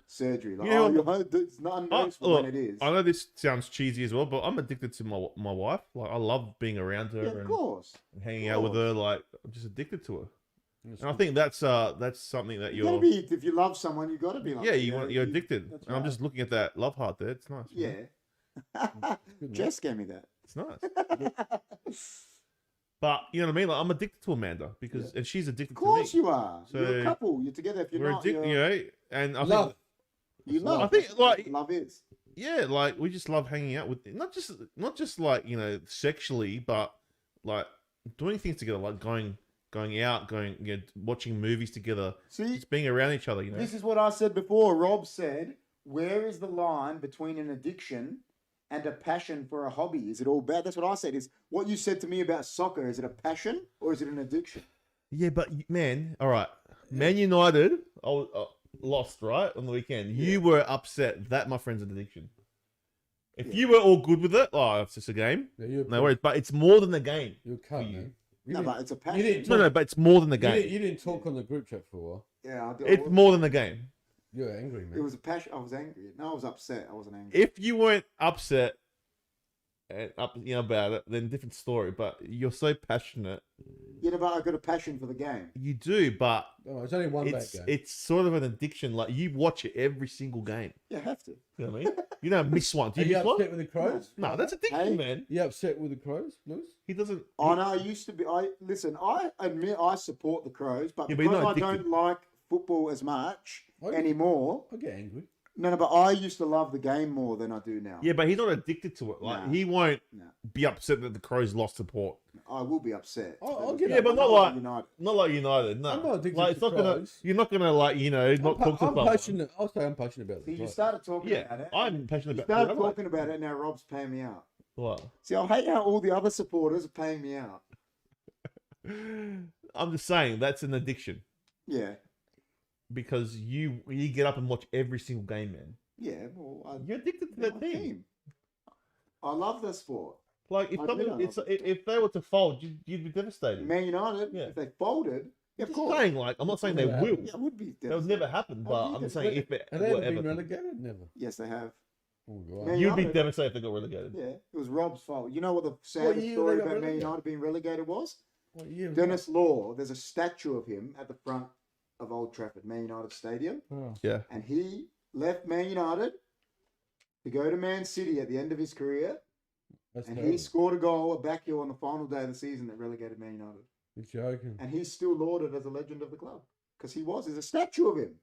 surgery. Like, Yeah, it's not unnoticeable when it is. I know this sounds cheesy as well, but I'm addicted to my wife. Like I love being around her Yeah, of and course. hanging out with her. Like I'm just addicted to her. And I think that's something that You gotta you're. be, if you love someone, you gotta be like. Yeah, that, you're addicted. That's And I'm right. just looking at that love heart there. It's nice. man. Yeah. Good, Jess gave me that. It's nice. But you know what I mean? Like I'm addicted to Amanda because and she's addicted Of to me. course you are. You're a So, couple. You're together. If you're We're not, addicted, you're, you know, and I Love. think you love. I think, That's like- what love is. yeah, like we just love hanging out with not just like, you know, sexually, but like doing things together, like going out, you know, watching movies together, See, just being around each other, you know. this is what I said before. Rob said, "Where is the line between an addiction and a passion for a hobby? Is it all bad?" That's what I said. Is what you said to me about soccer. Is it a passion or is it an addiction? Yeah, but man, all right, Man United, lost right on the weekend. Yeah. You were upset. That, my friend's, an addiction. If you were all good with it, oh, it's just a game. Yeah, you're No worries. But it's more than the game. You're cut, you. man. You No, didn't- but it's a you passion. didn't No, talk, no, but it's more than the you game. didn't talk on the group chat for a while. Yeah, I did. It's more than the game. You're angry, man. It was a passion. I was angry. No, I was upset. I wasn't angry. If you weren't upset and about it, then different story. But you're so passionate. Yeah, but I got a passion for the game. You do, but Oh, it's only one bad it's game. it's sort of an addiction. Like you watch it every single game. Yeah, have to. You know what I mean? You don't miss one. Do Are you you miss one? upset with the Crows? No, that's addiction, Hey. man. You upset with the Crows, Blues? He doesn't. I know. I used to be. I admit I support the Crows, but Yeah, but you're because not I addicted. don't like football as much Oh, anymore. I get angry. No, but I used to love the game more than I do now. Yeah, but he's not addicted to it. Like Nah. he won't No. be upset that the Crows lost support. I will be upset. I'll get Yeah, but not like United. not like United. No, I'm not addicted like to it's not gonna. Crows. You're not gonna like not talk to I'm someone. passionate. I'll say I'm passionate about See, it. you started talking Yeah, about it. I'm passionate You about. started Adelaide. talking about it. Now Rob's paying me out. What? See, I hate how all the other supporters are paying me out. I'm just saying that's an addiction Yeah, because you get up and watch every single game, man. yeah. Well, You're addicted to they're that my team. I love the sport. Like if I something, do, I it's, love if they were to fold, you'd be devastated. Man United, Yeah. if they folded, yeah, of Just course. saying, like I'm not saying they Yeah. will. Yeah, it would be. That would never happen. But yeah, I'm just saying if it Have they were ever been ever, relegated? Never. Yes, they have. Oh, God. Man you'd be United- devastated if they got relegated. Yeah, it was Rob's fault. You know what the saddest year story they got about Man relegated? United being relegated was? What year was Dennis Law. There's a statue of him at the front of Old Trafford, Man United Stadium, that? Oh. Yeah. and he left Man United to go to Man City at the end of his career, That's and terrible. he scored a goal, a back heel on the final day of the season that relegated Man United. You're joking. And he's still lauded as a legend of the club because he was. There's a statue of him.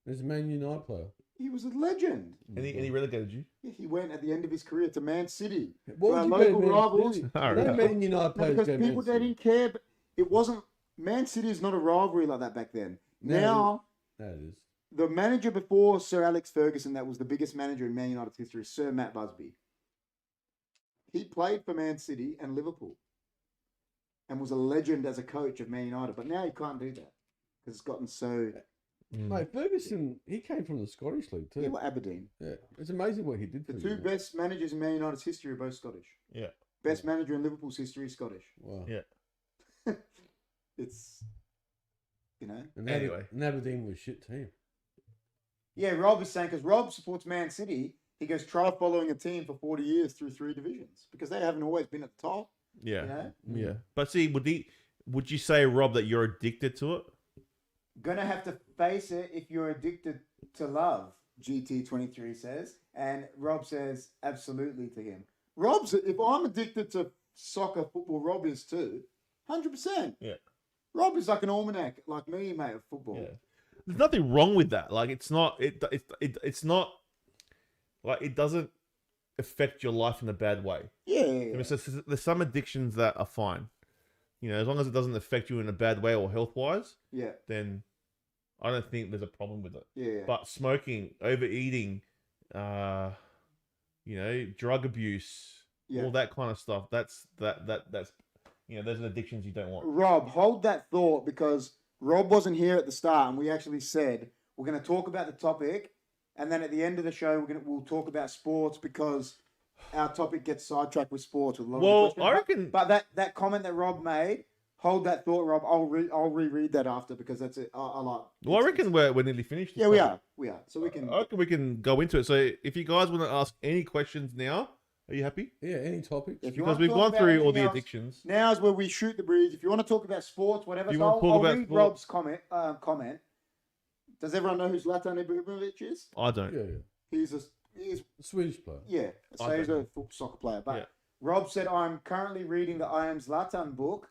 There's a Man United player. He was a legend. And he relegated you. Yeah, he went at the end of his career to Man City. What To our would you local bet Man rivals. City? All No right. Man United No, players because go people Man they City. didn't care. But it wasn't. Man City is not a rivalry like that back then. No, it Now That is. the manager before Sir Alex Ferguson, that was the biggest manager in Man United's history, Sir Matt Busby. He played for Man City and Liverpool, and was a legend as a coach of Man United. But now he can't do that because it's gotten so. Mm. Mate, Ferguson, he came from the Scottish League too. Yeah, well, Aberdeen. Yeah, it's amazing what he did for The you. two mate. best managers in Man United's history are both Scottish. Yeah. Best manager in Liverpool's history is Scottish. Wow. Yeah. It's, you know. And Anyway. Aberdeen was a shit team. Yeah, Rob is saying, because Rob supports Man City, he goes, try following a team for 40 years through 3 divisions because they haven't always been at the top. Yeah. You know? Yeah. But see, would you say, Rob, that you're addicted to it? Gonna have to face it if you're addicted to love, GT23 says. And Rob says, absolutely to him. If I'm addicted to soccer, football, Rob is too. 100%. Yeah. Rob is like an almanac, like me, mate, of football. Yeah. There's nothing wrong with that. Like it's not it's not like it doesn't affect your life in a bad way. Yeah. I mean, so there's some addictions that are fine. You know, as long as it doesn't affect you in a bad way or health wise, Yeah. then I don't think there's a problem with it. Yeah. But smoking, overeating, you know, drug abuse, Yeah. all that kind of stuff, that's you know, those are addictions you don't want. Rob, hold that thought because Rob wasn't here at the start, and we actually said we're going to talk about the topic, and then at the end of the show we'll talk about sports because our topic gets sidetracked with sports with a lot Well, of questions. I reckon But that comment that Rob made, hold that thought, Rob. I'll reread that after because that's it. I like. well, I reckon we're nearly finished. Yeah, we are. So we can. I reckon we can go into it. So if you guys want to ask any questions now, Are you happy? Yeah, any topics? If you Because wanna we've talk gone about through all anything the else, addictions. now's where we shoot the breeze. If you want to talk about sports, whatever, If you so wanna talk I'll about read sport- Rob's comment. Does everyone know who Zlatan Ibrahimovic is? I don't. Yeah, yeah. He's Swedish player. yeah, so I he's don't a soccer player. But Yeah. Rob said, I'm currently reading the I Am Zlatan book.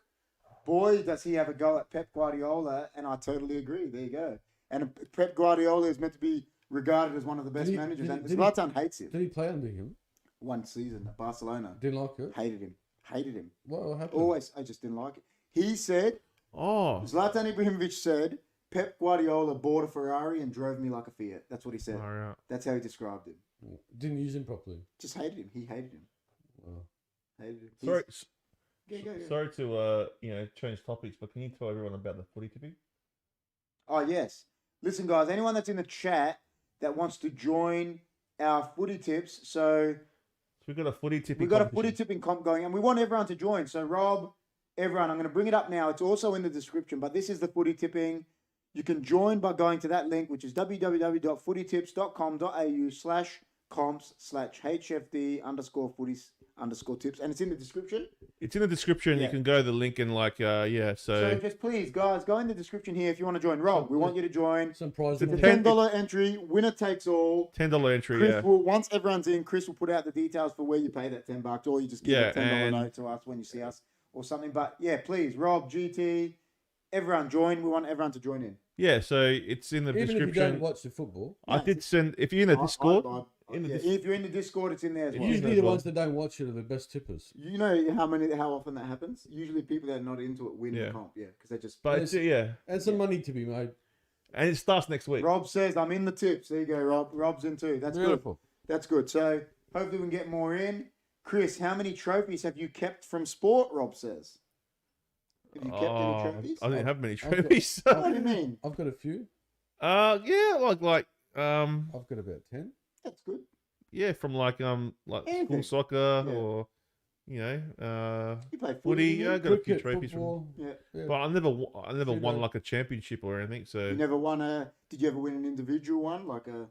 Boy, does he have a go at Pep Guardiola, and I totally agree. There you go. And Pep Guardiola is meant to be regarded as one of the best managers, and Zlatan hates him. Did he play under him? One season at Barcelona. Didn't like it? Hated him. What happened? Always, I just didn't like it. He said, Oh, Zlatan Ibrahimovic said, Pep Guardiola bought a Ferrari and drove me like a Fiat. That's what he said. far out. That's how he described him. Didn't use him properly. Just hated him. He hated him. Wow. Hated him. Sorry, Go. sorry to change topics, but can you tell everyone about the footy tipping? Oh, yes. Listen, guys, anyone that's in the chat that wants to join our footy tips, so So we've got a footy tipping. we've got a competition. footy tipping comp going, and we want everyone to join. So, Rob, everyone, I'm going to bring it up now. It's also in the description, but this is the footy tipping. You can join by going to that link, which is www.footytips.com.au/comps/HFD_footies_tips, and it's in the description. It's in the description. Yeah. You can go to the link and So So just please, guys, go in the description here if you want to join. Rob, we want you to join. Some prize The money. $10 entry, winner takes all. $10 entry. Chris Yeah. will, once everyone's in, Chris will put out the details for where you pay that $10, or you just give Yeah, a $10 and- note to us when you see us or something. But yeah, please, Rob, GT, everyone join. We want everyone to join in. Yeah. So it's in the Even if you description. don't watch the football, I did send. If you're in the Discord, in the yeah, dis- if you're in the Discord, it's in there as well. Use usually as the well. ones that don't watch it are the best tippers. You know how often that happens? Usually people that are not into it win Yeah. the comp, because they just. but it's, yeah, And some money to be made. and it starts next week. Rob says I'm in the tips. There you go, Rob. Rob's in too. That's good. Beautiful. That's good. So hopefully we can get more in. Chris, how many trophies have you kept from sport? Rob says. Have you kept any trophies? I didn't have many I've got- trophies. What do you mean? I've got a few. Yeah, I've got about 10. That's good. yeah, from like Anything. school soccer Yeah. or You You play footy. footy. Yeah, I got a few Cricket, trophies football. Yeah. Yeah. but I never won Judo. like a championship or anything. So You never won a. Did you ever win an individual one, like a?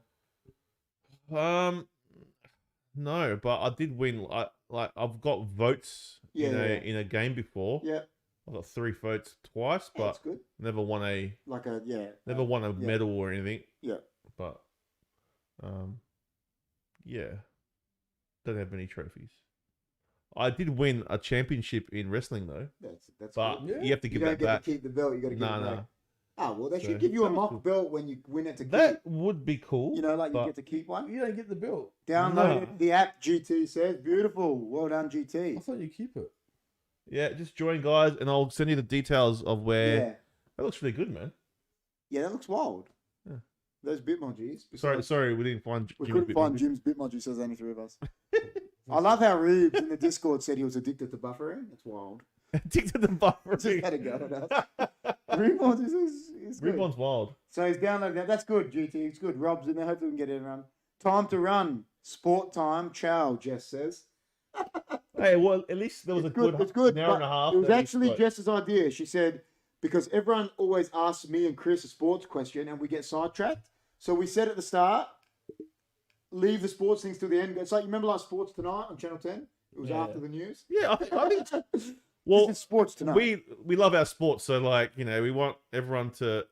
no, but I did win. I've got votes Yeah, in a game before. Yeah, I got 3 votes twice, yeah, but that's good. never won a Like a won a yeah. medal or anything. Yeah. But yeah, don't have any trophies. I did win a championship in wrestling though, That's but good. Yeah. you have to You give don't that get back. to keep the belt. You got to give No, it no, back. Ah, well, they So, should give you a that was mock cool. belt when you win it to keep. That would be cool. You know, like you but- get to keep one. You don't get the bill. Download No. the app. GT says beautiful. Well done, I GT. thought you keep it. Yeah, just join, guys, and I'll send you the details of where. Yeah, That looks really good, man. yeah, that looks wild. Yeah. Those Bitmojis. Sorry, we didn't find. We Jimmy's couldn't find Bitmoji. Jim's Bitmoji. Says only 3 of us. I love how Reeves in the Discord said he was addicted to buffering. That's wild. Addicted to buffer. Just had a go at us. Reebonds is good. Rebound's wild. So he's downloaded that. That's good, GT. It's good. Rob's in there. Hopefully we can get it around. Time to run. Sport time. Ciao, Jess says. Hey, well, at least there was It's a good, It's good. hour but and a half. It was that we actually spoke. Jess's idea. She said, because everyone always asks me and Chris a sports question and we get sidetracked. So we said at the start, leave the sports things to the end. It's like, you remember last Sports Tonight on Channel 10? It was Yeah. after the news. Yeah, I think. Well, Well, it's Sports Tonight. we love our sports, so we want everyone to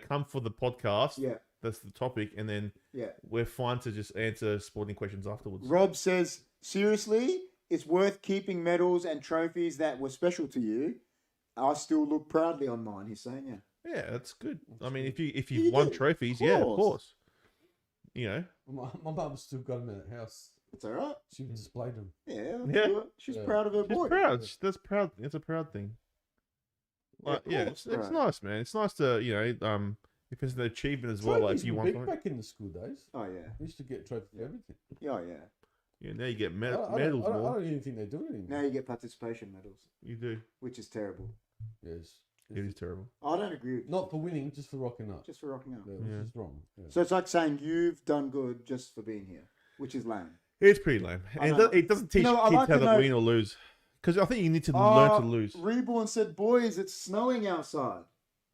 come for the podcast. Yeah, That's the topic, and then yeah. we're fine to just answer sporting questions afterwards. Rob says, seriously, it's worth keeping medals and trophies that were special to you. I still look proudly on mine, he's saying, yeah. Yeah, that's good. I mean, if You you've won do, trophies, of yeah, of course. course. My mum's still got them in the house. It's all right. She displayed them. Yeah, Yeah. good. She's Yeah. proud of her She's boy. proud. That's proud. It's a proud thing. Like, of yeah, course, it's right. nice, man. It's nice to if it's an achievement as well. Like Trophies if you were want big something. back in the school days. Oh, yeah. We used to get trophies for everything. Oh, yeah. Yeah, now you get I medals don't more. even think they do it anymore. Now you get participation medals, You do. which is terrible. Yes. It is terrible. I don't agree with you. Not for winning, just for rocking up. Just for rocking up. Yeah, Yeah. which is wrong. Yeah. So it's like saying you've done good just for being here, which is lame. It's pretty lame, I and know. it doesn't teach You know, I'd kids like how to to know- win or lose. Because I think you need to learn to lose. Reborn said, boys, it's snowing outside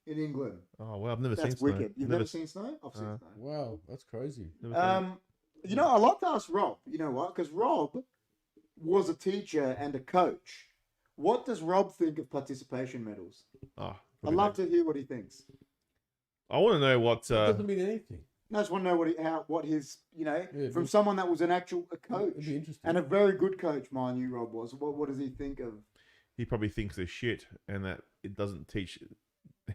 in England. Oh well, I've never seen That's snow. wicked. You've never seen snow? I've seen Uh, Wow, that's crazy. never seen it. snow. You know, I'd like to ask Rob. You know what? Because Rob was a teacher and a coach. What does Rob think of participation medals? Oh, I'd love to hear what he thinks. I want to know what. It doesn't mean anything. I just want to know what his, Yeah, from but- someone that was a coach It'd be interesting. and a very good coach, mind you, Rob was. What does he think of? He probably thinks they're shit and that it doesn't teach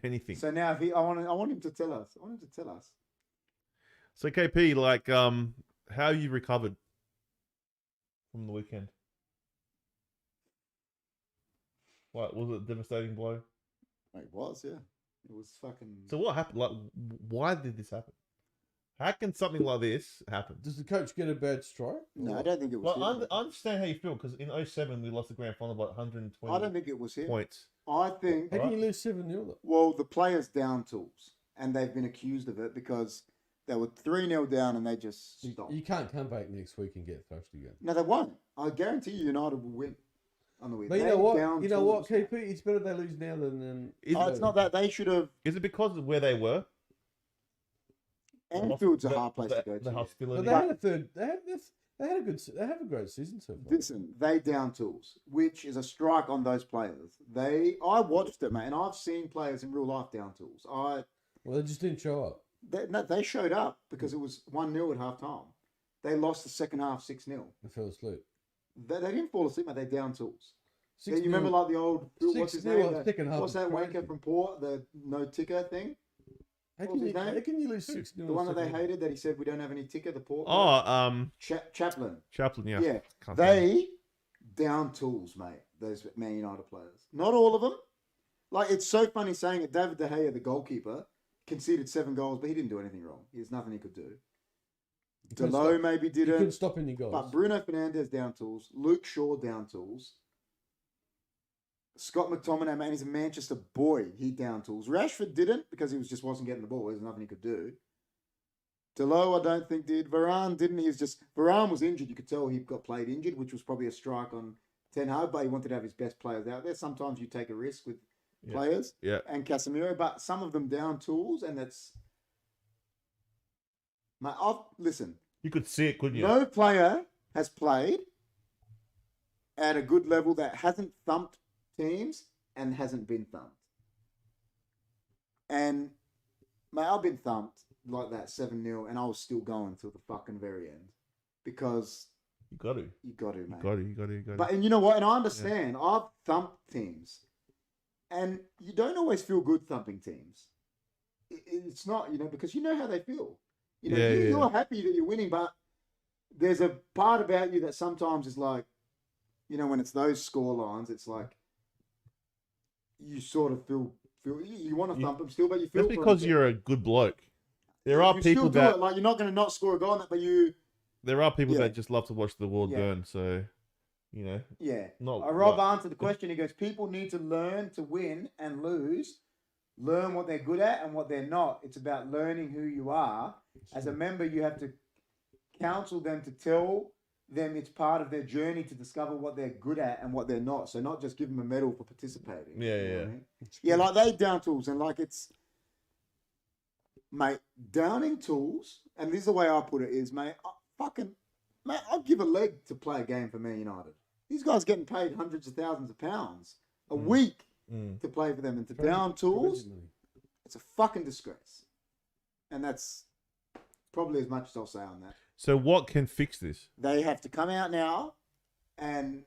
anything. So now, I want him to tell us. I want him to tell us. So KP, like, how you recovered from the weekend? What was it? A devastating blow. It was, yeah. It was fucking. So what happened? Like, why did this happen? How can something like this happen? Does the coach get a bad strike? No, Or I what? don't think it was Well, him. I understand how you feel because in 07 we lost the grand final by 120 I don't think it was him. points. I think. How can you lose 7-0? Well, the players down tools, and they've been accused of it because they were 3-0 down and they just stopped. You can't come back next week and get thrashed again. No, they won't. I guarantee you, United will win on the week. But you know what? You know what, KP? It's better they lose now than. It's not that they should have. Is it because of where they were? Anfield's a hard place to go to. The hostility. But they had a third. They had a good. They have a great season so far. Listen, they down tools, which is a strike on those players. I watched it, mate, and I've seen players in real life down tools. Well, they just didn't show up. They showed up because it was 1-0 at half time. They lost the second half 6-0. They fell asleep. They didn't fall asleep, mate. They down tools. Yeah, 6-0 you remember like the old what's his 6-0 name? at second half What's was that crazy. wanker from Port? The no ticker thing. How What was his name? can you lose 6-0? The one that they hated that he said we don't have any ticker. The Port. Oh, Chaplin. Chaplin. Yeah. Yeah. Can't They down tools, mate. Those Man United players. Not all of them. Like it's so funny saying it. David De Gea, the goalkeeper, conceded 7 goals, but he didn't do anything wrong. There's nothing he could do. Delo maybe You couldn't didn't. stop any goals. But Bruno Fernandes down tools. Luke Shaw down tools. Scott McTominay, man, he's a Manchester boy. He down tools. Rashford didn't because he just wasn't getting the ball. There's nothing he could do. Delo, I don't think did. Varane didn't. Varane was injured. You could tell he got played injured, which was probably a strike on Ten Hag, but he wanted to have his best players out there. Sometimes you take a risk with players. Yeah. And Casemiro, but some of them down tools, and that's. Listen, You could see it, couldn't you? no player has played at a good level that hasn't thumped teams and hasn't been thumped. And mate, I've been thumped like that 7-0, and I was still going till the fucking very end because You got to. you got to, mate. You got to. But and you know what? And I understand. I've thumped teams, and you don't always feel good thumping teams. It's not, because you know how they feel. You're happy that you're winning, but there's a part about you that sometimes is like, when it's those score lines, it's like you sort of feel you want to thump them still, but you feel That's because you're a good bloke. There are you people still do that it. Like you're not going to not score a goal on that, but you. there are people Yeah. that just love to watch the world Yeah. burn. So, Yeah. not Rob right. answered the question. He goes, people need to learn to win and lose, learn what they're good at and what they're not. It's about learning who you are. As a member, you have to counsel them to tell them it's part of their journey to discover what they're good at and what they're not. So not just give them a medal for participating. Yeah, You know yeah. what I mean? Yeah, like they down tools and like it's, mate, downing tools, and this is the way I put it is, mate, I'd give a leg to play a game for Man United. These guys getting paid hundreds of thousands of pounds a week to play for them, and to down tools, it's a fucking disgrace. And that's probably as much as I'll say on that. So what can fix this? They have to come out now and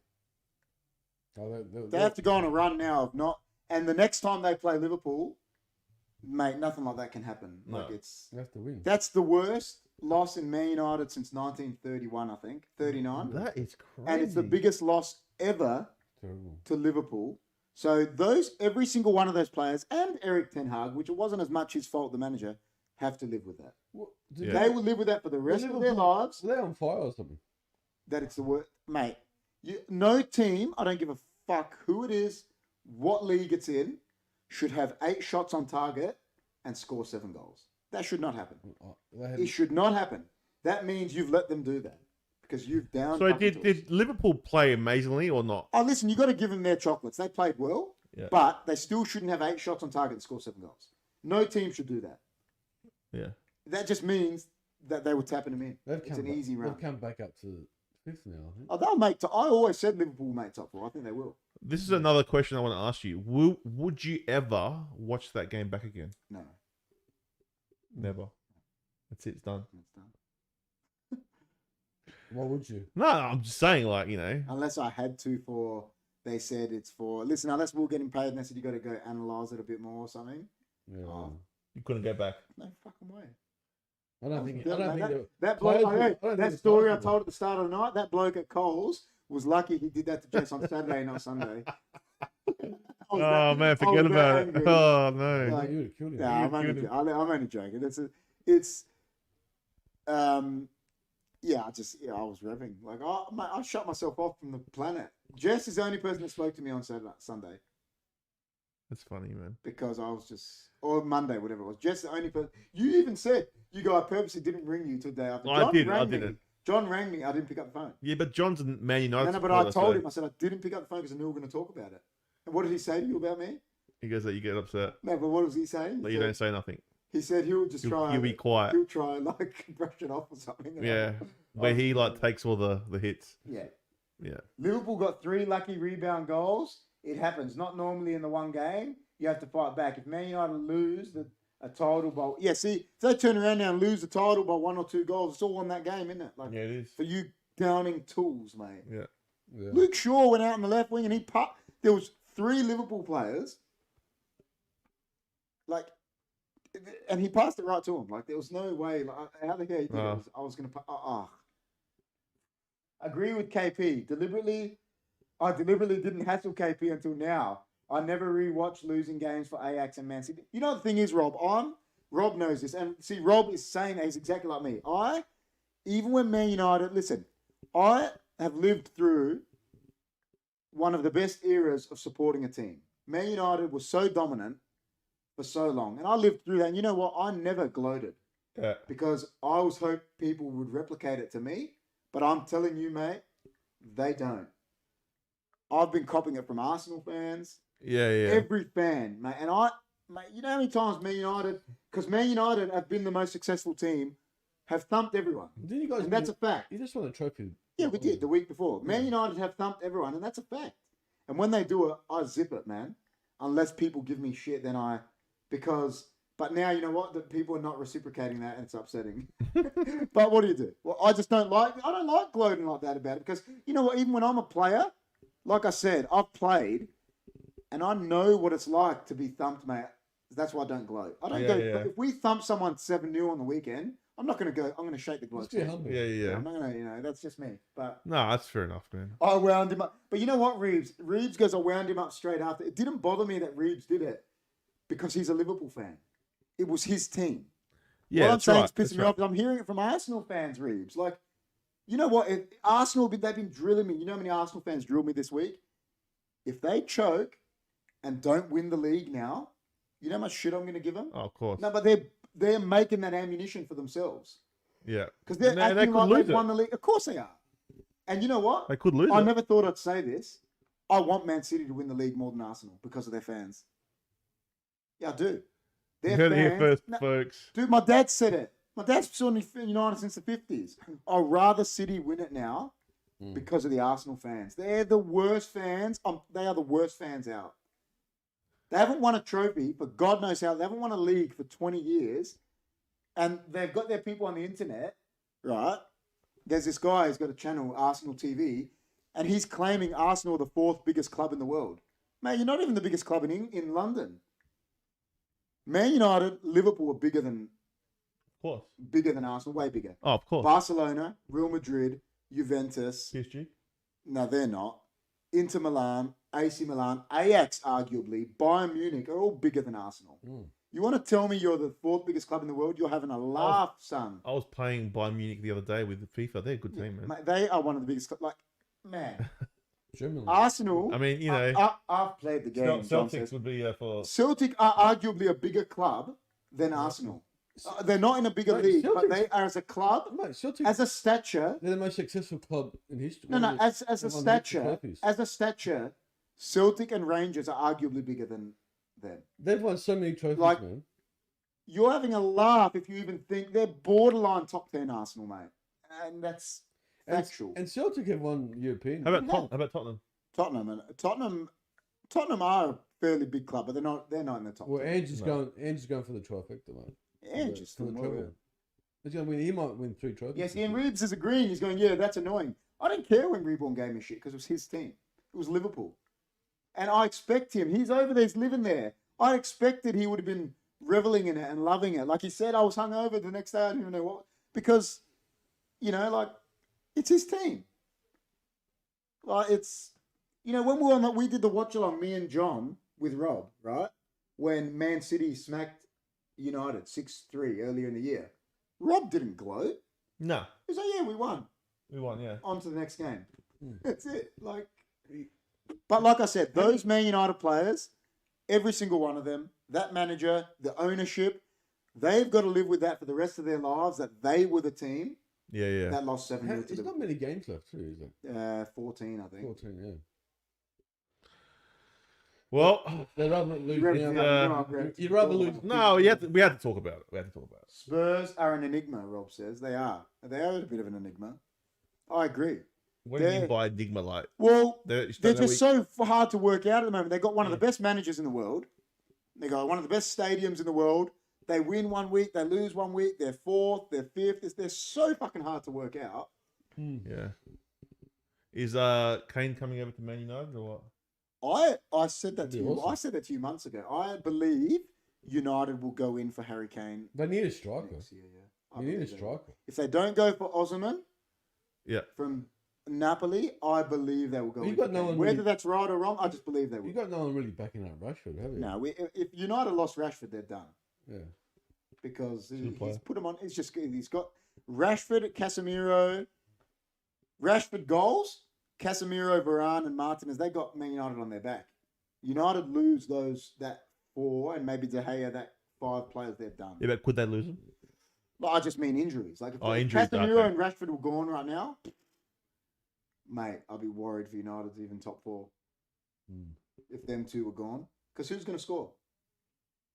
Oh, they have to go on a run now of not. And the next time they play Liverpool, mate, nothing like that can happen. No. Like it's They have to win. that's the worst loss in Man United since 1931, I think, 39, That is crazy. and it's the biggest loss ever Terrible. to Liverpool. So every single one of those players, and Eric Ten Hag, which it wasn't as much his fault, the manager, have to live with that. What, Yeah. They will live with that for the rest of their lives. Are they on fire or something? That it's the worst, mate. No team, I don't give a fuck who it is, what league it's in, should have 8 shots on target and score 7 goals. That should not happen. It should not happen. That means you've let them do that because you've down. So did Liverpool play amazingly or not? Oh, listen, you got to give them their chocolates. They played well, Yeah. but they still shouldn't have 8 shots on target and score 7 goals. No team should do that. Yeah. That just means that they were tapping them in. They've It's come an back, easy run. They've come back up to 5th now, I think. Oh, they'll make. I always said Liverpool will make top 4. I think they will. This is another question I want to ask you. Would you ever watch that game back again? No, Never. That's it. It's done. it's done. Why would you? No, I'm just saying, like, you know. Unless I had to for. They said it's for. Listen, unless we were getting paid, and they said you got to go analyze it a bit more or something. Yeah. Oh. You couldn't go back. No fucking way. I don't think. That bloke. That story I players would- told at the start of the night. That bloke at Coles was lucky he did that to Jess on Saturday, not Sunday. Oh man, forget about it. angry. Oh no. Like, You would have killed him. Nah, I'm only joking. Yeah, I was revving. Like, I shut myself off from the planet. Jess is the only person that spoke to me on Sunday That's funny, man. because I was or Monday, whatever it was. Jess the only person. You even said I purposely didn't ring you till the day after. I didn't. John rang me. I didn't pick up the phone. Yeah, but John's a Man United. No, but I supporter, told so him. I said I didn't pick up the phone because I knew we were going to talk about it. And what did he say to you about me? He goes that you get upset. No, but what was he saying? That you don't say nothing. He said he'll just try. You'll be quiet. He'll try like brush it off or something. Yeah. Where he like takes all the hits. Yeah. Yeah. Liverpool got 3 lucky rebound goals. It happens. Not normally in the one game. You have to fight back. If Man United lose a title by see, if they turn around now and lose the title by 1 or 2 goals, it's all on that game, isn't it? Like Yeah, it is. for you downing tools, mate. Yeah. Yeah. Luke Shaw went out on the left wing and there was 3 Liverpool players. Like, and he passed it right to him. Like there was no way. Like how the hell he did it? I was gonna. Agree with KP. I deliberately didn't hassle KP until now. I never rewatched losing games for Ajax and Man City. You know the thing is, Rob. Rob knows this, and see, Rob is saying that he's exactly like me. Even when Man United, listen, I have lived through one of the best eras of supporting a team. Man United was so dominant for so long, and I lived through that. And you know what? I never gloated because I always hoped people would replicate it to me. But I'm telling you, mate, they don't. I've been copying it from Arsenal fans. Yeah. Every fan, mate. And mate, you know how many times Man United, because Man United have been the most successful team, have thumped everyone. Didn't you guys? And that's a fact. You just won a trophy. Yeah, we did the week before. Man United have thumped everyone, and that's a fact. And when they do it, I zip it, man. Unless people give me shit, then but now you know what? The people are not reciprocating that, and it's upsetting. But what do? Well, I don't like gloating like that about it because you know what? Even when I'm a player, like I said, I've played, and I know what it's like to be thumped, mate. That's why I don't gloat. I don't go. Yeah. If we thump someone 7-0 on the weekend, I'm not going to go. I'm going to shake the gloat. Just be humble. Yeah. I'm not going to. That's just me. But No, that's fair enough, man. I wound him up. But you know what, Reeves? Reeves goes, I wound him up straight after. It didn't bother me that Reeves did it because he's a Liverpool fan. It was his team. Yeah, what I'm that's saying right. is pissing me off. I'm hearing it from Arsenal fans, Reeves. Like, you know what? If Arsenal, they've been drilling me. You know how many Arsenal fans drilled me this week? If they choke and don't win the league now, you know how much shit I'm going to give them? Oh, of course. No, but they're making that ammunition for themselves. Yeah. Because they're They acting could like lose they've won the league. Of course they are. And you know what? They could lose I it. never thought I'd say this. I want Man City to win the league more than Arsenal because of their fans. Yeah, I do. You heard it here first, No, folks. dude, my dad said it. My dad's been United since the 50s. I'd rather City win it now because of the Arsenal fans. They're the worst fans. They are the worst fans out. They haven't won a trophy for God knows how. They haven't won a league for 20 years. And they've got their people on the internet, right? There's this guy who's got a channel, Arsenal TV, and he's claiming Arsenal are the 4th biggest club in the world. Mate, you're not even the biggest club in London. Man United, Liverpool are bigger than Arsenal, way bigger. Oh, of course. Barcelona, Real Madrid, Juventus. PSG. No, they're not. Inter Milan, AC Milan, Ajax, arguably, Bayern Munich are all bigger than Arsenal. You want to tell me you're the 4th biggest club in the world? You're having a laugh, son. I was playing Bayern Munich the other day with the FIFA. They're a good team, man. Mate, they are one of the biggest clubs. Like, man. Germany. Arsenal. I mean, you know. I've played the game. Celtics would be for. Celtic are arguably a bigger club than Arsenal. They're not in a bigger league, but they are as a club, Mate, Celtic, as a stature. they're the most successful club in history. No, as a stature, Celtic and Rangers are arguably bigger than them. They've won so many trophies, Like- man. You're having a laugh if you even think they're borderline top 10 Arsenal, mate. And that's Factual. And Celtic have won European. How about No. Tottenham? How about Tottenham? Tottenham are a fairly big club, but they're not in the top. Well, 10. Ange is going for the trifecta, mate. Ange is For the still treble. well. He's going to win. He might win 3 trophies. Yes, Ian Reeves is agreeing. He's going, yeah, that's annoying. I didn't care when Reborn gave me shit because it was his team. It was Liverpool. And I expect him. He's over there. He's living there. I expected he would have been reveling in it and loving it. Like he said, I was hungover the next day. I didn't even know what. Because, like, it's his team. Like, it's, when we did the watch along, me and John with Rob, right? When Man City smacked United 6-3 earlier in the year. Rob didn't gloat. No, He was like, yeah, we won. we won. Yeah. On to the next game. That's it. But like I said, those Man United players, every single one of them, that manager, the ownership, they've got to live with that for the rest of their lives, that they were the team Yeah. that lost 7-0 to There's not Liverpool. many games left, too, is there? 14, I think. 14, yeah. Well, They'd rather lose Rev- now. Rev- You'd rather lose. no, we had to talk about it. Spurs are an enigma, Rob says. They are. They are a bit of an enigma. I agree. What do you mean They're- by enigma? Like Well, they're they're just so hard to work out at the moment. They've got one of the best managers in the world. They got one of the best stadiums in the world. They win one week, they lose one week. They're fourth, they're fifth. They're so fucking hard to work out. Yeah. Is Kane coming over to Man United or what? I said that to That'd be you. awesome. I said that to you months ago. I believe United will go in for Harry Kane They need a striker. next year. Yeah, I You need a believe they will. striker. If they don't go for Osimhen Yeah. from Napoli, I believe they will go. You in got for no Kane. one Whether really- that's right or wrong, I just believe they will. You got no one really backing up Rashford, have you? No, if United lost Rashford, they're done. Yeah. Because Good player. he's put him on. He's got Rashford, Casemiro, Rashford goals, Casemiro, Varane, and Martinez. They got Man United on their back. United lose that 4 and maybe De Gea, that 5 players. They're done. Yeah, but could they lose them? But I just mean injuries. Like if Injuries, Casemiro okay. and Rashford were gone right now, mate, I'd be worried for United to even top 4 if them two were gone. Because who's going to score?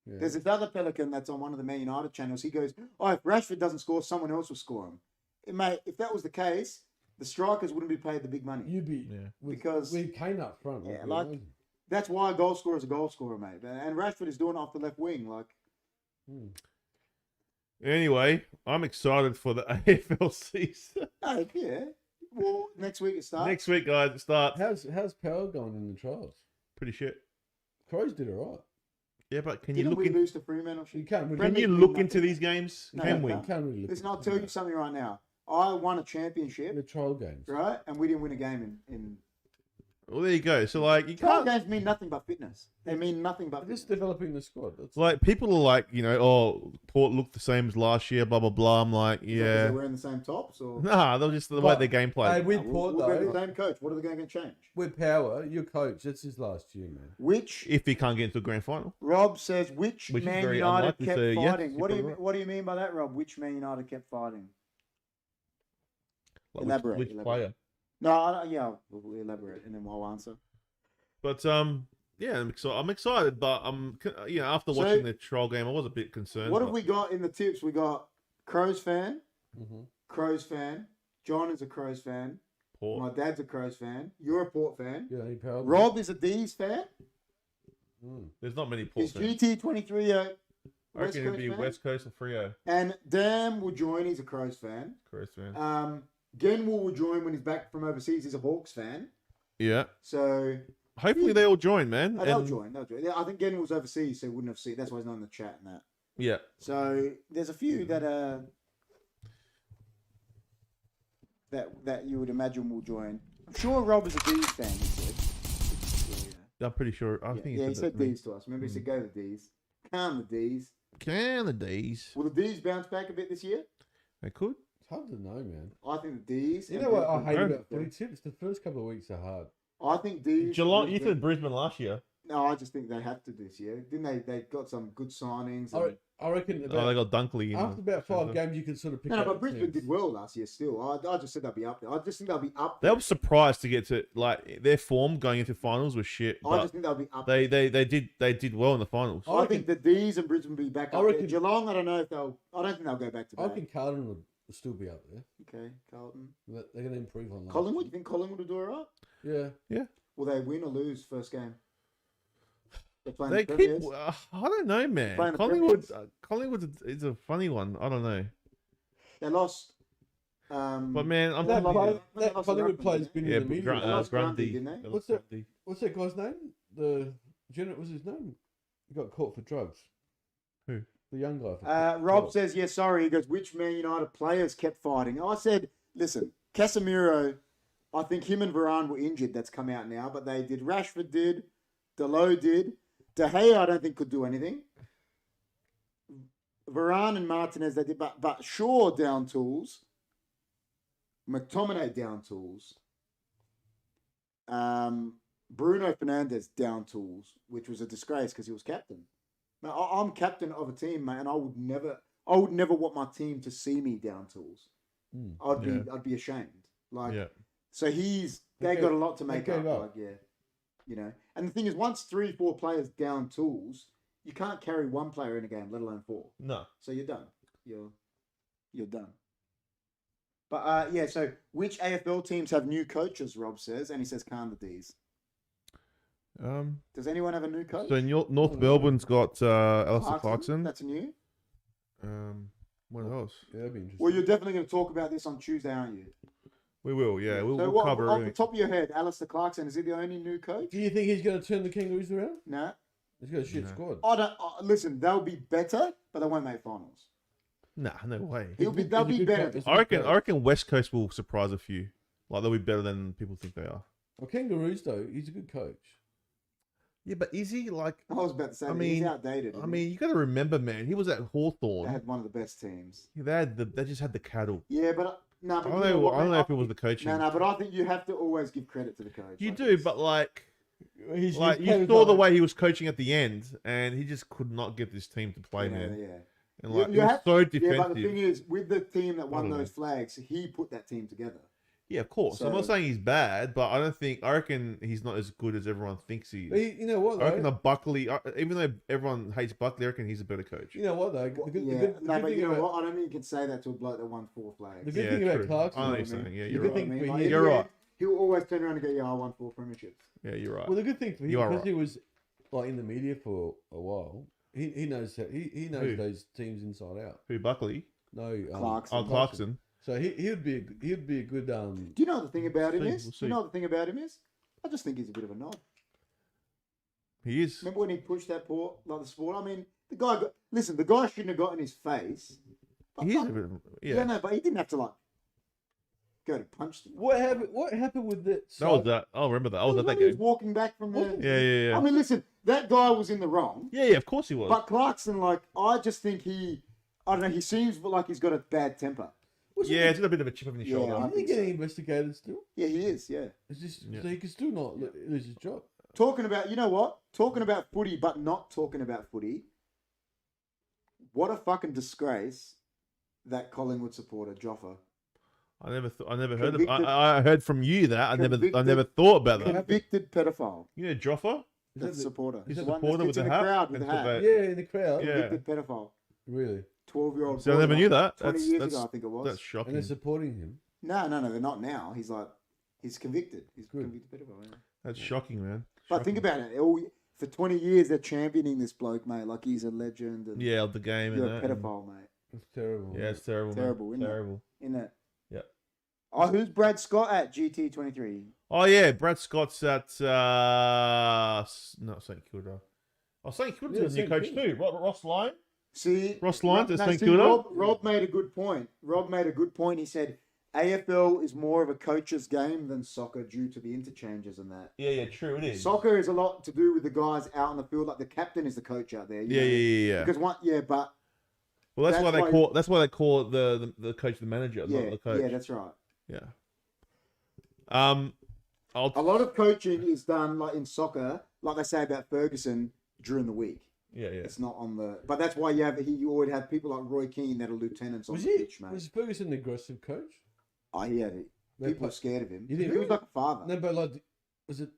Yeah. There's this other Pelican that's on one of the Man United channels. He goes, oh, if Rashford doesn't score, someone else will score him. Mate, if that was the case, the strikers wouldn't be paid the big money. You'd be Yeah. Because- with Kane up front. Yeah, it'd be like- amazing. That's why a goal scorer is a goal scorer, mate. And Rashford is doing it off the left wing. Like, Anyway, I'm excited for the AFL season. oh, yeah. Well, next week it starts. Next week, guys, it starts. How's Power going in the trials? Pretty shit. Crows did all right. Yeah, but can you Didn't look we in? lose to Fremantle? You can't really, Can you Friendly look nothing. into these games? No, Can no, we? no. you can't really look Listen, at I'll tell you something right now. I won a championship, the trial games. right? And we didn't win a game in Well, there you go. So, like, you trial can't. games mean nothing but fitness. They mean nothing but They're just fitness. developing the squad. That's Like, people are like, oh, Port looked the same as last year, blah, blah, blah. I'm like, Is that 'cause yeah. they're wearing the same tops or Nah, they're just the way But- their game Hey, play. with we'll Port get the though, same coach. What are they going to change? with Power, your coach, that's his last year, man. Which If he can't get into a grand final. Rob says which Which is Man very United unlikely, kept so yes, fighting. you're What do you probably right. what do you mean by that, Rob? Which Man United kept fighting? Like, Elaborate, Which elaborate. player? No, yeah, we'll elaborate and then I'll answer. But, yeah, I'm excited, but after So- watching the trial game, I was a bit concerned. What have but- we got in the tips? We got Crows fan, Mm-hmm. Crows fan. John is a Crows fan. Port. My dad's a Crows fan. You're a Port fan. Yeah, he Power. Rob is a D's fan. There's not many Port Is fans. GT23 a I West reckon it'd Coast be fan? West Coast or Freo. And Dan will join. He's a Crows fan. Crows fan. Genwell will join when he's back from overseas. He's a Hawks fan. Yeah. So Hopefully they all join, man. they'll And- join. They'll join. Yeah, I think Genwell's overseas, so he wouldn't have seen. That's why he's not in the chat and that. Yeah. So there's a few that that you would imagine will join. I'm sure Rob is a D's fan. He said. I'm pretty sure. I think Yeah, he that said to me. D's to us. Remember, he said go the D's. Calm the D's. Can the D's? Will the D's bounce back a bit this year? They could. It's hard to know, man. I think the D's. You and know what I Brisbane- hate about footy tips? The first couple of weeks are hard. I think D's. Geelong. You Brisbane- said Brisbane last year. No, I just think they have to this year. Didn't they? They got some good signings. I reckon Oh, about, they got Dunkley. after about 5 games, you can sort of pick No, up but the Brisbane teams. did well last year still. I just said they'll be up there. I just think they'll be up They there. were surprised to get to their form going into finals was shit. I But just think they'll be up they did well in the finals. I think the D's and Brisbane will be back I up there. reckon- Geelong, I don't know if they'll... I don't think they'll go back to I back. reckon Carlton still be up there. Okay, Carlton. They're going to improve on that. Collingwood, you think Collingwood will do all right? Yeah. Will they win or lose first game? They're playing They the keep. Premiers. I don't know, man. playing the Collingwood. Premiers. Collingwood is a funny one. I don't know. They lost. But man, I'm That Collingwood- player, that lost Collingwood Ruckman, player's didn't been yeah, in the media. lost Grundy, Grundy. didn't they? They What's lost that? Grundy. What's that guy's name? The Janet was his name. He got caught for drugs. Who? The young guy. For Rob drugs. says, yeah, sorry. He goes, which Man United players kept fighting? I said, listen, Casemiro, I think him and Varane were injured. That's come out now. But they did. Rashford did. Delo did. De Gea, I don't think could do anything. Varane and Martinez, they did. But Shaw down tools. McTominay down tools. Bruno Fernandes down tools, which was a disgrace because he was captain. Now, I'm captain of a team, mate, and I would never want my team to see me down tools. I'd be ashamed. Like, Yeah. so they Okay, got a lot to make they up. gave up. Like, yeah, you know. And the thing is, once 3-4 players down tools, you can't carry one player in a game, let alone 4. No. So you're done. You're done. But yeah, so which AFL teams have new coaches? Rob says, and he says Canada D's. Does anyone have a new coach? So North Melbourne's got Alistair Clarkson. That's new. What else? Yeah, that'd be interesting. Well, you're definitely going to talk about this on Tuesday, aren't you? We will. Yeah, So we'll what, cover off the everything. top of your head, Alistair Clarkson, is he the only new coach? Do you think he's going to turn the Kangaroos around? No. He's got a shit No. squad. I don't. Listen, they'll be better, but they won't make finals. Nah, no way. They'll He's be a good better. coach. He's a I good reckon. coach. I reckon West Coast will surprise a few. Like they'll be better than people think they are. Well, Kangaroos though, he's a good coach. Yeah, but is he like? I was about to say, I he's mean- outdated. I mean, you got to remember, man. He was at they Hawthorn. had one of the best teams. They just had the cattle. Yeah, but no, I but don't you know know. what, I don't mate? know if it was the coaching. No, but I think you have to always give credit to the coach. You Like, do, it's- but like He's you saw the way he was coaching at the end, and he just could not get this team to play, yeah, man. yeah. And You- like you it was have- so Yeah, defensive. but the thing is, with the team that won don't know. those flags, he put that team together. Yeah, of course. I'm not So- saying he's bad, but I reckon he's not as good as everyone thinks he is. You know what I reckon though? the Buckley, even though everyone hates Buckley, I reckon he's a better coach. You know what though? But The you good know thing about what? I don't think you can say that to a bloke that won 4 flags. the good Yeah, thing about true. Clarkson. I know you what you're know what I saying. Yeah, The you're good right. thing I mean, for like, him- in You're the right. end, He'll always turn around and go, "Yeah, I won 4 premierships." Yeah, you're right. Well, the good thing for him You are because right. he was like in the media for a while. He knows he knows Who? those teams inside out. Who, Buckley? No, Clarkson. Oh, Clarkson. So he'd be a good Do you know what the thing about him See, is? we'll Do see. you know what the thing about him is? I just think he's a bit of a knob. He is. Remember when he pushed that the sport? I mean, the guy shouldn't have got in his face. But He is. like, A bit, yeah, yeah. no, but he didn't have to like go to punch them. What happened with that? That was that. I remember that. I was It at when that he was game. walking back from the. Wasn't Yeah, yeah, yeah. I mean, listen, that guy was in the wrong. Yeah, yeah. Of course he was. But Clarkson, like, I just think I don't know, he seems like he's got a bad temper. Yeah, it's got a bit of a chip on his Yeah, shoulder. I Isn't he think so. getting investigated still? Yeah, he is, yeah. It's just Yeah. so he can still not lose his job. Talking about, you know what? Talking about footy, but not talking about footy. What a fucking disgrace that Collingwood supporter, Joffa. I never heard of. Convicted- I heard from you that. I never Convicted- thought about that. Convicted pedophile. You know, Joffa. Is That's that supporter. He's a The one that supporter with sits the in hat. crowd with the and hat. took yeah, in the crowd. Yeah. Convicted pedophile. Really? 12-year-old. So I never knew that. 20 That's years that's, ago, I think it was. that's And shocking. they're supporting him. No, they're not now. He's convicted. He's Good. convicted pedophile. Yeah. That's shocking, man. But think about it. For 20 years, they're championing this bloke, mate. Like he's a legend. And Yeah, of the game you're and a that. and- pedophile, mate. It's terrible. Yeah, it's terrible. Terrible, man. isn't it? Terrible. Isn't it? Yeah. Oh, who's Brad Scott at GT23? Oh yeah, Brad Scott's at not St Kilda. Oh, St Kilda's Yeah, a new St coach Kilda. too. Ross Lyon. See, Ross Lyons at St see, Kilda? Rob made a good point. He said AFL is more of a coach's game than soccer due to the interchanges and that. Yeah, true. It is. Soccer is a lot to do with the guys out on the field. Like the captain is the coach out there. you know? Yeah. Because but Well, that's why that's they why- call. That's why they call the coach the manager, yeah, not the coach. yeah, that's right. Yeah. A lot of coaching is done like in soccer, like they say about Ferguson during the week. Yeah. It's not on the. But that's why you always have people like Roy Keane that are lieutenants on Was the he? pitch, mate. Was Ferguson an aggressive coach? Oh, he had it. They People play- were scared of him. You He think- was like a father. No, but like, was it?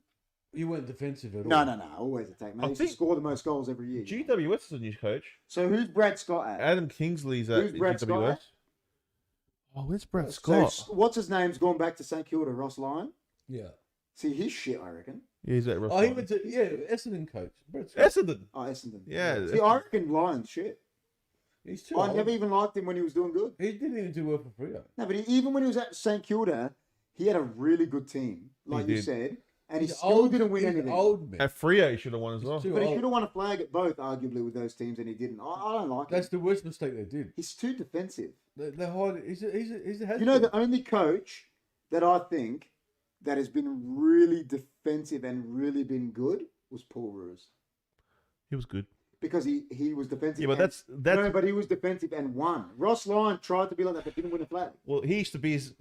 You weren't defensive at No, all. no. Always attack, man. I He used to think- score the most goals every year. GWS is a new coach. So who's Brad Scott at? Adam Kingsley's at Who's Brad Scott GWS. Oh, where's Brett So Scott? what's his name's gone back to St Kilda, Ross Lyon. Yeah. See, his shit, I reckon. Yeah, he's at Oh, he went to Essendon coach. Brett Scott. Essendon. Oh, Essendon. Yeah, See, I reckon Lyon's shit. He's too I old. never even liked him when he was doing good. He didn't even do well for Freo. No, but even when he was at St Kilda, he had a really good team, like you did. said, and he He's still old, didn't win he's anything. old, man. At Freo, he should have won as well. too But he old. should have won a flag at both, arguably, with those teams, and he didn't. I don't like That's him. the worst mistake they did. He's too defensive. They hide. He's a You know, the only coach that I think that has been really defensive and really been good was Paul Roos. He was good. Because he was defensive. Yeah, but and- that's No, but he was defensive and won. Ross Lyon tried to be like that, but didn't win a flag. well, he used to be his.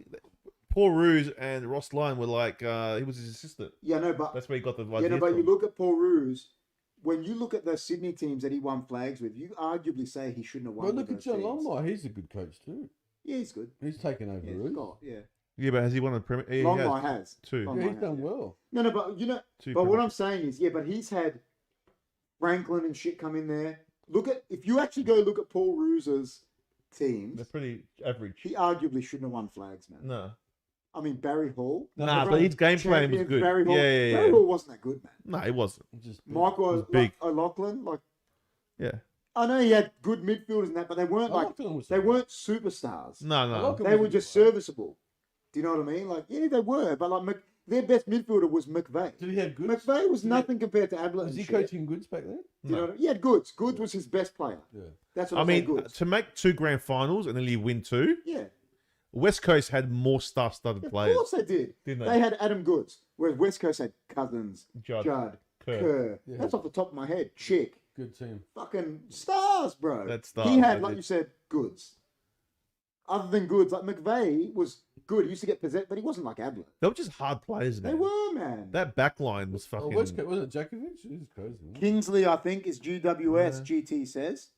Paul Roos and Ross Lyon were like he was his assistant. Yeah, no, but That's where he got the yeah, idea no, but from. you look at Paul Roos. When you look at the Sydney teams that he won flags with, you arguably say he shouldn't have won. Well, with look at those John teams. Longmire. He's a good coach too. Yeah, he's good. He's taken over Yeah, Roos. God, yeah. Yeah, but has he won a Premier? Yeah, he Longmire has has. two. Long- Yeah, he's done yeah. well. No, but you know, Two but what Premier- I'm saying is, yeah, but he's had Franklin and shit come in there. Look at if you actually go look at Paul Roos's teams, They're pretty average. he arguably shouldn't have won flags, man. No, I mean Barry Hall. nah, but his game plan was Champions, good. Barry Hall. Yeah. Barry Hall wasn't that good, man. No, he wasn't. Just Michael was big. O'Loughlin, like Yeah. I know he had good midfielders and that, but they weren't like they weren't superstars. No, no. O'Loughlin They was were a just good player. serviceable. Do you know what I mean? Like, yeah, they were, but like their best midfielder was McVeigh. Did he have good? McVeigh was nothing compared to Ablett. Was and he shit. coaching goods back then? Do you know what I mean? He had Goods. Goods was his best player. Yeah. That's what I I'm saying, mean, Goods. to make two grand finals and then you win two, Yeah, West Coast had more star-studded of players, course they did. didn't They they? had Adam Goods, whereas West Coast had Cousins, Judd, Judd, Kerr. Kerr. Yeah. That's off the top of my head. Chick. Good team. Fucking stars, bro. That's stars, He had, they like did. you said, Goods. Other than Goods, like McVeigh was good. He used to get possessed, but he wasn't like Ablett. They were just hard players, They man. were, man. That back line was Oh, fucking. West Coast, wasn't it Djakovic? He's crazy. Man. Kingsley, I think, is GWS, Yeah. GT says.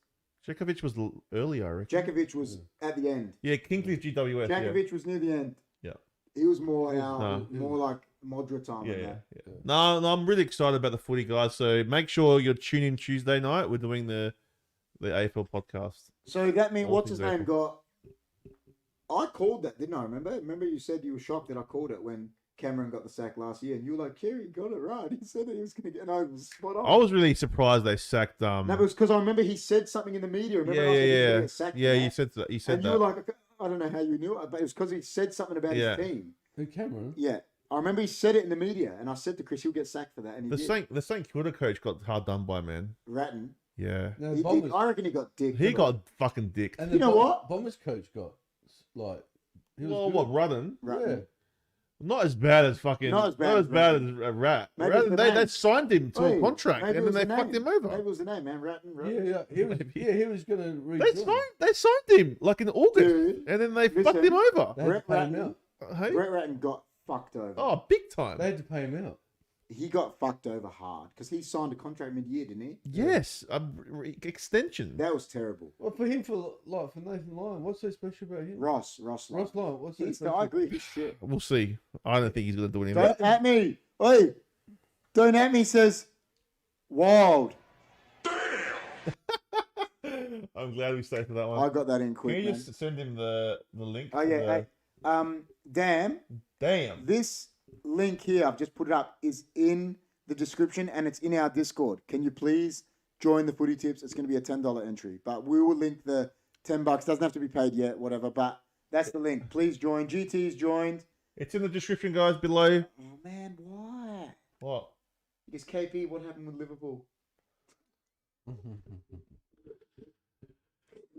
Djokovic was earlier, I reckon. Djakovic was at the end. Yeah, Kingsley's GWS. Yeah. Djakovic was near the end. Yeah. He was more No. more like Modra time Yeah, than yeah, that. yeah. No, I'm really excited about the footy, guys. So make sure you're tuning in Tuesday night. We're doing the AFL podcast. So that means All what's his things name April. got? I called that, didn't I? Remember you said you were shocked that I called it when Cameron got the sack last year, and you were like, "Kerry got it right." He said that he was going to get. No, it was spot on. I was really surprised they sacked. No, but it was because I remember he said something in the media. Remember, I said he was gonna get sacked for yeah. that? You said that. You said and you that. were like, I don't know how you knew it, but it was because he said something about Yeah. his team. Who, Cameron? Yeah, I remember he said it in the media, and I said to Chris, he'll get sacked for that, and he did. The St Kilda coach got hard done by, man. Ratton. Yeah, No, He Bombers. did, I reckon he got dick. he got fucking dicked. And You know what? Bombers coach got like. He was Well, good. what Rudden? Ratton. Yeah. Not as bad as fucking. Not as bad as bad as a rat. Maybe Rather, it's the they name. signed him to Oi, a contract maybe and it then was they the fucked name. him over. Maybe it was the name, man. Ratton. Yeah, he was. Maybe. Yeah, he was gonna. They signed him like in August, Dude, and then they listen. fucked him over. They had to Brett pay him Ratton. out. Hey? Brett Ratton got fucked over. Oh, big time. They had to pay him out. He got fucked over hard because he signed a contract mid-year, didn't he? Yes, extension. That was terrible. Well, for him, for Nathan Lyon, what's so special about him? Ross Ross Lyon, what's so He's, special? I agree. He's shit. We'll see. I don't think he's going to do anything. Don't at me. Oi. Don't at me says wild. I'm glad we stayed for that one. I got that in quick, Can you man. just send him the link? Oh to yeah. the- Damn. Damn. This link here, I've just put it up, is in the description and it's in our Discord. Can you please join the Footy Tips? It's going to be a $10 entry, but we will link the $10. Doesn't have to be paid yet, whatever. But that's the link. Please join. GT's joined. It's in the description, guys, below. Oh man, why? What? Because KP, what happened with Liverpool?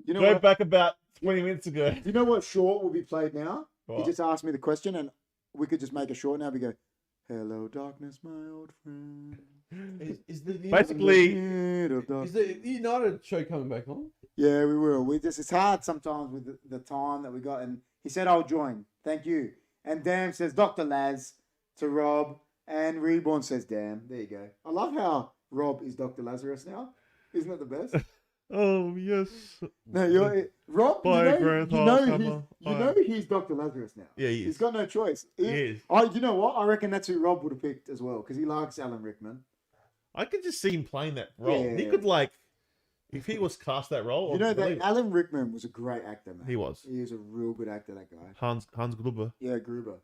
You know Go what? back about 20 minutes ago. Do you know what short will be played now? What? He just asked me the question, and we could just make a short now. We go, "Hello, darkness, my old friend." Is the Basically, Shade of is dark- the United show coming back on? Yeah, we will. We just it's hard sometimes with the time that we got. And he said, "I'll join. Thank you." And Damn says, "Dr. Laz" to Rob, and Reborn says, "Damn." There you go. I love how Rob is Dr. Lazarus now. Isn't that the best? Oh, yes. No, you're Rob. Bye, you Grandpa. know he's Dr. Lazarus now. Yeah, he He's is. got no choice. He is. You know what? I reckon that's who Rob would have picked as well because he likes Alan Rickman. I could just see him playing that role. Yeah. He could, like, If he was cast that role, You know I'd that believe it. Alan Rickman was a great actor, man. He was. He is a real good actor, that guy. Hans Gruber. Yeah, Gruber.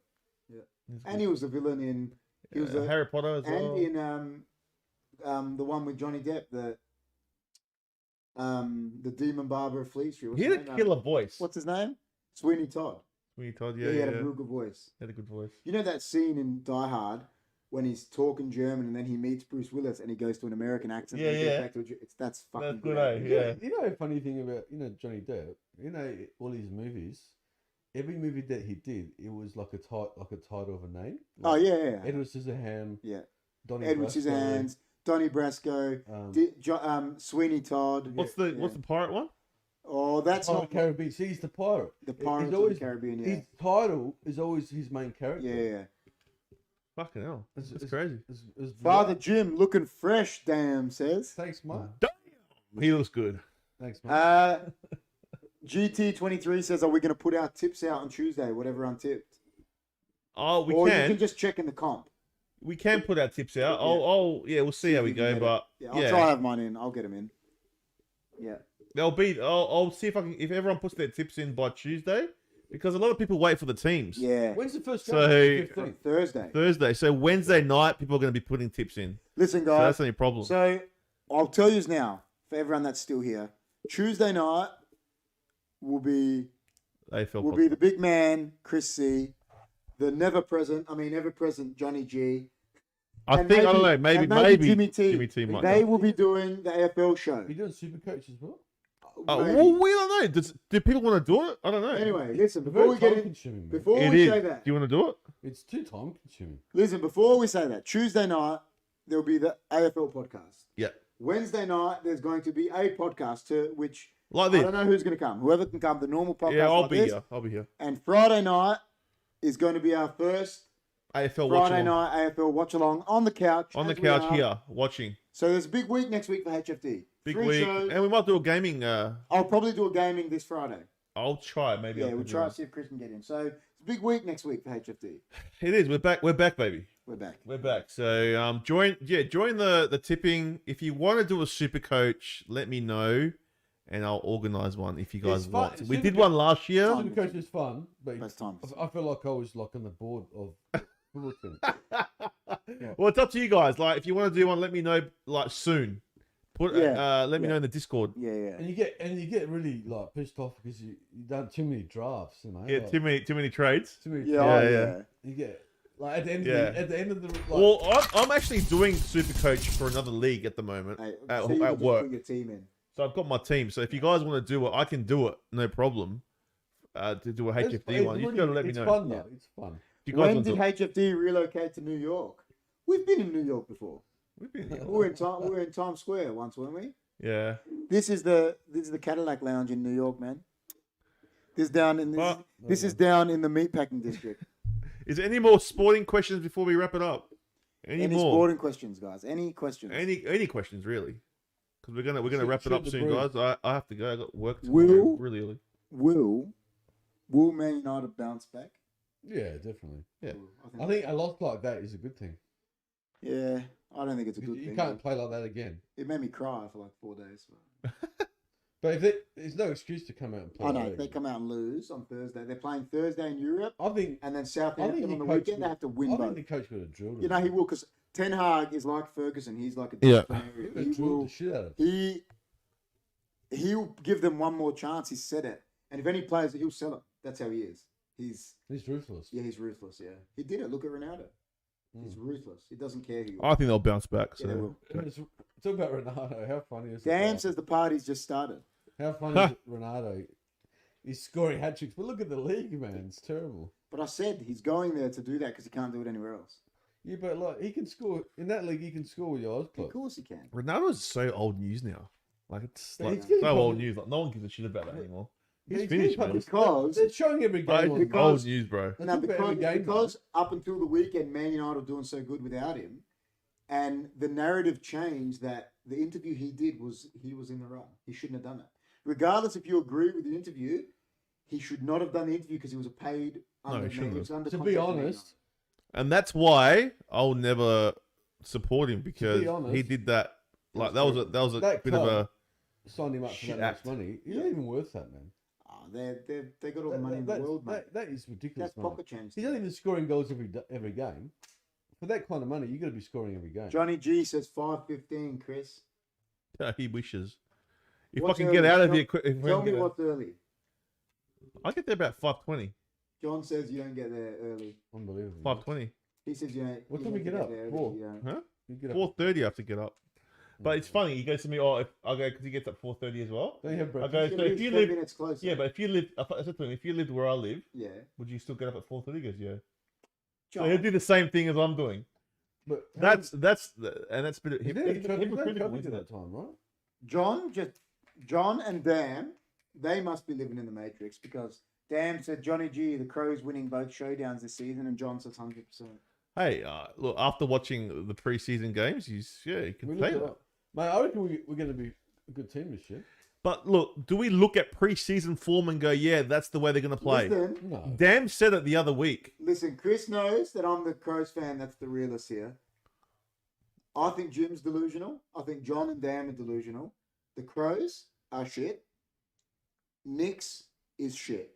Yeah, He's and good. he was the villain in. He was Harry Potter as well. and in the one with Johnny Depp, the Demon Barber of Fleet Street. What's He his had a name? killer voice. What's his name? Sweeney Todd. Sweeney Todd, Yeah, yeah, he had yeah. a real good voice. He had a good voice. You know that scene in Die Hard when he's talking German and then he meets Bruce Willis and he goes to an American accent. Yeah, and he goes yeah. back to that's fucking That's good. good, eh? acting. Yeah. You know, a funny thing about Johnny Depp. You know, all his movies. Every movie that he did, it was like a title of a name. Oh yeah, yeah. Edward Scissorhands. Yeah. Donnie Edward Brasco, Scissorhands, Donnie Brasco, Sweeney Todd. What's the pirate one? Oh, that's Pirate not Caribbean. See, he's the pirate. the Pirates He's of always- the Caribbean. Yeah, His title is always his main character. yeah. Fucking hell. That's It's- crazy. It's Father Jim looking fresh. Damn says. Thanks, mate. He looks good. Thanks, mate. GT23 says, "Are we going to put our tips out on Tuesday? Whatever untipped, Oh, we or you can. can just check in the comp. We can put our tips out. Yeah. We'll see how we if you go. can get But Yeah, I'll try to have mine in. I'll get them in. Yeah, I'll see if I can. If everyone puts their tips in by Tuesday, because a lot of people wait for the teams. yeah. When's the first So- game? On 15th. Thursday. Thursday. So Wednesday night, people are going to be putting tips in. Listen, So guys. that's the only problem. So I'll tell you now for everyone that's still here. Tuesday night will be AFL will be the big man Chris C, the ever present Johnny G. I and think I don't maybe- know. Maybe and maybe Jimmy Jimmy T might. They go. will be doing the AFL show. You doing Super Coach as well? Maybe. Well, we don't know. Do people want to do it? I don't know. Anyway, listen. It's Before very we get time in, consuming, man. before It we is. say Do that, you want to do it? It's too time consuming. listen. Before we say that, Tuesday night there will be the AFL podcast. Yeah. Wednesday night there's going to be a podcast to which Like I this. don't know who's going to come. Whoever can come, the normal podcast. Yeah, I'll like be this. here. I'll be here. And Friday night is going to be our first AFL watch Friday along. night AFL watch along on the couch. On the as we couch are. here, watching. So there's a big week next week for HFD. Big 3 week. shows. And we might do a gaming. I'll probably do a gaming this Friday. I'll try. Maybe Yeah, I can we'll do try it. to see if Chris can get in. So it's a big week next week for HFD. It is. We're back. We're back, baby. We're back. We're back. So join the tipping. If you want to do a super coach, let me know, and I'll organize one if you guys It's fun. want. We Super did Co- one last year. Fun. Super Coach is fun, but Best times. I feel like I was like on the board of football team. Well, it's up to you guys. Like, if you want to do one, let me know. Like soon. Let me Yeah. know in the Discord. Yeah, yeah. And you get really like pissed off because you done too many drafts, you know. Yeah, like, too many trades. too many Yeah, drafts. oh, yeah. yeah. You get like at the end Yeah. at the end of the like, Well, I'm actually doing super coach for another league at the moment Hey, at, so you can at just work. put your team in. So I've got my team. So if you guys want to do it, I can do it. No problem. To do a it's- HFD it's one, you just really- gotta let me it's know. Fun, though. Yeah. It's fun. If you guys When want did to, HFD relocate to New York? We've been in New York before. we've been We here. were in Times Square once, weren't we? Yeah. This is the Cadillac Lounge in New York, man. This down in But- this is down in the meatpacking district. Is there any more sporting questions before we wrap it up? Any Any more? sporting questions, guys? Any questions? Any questions really? Because we're gonna Shoot- wrap it shoot up the soon, breeze. guys. I have to go. I got work Will- tomorrow really early. Will Man United bounce back? Yeah, definitely. Yeah. I think a loss like that is a good thing. Yeah, I don't think it's a good You thing. can't play like that again. It made me cry for like 4 days. But if there's no excuse to come out and play. I like know that if they again. come out and lose on Thursday. They're playing Thursday in Europe, I think and then I think Southampton the on the coach weekend. They would- have to I win think both. the coach would have drilled You know he will, because Ten Hag is like Ferguson. He's like a Yeah. He would disciplinary. have He drilled will. the shit out of. He'll give them one more chance. He said it, and if any players, he'll sell them. That's how he is. He's Ruthless. he's ruthless. Yeah, he did it. Look at Ronaldo. He's Mm. ruthless. He doesn't care who. You I think they'll bounce back. So Yeah, they will. Talk about Ronaldo. How funny is Damn it? says the party's just started. How funny is it, Ronaldo? He's scoring hat tricks, but look at the league, man. It's terrible. But I said he's going there to do that because he can't do it anywhere else. Yeah, but like he can score in that league. He can score with your eyes Of closed. course he can. Ronaldo's so old news now. Like it's But like he's getting so old probably- news. Like no one gives a shit about that anymore. Yeah, He's he's finished, getting man. Because They're showing every Bro, game. it's on old news, bro. They Now, talk about every because, game, because up until the weekend, Man United were doing so good without him, and the narrative changed that the interview he did was he was in the wrong. He shouldn't have done it. Regardless if you agree with the interview, he should not have done the interview because he was a paid. No, he shouldn't was under To contract be with Man honest, And that's why I'll never support him because honest, he did that. Like that was a that bit of a signed him up for Shit that much act. money. He's not even worth that, man. Oh, they got all the money in the world, mate. That is ridiculous. That's money. pocket change. He's not even scoring goals every game. For that kind of money, you got to be scoring every game. Johnny G says 5:15, Chris. He wishes. If What's I can early? get out of Tell- here quick, if I Tell can me get out- what's early. I get there about 5:20. John says you don't get there early. Unbelievable. 5:20. He says you don't. What you time have you to get up? there early, 4. you don't. Huh? You get up. 4:30 I have to get up. But it's funny. He goes to me, "Oh, if I go because he gets up 4:30 as well." Don't you have I breakfast? go, You "So live if you 10 live, minutes closer. yeah, but if you live," I said to him, "If you lived where I live, Yeah. would you still get up at 4:30?" He goes, "Yeah." So John, he'll do the same thing as I'm doing. But That's a bit of you don't have traffic hypocritical, at isn't that it? time, right? John and Dan, they must be living in the Matrix because Dan said Johnny G, the Crows winning both showdowns this season, and John says 100%. Hey, look, after watching the preseason games, you We can looked say it that. up. Mate, I reckon we're going to be a good team this year. But look, do we look at preseason form and go, "Yeah, that's the way they're going to play"? Listen, No. Dam said it the other week. Chris knows that I'm the Crows fan that's the realist here. I think Jim's delusional. I think John and Dan are delusional. The Crows are shit. Nix is shit.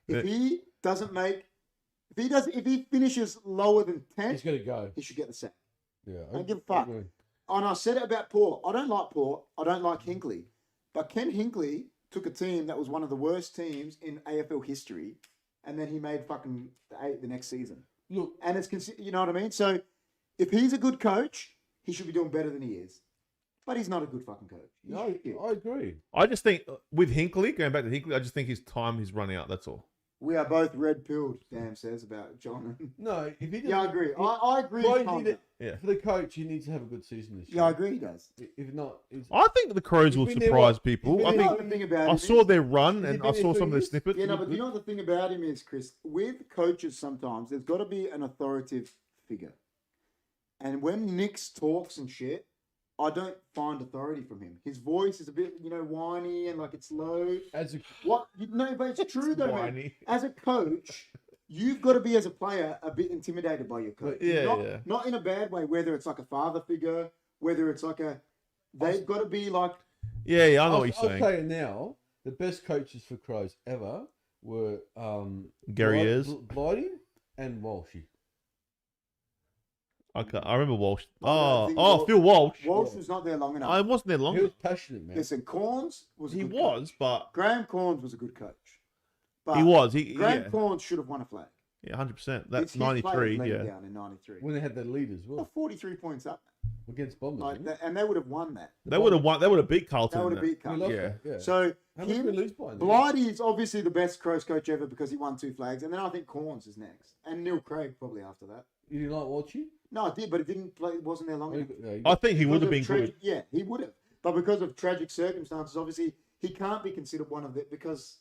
If he doesn't make, if he finishes lower than 10, He's going to go. he should get the sack. Yeah. I don't give a fuck. agree. And I said it about Port. I don't like Port. I don't like Hinkley. But Ken Hinkley took a team that was one of the worst teams in AFL history, and then he made fucking the 8 the next season. Look, And it's you know what I mean? So if he's a good coach, he should be doing better than he is. But he's not a good fucking coach. He's no, shit. I agree. I just think with Hinkley, going back to Hinkley, I just think his time is running out. That's all. We are both red pilled, Dan says about John. No, if he doesn't, Yeah, I agree. I agree. Well, with you Tom. need it- Yeah. For the coach, he needs to have a good season this year. Yeah, I agree. He does. If not, it's, I think the Crows He's will been there, surprise what? people. He's I been think there- the thing about I him saw is- their run Has he and been I there saw 3 some of the years? snippets. Yeah, no, It but looked you know what the thing about him is, Chris? With coaches, sometimes there's got to be an authoritative figure. And when Nix talks and shit, I don't find authority from him. His voice is a bit, whiny and like it's low. as a No, but it's true though, man. whiny. As a coach, you've got to be, as a player, a bit intimidated by your coach. But- Yeah, Not in a bad way, whether it's like a father figure, whether it's like they've got to be like, Yeah, I know I'll, what you're I'll saying. tell you now, the best coaches for Crows ever were Gary Ayres. Blighty and Walshy. Okay, I remember Walsh. I think Phil Walsh. Walsh was not there long enough. I wasn't there long. He was passionate, man. Listen, Corns was a He good was, coach. but Graham Corns was a good coach. But he was. Graham Corns should have won a flag. Yeah, 100%. His That's players 93. let him Yeah, down in 93. When they had their lead as Well, well 43 points up. against Bombers. Like wasn't it? that, and they would have won that. they would have won. They would have beat Carlton. They would in have that. beat We Carlton. lost Yeah. that, yeah. So How much did we lose by? Blighty is obviously the best Crows coach ever because he won 2 flags, and then I think Corns is next, and Neil Craig probably after that. You didn't like Walshy? No, I did, but it didn't play. It wasn't there long enough. I think he would have been Because of good. Yeah, he would have. But because of tragic circumstances, obviously he can't be considered one of the because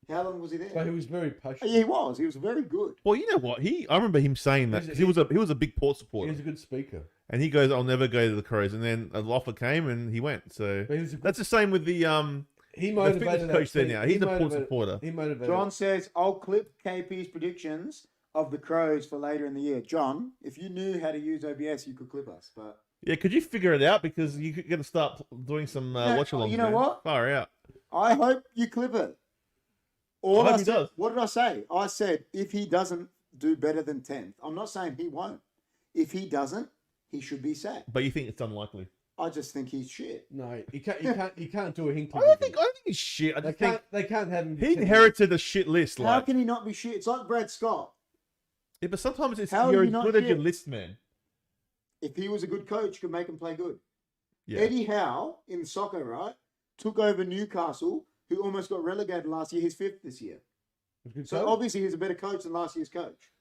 how long was he there? But he was very passionate. Yeah, he was. He was very good. Well, you know what? I remember him saying that 'cause he was a big Port He supporter, was a good speaker. and he goes, "I'll never go to the Crows." And then an offer came, and he went. So But he was a good, that's the same with the he the motivated fitness that coach there team. now. He's a Port motivated- supporter. He motivated. John says, "I'll clip KP's predictions of the Crows for later in the year." John, if you knew how to use OBS, you could clip us. But Yeah, could you figure it out because you're gonna start doing some Yeah, watch-alongs. you know man. what? Far out. I hope you clip it. All I hope I he said, does. what did I say? I said if he doesn't do better than 10th, I'm not saying he won't. If he doesn't, he should be sacked. But you think it's unlikely? I just think he's shit. No, he can't do a Hinkley. I don't think he's shit. I they just think can't have him. he inherited a shit list. How Like, can he not be shit? It's like Brad Scott. yeah, but sometimes it's How are you're you as not good as your shit? list, man. If he was a good coach, could make him play good. Yeah. Eddie Howe in soccer, right, took over Newcastle, who almost got relegated last year. He's 5th this year. So obviously he's a better coach than last year's coach.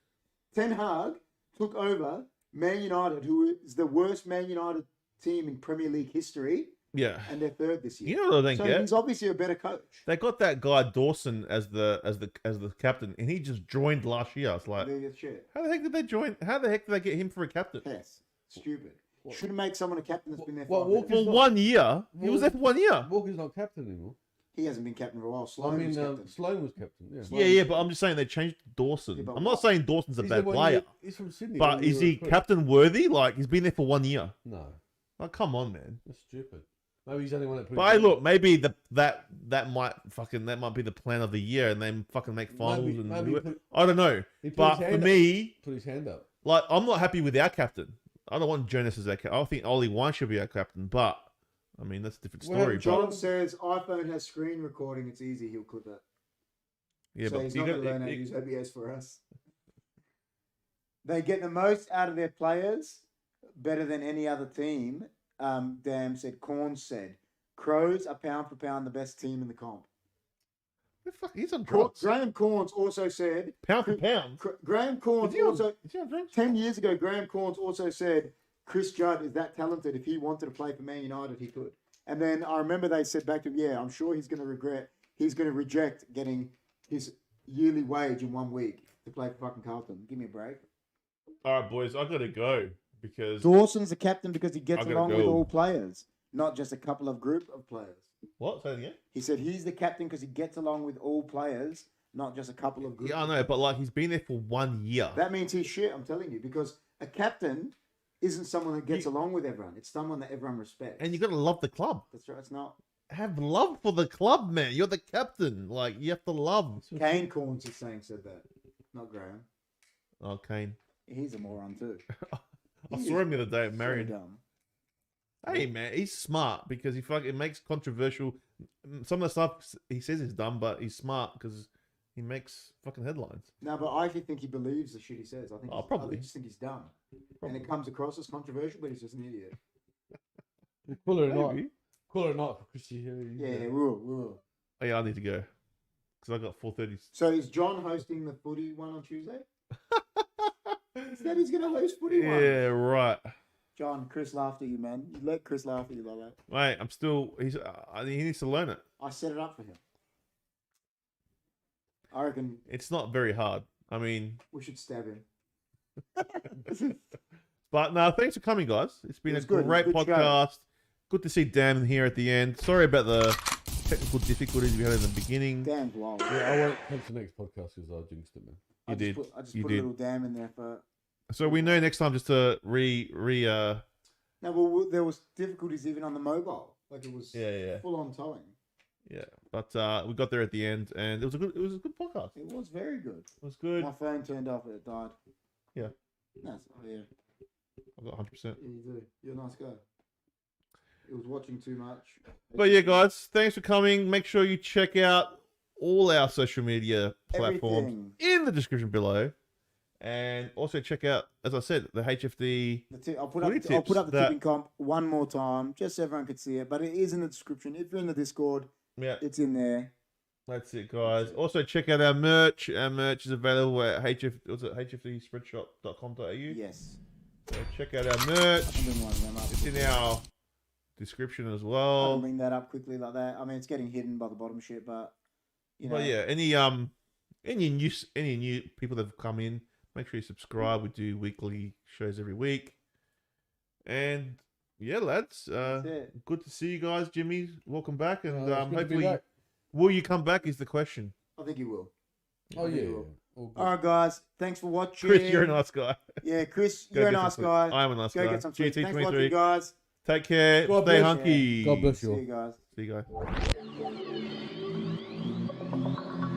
Ten Hag took over Man United, who is the worst Man United team in Premier League history, Yeah. and they're 3rd this year. You know what I don't So get? he's obviously a better coach. They got that guy Dawson as the captain, and he just joined last year. It's like, They're shit. how the heck did they join? How the heck did they get him for a captain? Yes. Stupid. Shouldn't make someone a captain that's been there Well, for 5 Walker's minutes. For 1 year, he was there for 1 year. Walker's not captain anymore. He hasn't been captain for a while. I Sloan mean, was captain. Sloan was captain. Yeah. Yeah, yeah, but I'm just saying they changed Dawson. Yeah, but I'm not what? saying Dawson's a He's bad the one player, year- He's from Sydney. but one is year he recruit. captain worthy? Like he's been there for 1 year. No, Like, come on, man. that's stupid. Maybe he's only one that put. But hey, look, maybe that might be the plan of the year, and they fucking make finals I don't know. But for me, put his hand up. Like, I'm not happy with our captain. I don't want Jonas as our captain. I think Ollie Wine should be our captain, but I mean that's a different story. John says iPhone has screen recording. It's easy. He'll clip it. Yeah, so but he's not going to learn how to use OBS for us. They get the most out of their players, better than any other team. Dam said. Corn said. Crows are pound for pound the best team in the comp. He's on drugs. Graham Corns also said. Pound for pound. Graham Corns also. Is he on drugs? 10 years ago, Graham Corns also said Chris Judd is that talented. If he wanted to play for Man United, he could. And then I remember they said back to him, yeah, I'm sure he's going to reject getting his yearly wage in 1 week to play for fucking Carlton. Give me a break. All right, boys, I got to go because Dawson's the captain because he gets along with all players, not just a couple of group of players. What? Say it again? He said he's the captain because he gets along with all players, not just a couple of group. Yeah, I know, but like he's been there for 1 year. That means he's shit, I'm telling you, because a captain isn't someone that gets along with everyone. It's someone that everyone respects. And you got to love the club. That's right. It's not. Have love for the club, man. You're the captain. Like, you have to love. Kane Corns is said that, not Graham. Oh, Kane. He's a moron too. I saw him the other day at Marion. So dumb. Hey, man, he's smart because he fucking makes controversial. Some of the stuff he says is dumb, but he's smart because he makes fucking headlines. No, but I actually think he believes the shit he says. I think. Probably. I just think he's dumb, and it comes across as controversial, but he's just an idiot. Call it a night. Call it a night for Chrissy. Yeah, we will. Oh, yeah, I need to go because I got 4:30. So is John hosting the footy one on Tuesday? Instead, he's gonna host footy one. Yeah, right. John, Chris laughed at you, man. You let Chris laugh at you like that. Mate, I'm still. He needs to learn it. I set it up for him. I reckon it's not very hard. I mean, we should stab him. But no, thanks for coming, guys. It's been a great good podcast. Show. Good to see Dan here at the end. Sorry about the technical difficulties we had in the beginning. Dan's wild. Yeah, I won't come to the next podcast because I jinxed it, man. I just put a little dam in there for. So we know next time just to No, well, there was difficulties even on the mobile. Like it was full on towing. Yeah, but we got there at the end, and it was a good podcast. It was very good. It was good. My phone turned off and it died. Yeah. Yeah. I got 100%. Yeah, you do. You're a nice guy. It was watching too much. But yeah, guys, thanks for coming. Make sure you check out all our social media platforms in the description below. And also check out, as I said, the HFD. I'll put up the tipping comp one more time, just so everyone could see it. But it is in the description. If you're in the Discord, it's in there. That's it, guys. Also check out our merch. Our merch is available at HFDspreadshop.com.au. Yes. So check out our merch. It's in our description as well. I can bring that up quickly like that. I mean, it's getting hidden by the bottom shit, but you know. But yeah, any new people that have come in. Make sure you subscribe. We do weekly shows every week. And yeah, lads, good to see you guys. Jimmy, welcome back. And hopefully, will you come back is the question. I think you will. Oh, yeah. All right, guys. Thanks for watching. Chris, you're a nice guy. Yeah, Chris, you're a nice guy. I am a nice guy. Go get some sleep. Thanks for watching, guys. Take care. Stay hunky. God bless you all. See you guys. See you guys.